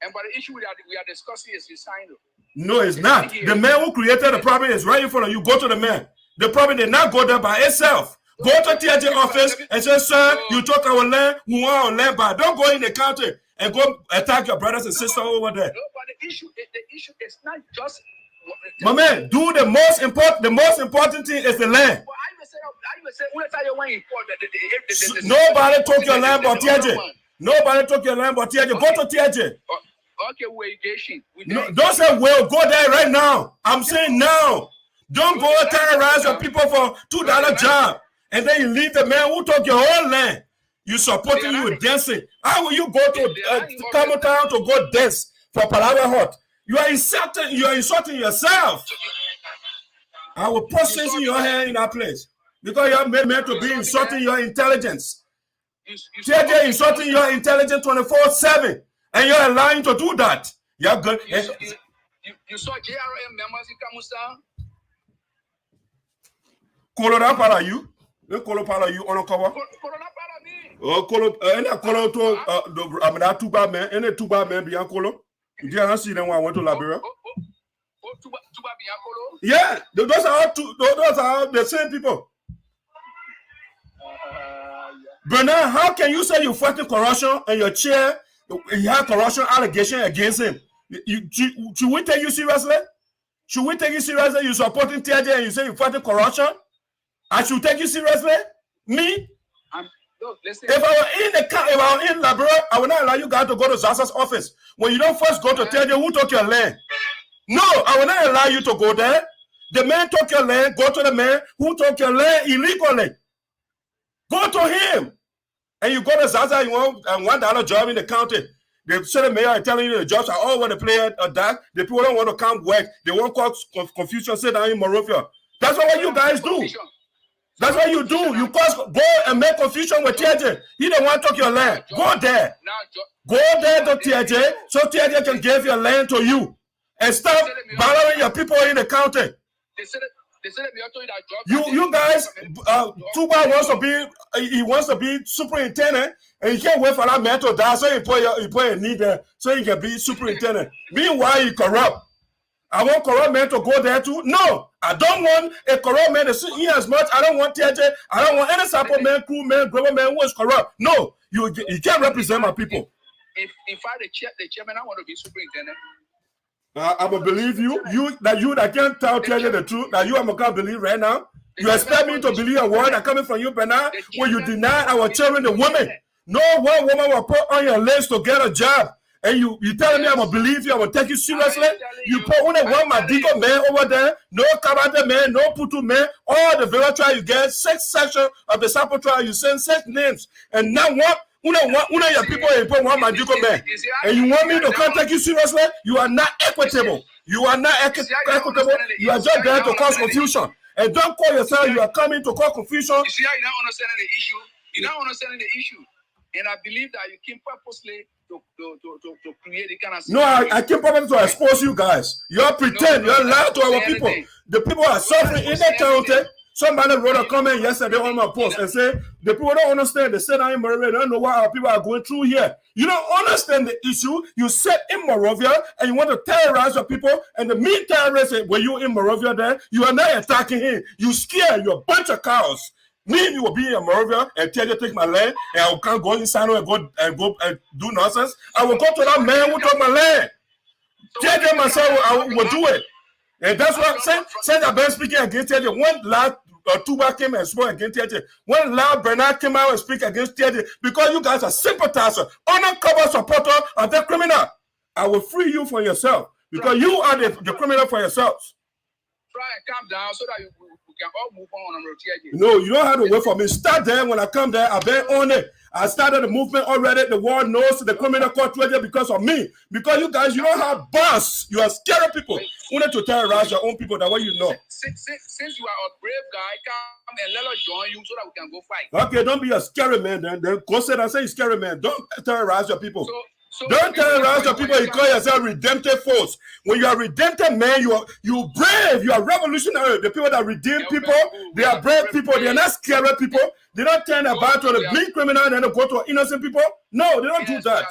S3: And but the issue we are discussing is you sign up.
S2: No, it's not. The man who created the problem is right in front of you. Go to the man. The problem did not go there by itself. Go to Teahjay office and say, sir, you took our land, we want our land back. Don't go in the county and go attack your brothers and sisters over there.
S3: No, but the issue is not just.
S2: My man, do the most important thing is the land. Nobody took your land but Teahjay. Nobody took your land but Teahjay. Go to Teahjay.
S3: Okay, we're
S2: no, don't say well, go there right now. I'm saying now. Don't go terrorize your people for $2 job. And then you leave the man who took your whole land.
S5: You supporting, you dancing. How will you go to Camel Town to go dance for Palawa Hut? You are insulting yourself. I will process your hair in that place. Because you are meant to be insulting your intelligence. Teahjay insulting your intelligence 24/7. And you're allowing to do that. You're good.
S3: You saw JRM members in Kamusta?
S5: Colorado para you. The Colorado para you on a cover. Oh, Colo, and a Colo to that two bad men, and a two bad men beyond Colo. You didn't see them when I went to Liberia. Yeah, those are the same people. Bernard, how can you say you're fighting corruption and your chair, you have corruption allegation against him? Should we take you seriously? Should we take you seriously? You're supporting Teahjay and you say you're fighting corruption? I should take you seriously? Me?
S3: Look, listen.
S5: If I were in Liberia, I would not allow you guys to go to Zaza's office. When you don't first go to Teahjay, who took your land? No, I will not allow you to go there. The man took your land. Go to the man who took your land illegally. Go to him. And you go to Zaza, you want a $1 job in the county. The city mayor are telling you the jobs are all over the place that the people don't want to come work. They won't cause confusion, sit down in Monrovia. That's what you guys do. That's what you do. You go and make confusion with Teahjay. He don't want to take your land. Go there. Go there to Teahjay so Teahjay can give your land to you. And stop bothering your people in the county. You guys, Tuba wants to be superintendent, and he can't wait for that man to die, so he put a need there so he can be superintendent. Meanwhile, he corrupt. I want corrupt men to go there too. No, I don't want a corrupt man to sit here as much. I don't want Teahjay. I don't want any sample man, crew man, global man who is corrupt. No, you can't represent my people.
S3: If I the chairman, I want to be superintendent.
S5: I will believe you that can't tell Teahjay the truth, that you can't believe right now. You expect me to believe a word that coming from you, Bernard, when you deny our children, the women. No one woman will put on your list to get a job. And you telling me I'm gonna believe you, I'm gonna take you seriously? You put only one Madigo man over there, no Kabate man, no Putu man, all the village trial you get, 6 sections of the sample trial, you send 6 names. And now what? Your people put one Madigo man. And you want me to come take you seriously? You are not equitable. You are not equitable. You are just there to cause confusion. And don't call yourself you are coming to cause confusion.
S3: You see how you're not understanding the issue? You're not understanding the issue. And I believe that you came purposely to create the kind of...
S5: No, I came purposely to expose you guys. You're pretend. You're lying to our people. The people are suffering in the county. Somebody wrote a comment yesterday on my post and said, the people don't understand. They said, I'm Monrovia. They don't know what our people are going through here. You don't understand the issue. You sit in Monrovia and you want to terrorize your people. And the mean terrorists, when you in Monrovia there, you are not attacking him. You scared. You're a bunch of cows. Me, you will be in Monrovia and tell you to take my land, and I can't go in SINOE and go and do nonsense. I will go to that man who took my land. Tell them myself, I will do it. And that's what since I've been speaking against Teahjay, one loud Tuba came and spoke against Teahjay. One loud Bernard came out and speak against Teahjay because you guys are sympathizers, undercover supporter of the criminal. I will free you for yourself because you are the criminal for yourselves.
S3: Try and calm down so that we can all move on Teahjay.
S5: No, you don't have to wait for me. Start there. When I come there, I've been on it. I started the movement already. The world knows the criminal court Teahjay because of me. Because you guys, you don't have boss. You are scary people. You need to terrorize your own people. That way you know.
S3: Since you are a brave guy, come and let us join you so that we can go fight.
S5: Okay, don't be a scary man then. Go sit and say scary man. Don't terrorize your people. Don't terrorize your people. You call yourself redemptive force. When you are redemptive man, you brave. You are revolutionary. The people that redeem people, they are brave people. They are not scary people. They don't turn about to the big criminal and then they go to innocent people. No, they don't do that.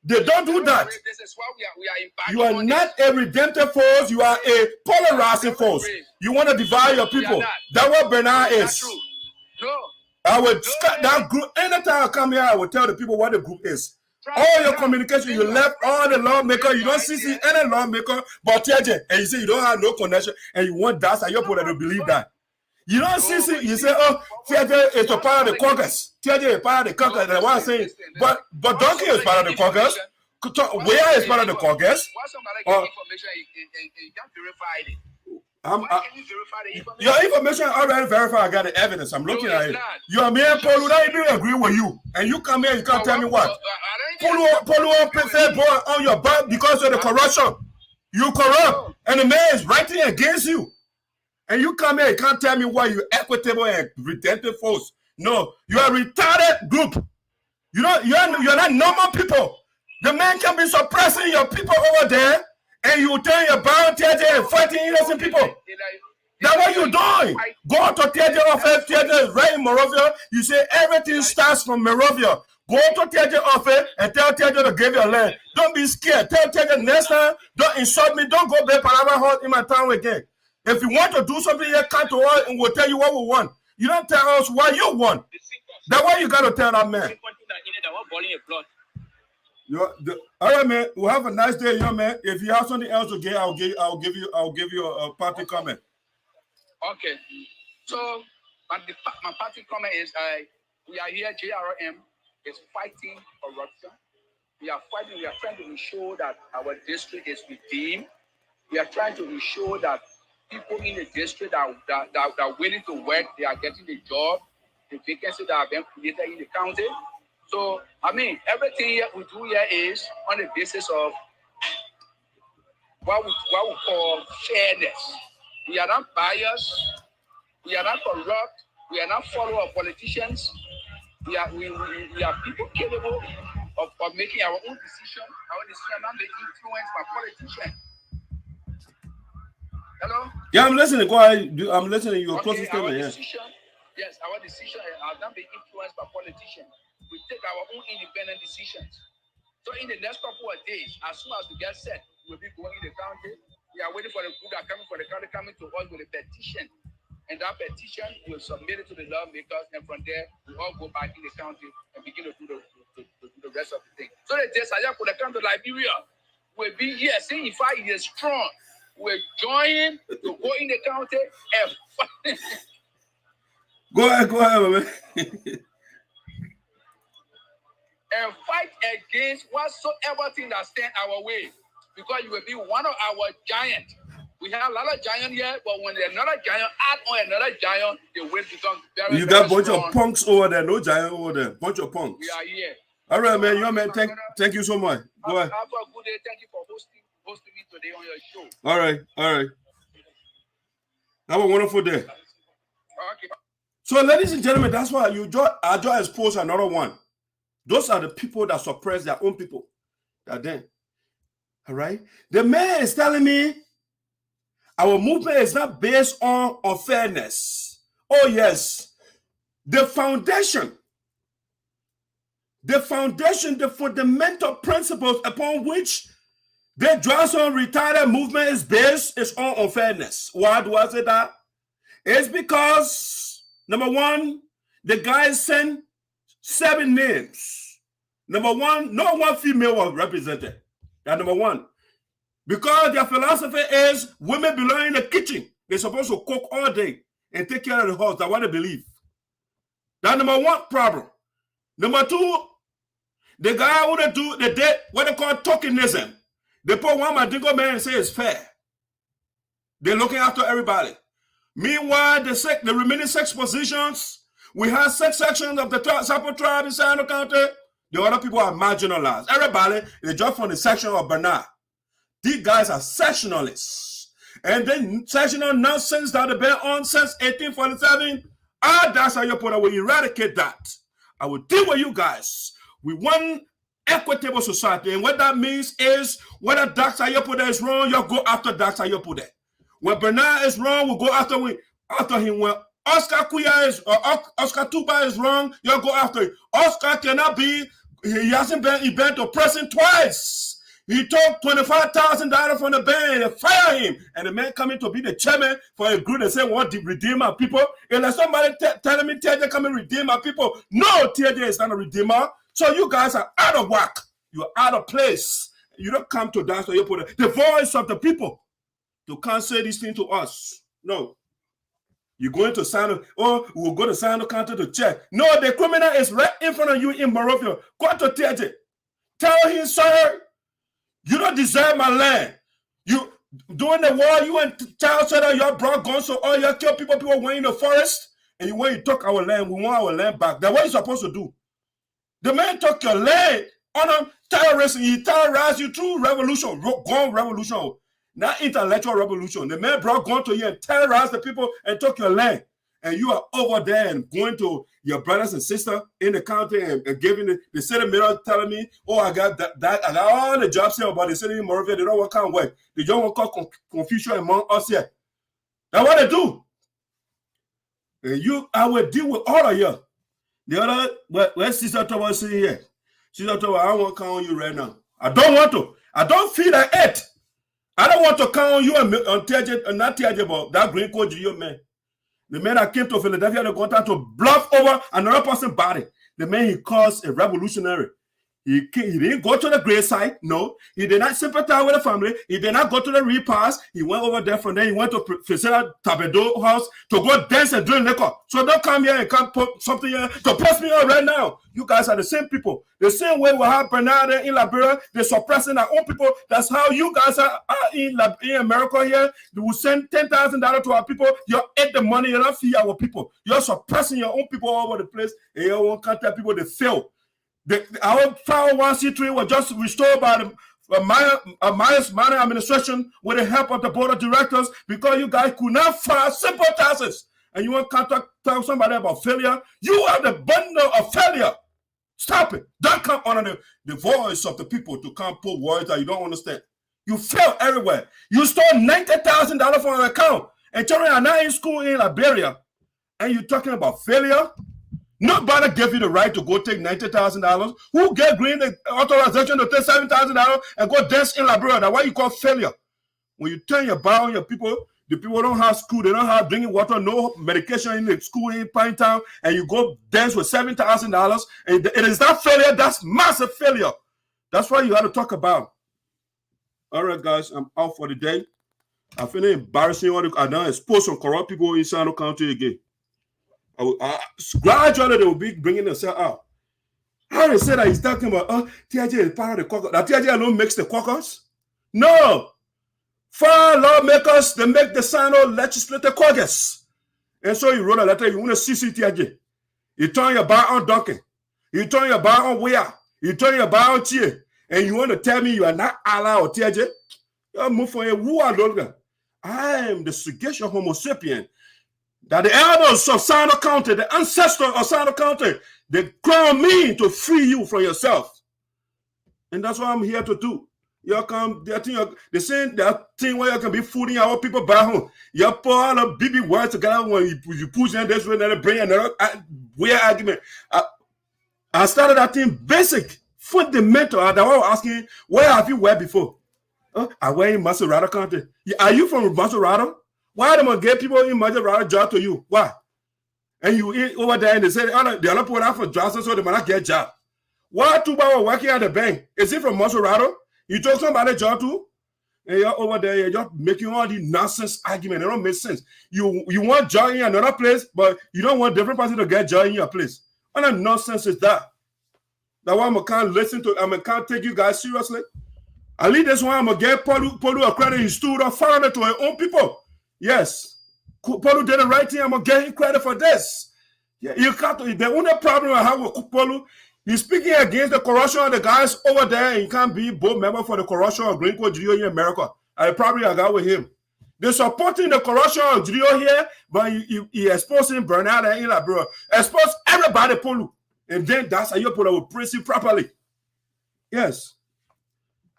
S5: They don't do that.
S3: This is why we are
S5: you are not a redemptive force. You are a polarizing force. You want to divide your people. That's what Bernard is.
S3: No.
S5: I will start that group. Anytime I come here, I will tell the people what the group is. All your communication, you left all the lawmakers. You don't see any lawmaker but Teahjay. And you say you don't have no connection and you want that, and your people to believe that. You don't see, you say, oh, Teahjay is a part of the caucus. Teahjay is part of the caucus. That's what I'm saying. But Donkey is part of the caucus. Where is part of the caucus?
S3: Why somebody get information and you can't verify it? Why can you verify the information?
S5: Your information already verified. I got the evidence. I'm looking at it. Your man Polo don't even agree with you, and you come here. You can't tell me what. Polo say boy on your back because of the corruption. You corrupt, and the man is writing against you, and you come here. You can't tell me why you equitable and redemptive force. No, you are a retarded group. You're not normal people. The man can be suppressing your people over there, and you turn your bound Teahjay and fighting innocent people. That's what you're doing. Go to Teahjay office. Teahjay is right in Monrovia. You say everything starts from Monrovia. Go to Teahjay office and tell Teahjay to give you land. Don't be scared. Tell Teahjay next time, don't insult me. Don't go back Palava Hall in my town again. If you want to do something here, come to us and we'll tell you what we want. You don't tell us what you want. That's why you got to tell that man. All right, man. We'll have a nice day, young man. If you have something else to get, I'll give you a party comment.
S3: Okay. So my party comment is we are here. JRM is fighting corruption. We are trying to ensure that our district is redeemed. We are trying to ensure that people in the district that are willing to work, they are getting the job, the vacancies that have been created in the county. So, I mean, everything we do here is on the basis of what we call fairness. We are not biased. We are not corrupt. We are not followers of politicians. We are people capable of making our own decision. Our decision not being influenced by politicians. Hello?
S5: Yeah, I'm listening. Go ahead. I'm listening. You're close to statement.
S3: Yes, our decision are not being influenced by politicians. We take our own independent decisions. So in the next couple of days, as soon as we get set, we'll be going in the county. We are waiting for the group that are coming for the county coming to us with a petition. And that petition will submit it to the lawmakers, and from there we all go back in the county and begin to do the rest of the thing. So the desire for the country of Liberia will be here. See, if I is strong, we're joining to go in the county and fight.
S5: Go ahead, man.
S3: And fight against whatsoever thing that stand our way, because you will be one of our giants. We have a lot of giants here, but when another giant add on another giant, the weight becomes very.
S5: You got a bunch of punks over there, no giant over there, bunch of punks.
S3: We are here.
S5: All right, man. Yo, man. Thank you so much. Go ahead.
S3: Have a good day. Thank you for hosting me today on your show.
S5: All right. Have a wonderful day.
S3: Okay.
S5: So, ladies and gentlemen, that's why I just exposed another one. Those are the people that suppress their own people. That then, all right. The man is telling me our movement is not based on unfairness. Oh yes, the foundation, the fundamental principles upon which the Juarzon Retired movement is based is on unfairness. Why do I say that? It's because number one, the guy sent 7 names. Number one, no one female was represented. That's number one. Because their philosophy is women belong in the kitchen. They're supposed to cook all day and take care of the house. That's what they believe. That's number one problem. Number two, the guy who they did what they call tokenism. They put one Madingo man and say it's fair. They're looking after everybody. Meanwhile, the remaining 6 positions, we have 6 sections of the Sapo tribe in SINOE County. The other people are marginalized. Everybody is just from the section of Bernard. These guys are sectionalists. And then sectional nonsense that have been on since 1847. That's how you put it. We eradicate that. I will deal with you guys. We want equitable society. And what that means is whether Dax Ayopude is wrong, you'll go after Dax Ayopude. When Bernard is wrong, we'll go after him. When Oscar Kuya Oscar Tuba is wrong, you'll go after him. Oscar cannot be, he hasn't been to prison twice. He took $25,000 from the bank and fire him. And the man coming to be the chairman for a group and say, what, redeem our people? And like somebody telling me, Teahjay, come and redeem our people. No, Teahjay is not a redeemer. So you guys are out of whack. You're out of place. You don't come to dance, so you put the voice of the people to can't say these things to us. No. You're going to SINOE, we'll go to SINOE County to check. No, the criminal is right in front of you in Monrovia. Go to Teahjay. Tell him, sir, you don't deserve my land. During the war, you and child said that you brought guns, so all you kill people went in the forest, and you want to took our land. We want our land back. That's what you're supposed to do. The man took your land on a terrorist, and he terrorized you through revolution, gun revolution, not intellectual revolution. The man brought gun to you and terrorized the people and took your land. And you are over there and going to your brothers and sisters in the county and giving the city mayor telling me, oh, I got that I got all the jobs here, but the city in Monrovia, they don't want to come work. They don't want to cause confusion among us here. That's what they do. And I will deal with all of you. The other, where's Sister Toba sitting here? Sister Toba, I don't want to count on you right now. I don't want to. I don't feel like it. I don't want to count on you on Teahjay, not Teahjay, but that green coat GDO man. The man that came to Philadelphia, they got to bluff over another person's body. The man he caused a revolutionary. He didn't go to the grave site. No, he did not sympathize with the family. He did not go to the repast. He went over there from there. He went to Priscilla Tabedo house to go dance and drink liquor. So don't come here and come put something here to press me on right now. You guys are the same people. The same way we have Bernard in Liberia. They're suppressing our own people. That's how you guys are in America here. They will send $10,000 to our people. You ate the money. You're not feeding our people. You're suppressing your own people all over the place. And you won't contact people. They fail. Our 501c3 was just restored by the Mayoress administration with the help of the board of directors because you guys could not file simple taxes. And you want to tell somebody about failure? You are the bundle of failure. Stop it. Don't come under the voice of the people to come put words that you don't understand. You fail everywhere. You stole $90,000 from an account and children are not in school in Liberia. And you're talking about failure? Nobody gave you the right to go take $90,000. Who gave Green the authorization to take $7,000 and go dance in Liberia? That's why you call failure. When you turn your back on your people, the people don't have school, they don't have drinking water, no medication in the school in Pine Town, and you go dance with $7,000. And it is that failure, that's massive failure. That's what you got to talk about. All right, guys, I'm out for the day. I finished embarrassing I now expose some corrupt people in SINOE County again. Gradually, they will be bringing themselves out. How they say that he's talking about, Teahjay is part of the caucus. That Teahjay alone makes the caucus? No. 4 lawmakers, they make the SINOE legislative caucus. And so you wrote a letter, you want to CC Teahjay. You turn your back on Duncan. You turn your back on Wea. You turn your back on Chie. And you want to tell me you are not Allah or Teahjay? You move for a woo. I am the sagacious Homo sapien. That the elders of SINOE County, the ancestors of SINOE County, they crown me to free you from yourself. And that's what I'm here to do. You come, they say that thing where you can be fooling our people back home. You put all the BB words together when you push them this way, and then bring another weird argument. I started that thing basic, fundamental. I was asking, where have you worked before? I work in Maserado County. Are you from Maserado? Why do they get people in Maserado job to you? Why? And you eat over there and they say, oh, they're not putting out for Juarzon, so they might not get a job. Why two people working at the bank? Is it from Maserado? You took somebody job too? And you're over there, you're just making all these nonsense arguments. It don't make sense. You want job in another place, but you don't want different person to get job in your place. What kind of nonsense is that? That's why I can't listen to, I can't take you guys seriously. At least this one, I'm going to get Polu a credit. He stood up foreigner to his own people. Yes. Polu did the right thing. I'm going to get him credit for this. Yeah, you can't. The only problem I have with Polu, he's speaking against the corruption of the guys over there, and he can't be board member for the corruption of Green Code GDO in America. I probably got with him. They're supporting the corruption of GDO here, but he exposing Bernard and Ila, bro. Expose everybody, Polu. And then that's how you put it with praise you properly. Yes.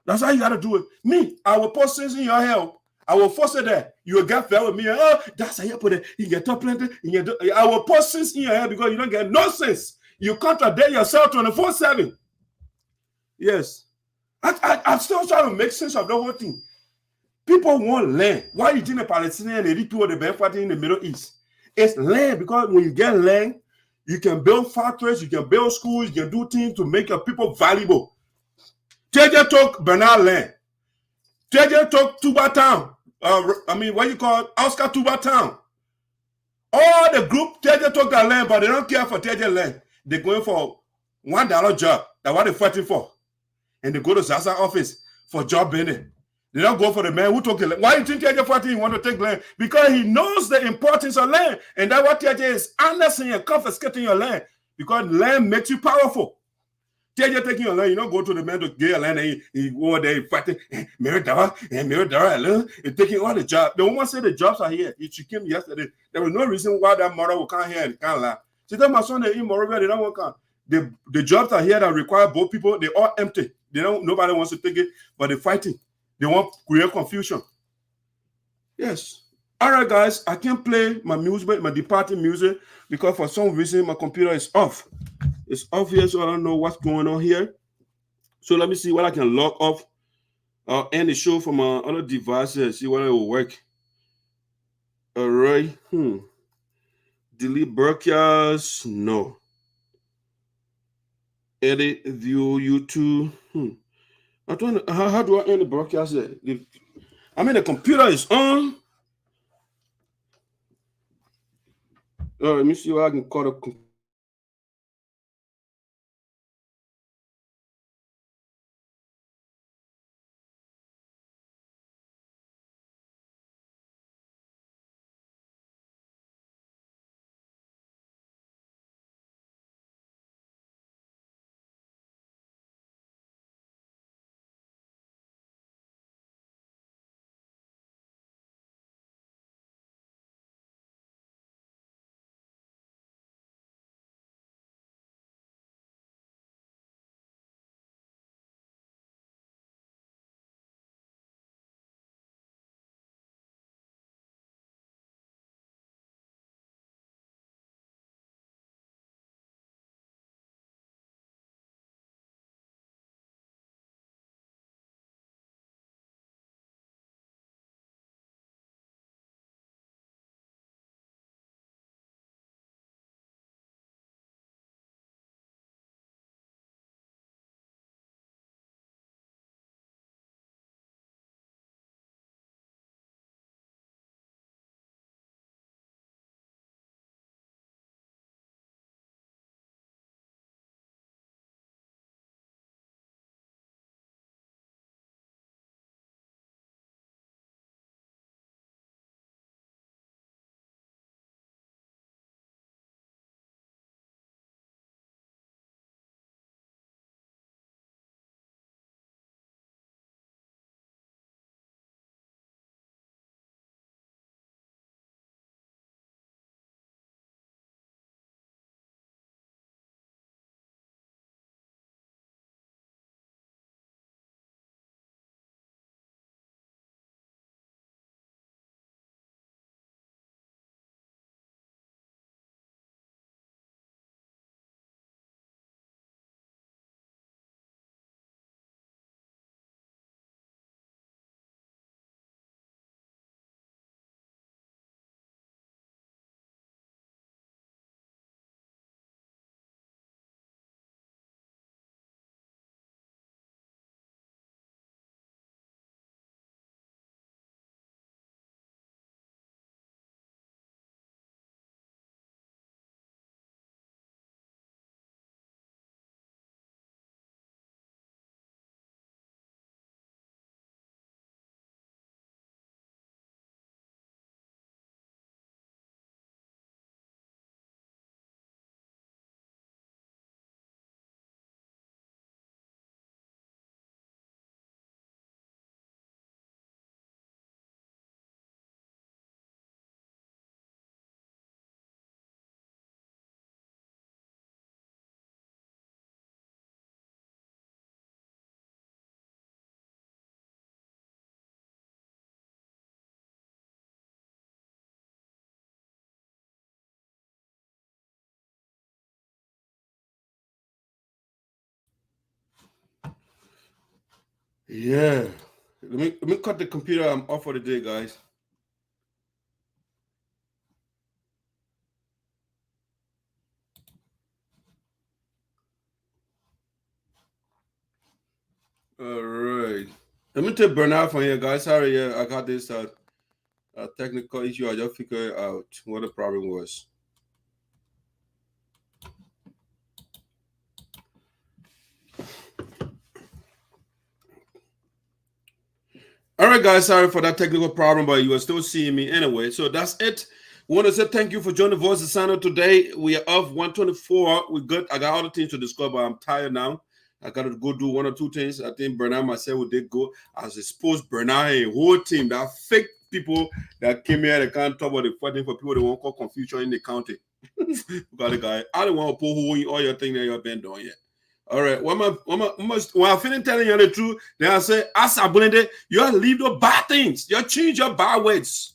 S5: That's how you got to do it. Me, I will post things in your help. I will force it there. You will get fair with me. Oh, that's how you put it. You get top plenty. I will post things in your head because you don't get no sense. You contradict yourself 24/7. Yes. I'm still trying to make sense of the whole thing. People want land. Why you think the Palestinians and the people the been fighting in the Middle East? It's land because when you get land, you can build factories, you can build schools, you can do things to make your people valuable. Teahjay took Bernard land. Teahjay took Tuba Town. What you call Oscar Tuba Town. All the group, Teahjay took that land, but they don't care for Teahjay land. They're going for $1 job. That's what they're fighting for. And they go to Zaza office for job building. They don't go for the man who took the land. Why you think Teahjay 14 want to take land? Because he knows the importance of land. And that's what Teahjay is annexing and confiscating your land. Because land makes you powerful. Teahjay taking your land, you don't go to the man to get your land and he go there, he fighting, Mayoress, and taking all the jobs. The woman said the jobs are here. She came yesterday. There was no reason why that mother will come here and can't lie. She told my son they immoral, they don't want to come. The jobs are here that require both people, they all empty. Nobody wants to take it, but they're fighting. They want to create confusion. Yes. All right, guys. I can't play my music, my departing music, because for some reason my computer is off. It's off here, so I don't know what's going on here. So let me see what I can log off. I'll end the show from my other devices. See whether it will work. All right. Delete broadcast. No. Edit view YouTube. I'm trying to, how do I end the broadcast? I mean, the computer is on. Let me see what I can call the computer. Yeah. Let me cut the computer. I'm off for the day, guys. All right. Let me take Bernard from here, guys. Sorry, yeah, I got this technical issue. I just figured out what the problem was.
S1: All right, guys, sorry for that technical problem, but you are still seeing me anyway. So that's it. We want to say thank you for joining the Voice of SINOE today. We are off 124. We good. I got other things to discuss, but I'm tired now. I got to go do one or two things. I think Bernard myself we did go. As exposed Bernard and whole team, that fake people that came here, they can't talk about the fighting for people that won't cause confusion in the county. Got the guy. I don't want to pull who in all your things that you've been doing yet. All right. When I finish telling you the truth, then I say, as I blend it, you have to leave the bad things. You change your bad words.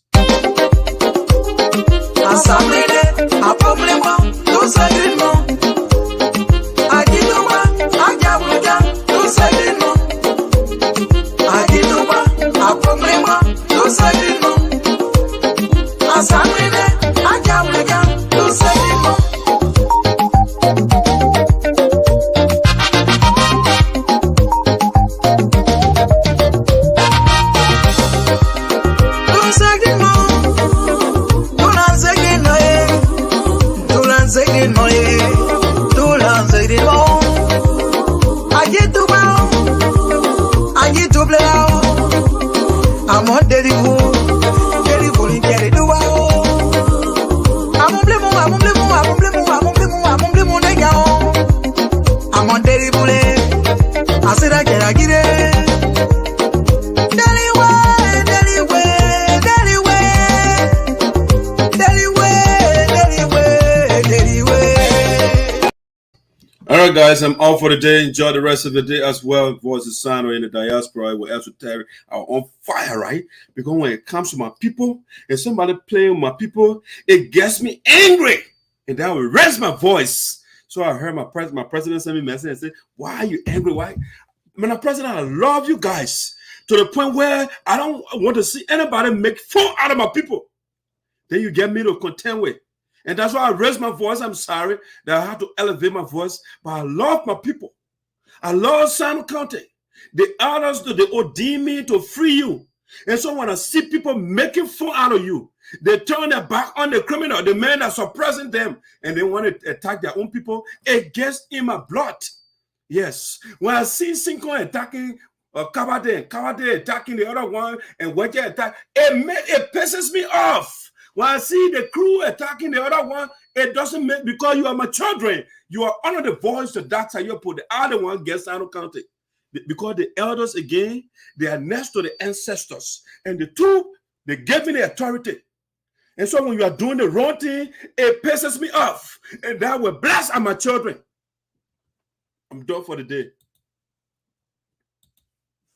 S1: All right, guys, I'm out for the day. Enjoy the rest of the day as well. Voice of SINOE in the diaspora with esoteric are on fire, right? Because when it comes to my people and somebody playing with my people, it gets me angry. And then I will raise my voice. So I heard my president send me a message and say, why are you angry? Why? Man, president, I love you guys to the point where I don't want to see anybody make fun out of my people. Then you get me to contend with. And that's why I raised my voice. I'm sorry that I have to elevate my voice, but I love my people. I love SINOE County. The others, they ordain me to free you. And so when I see people making fun out of you, they turn their back on the criminal, the men that are suppressing them, and they want to attack their own people. It gets in my blood. Yes. When I see Cinco attacking Kawade attacking the other one, and Wedge attack, it pisses me off. When I see the crew attacking the other one, it doesn't make, because you are my children. You are under the voice of that side. You put the other one against SINOE County. Because the elders, again, they are next to the ancestors. And the two, they gave me the authority. And so when you are doing the wrong thing, it pisses me off. And that will bless my children. I'm done for the day.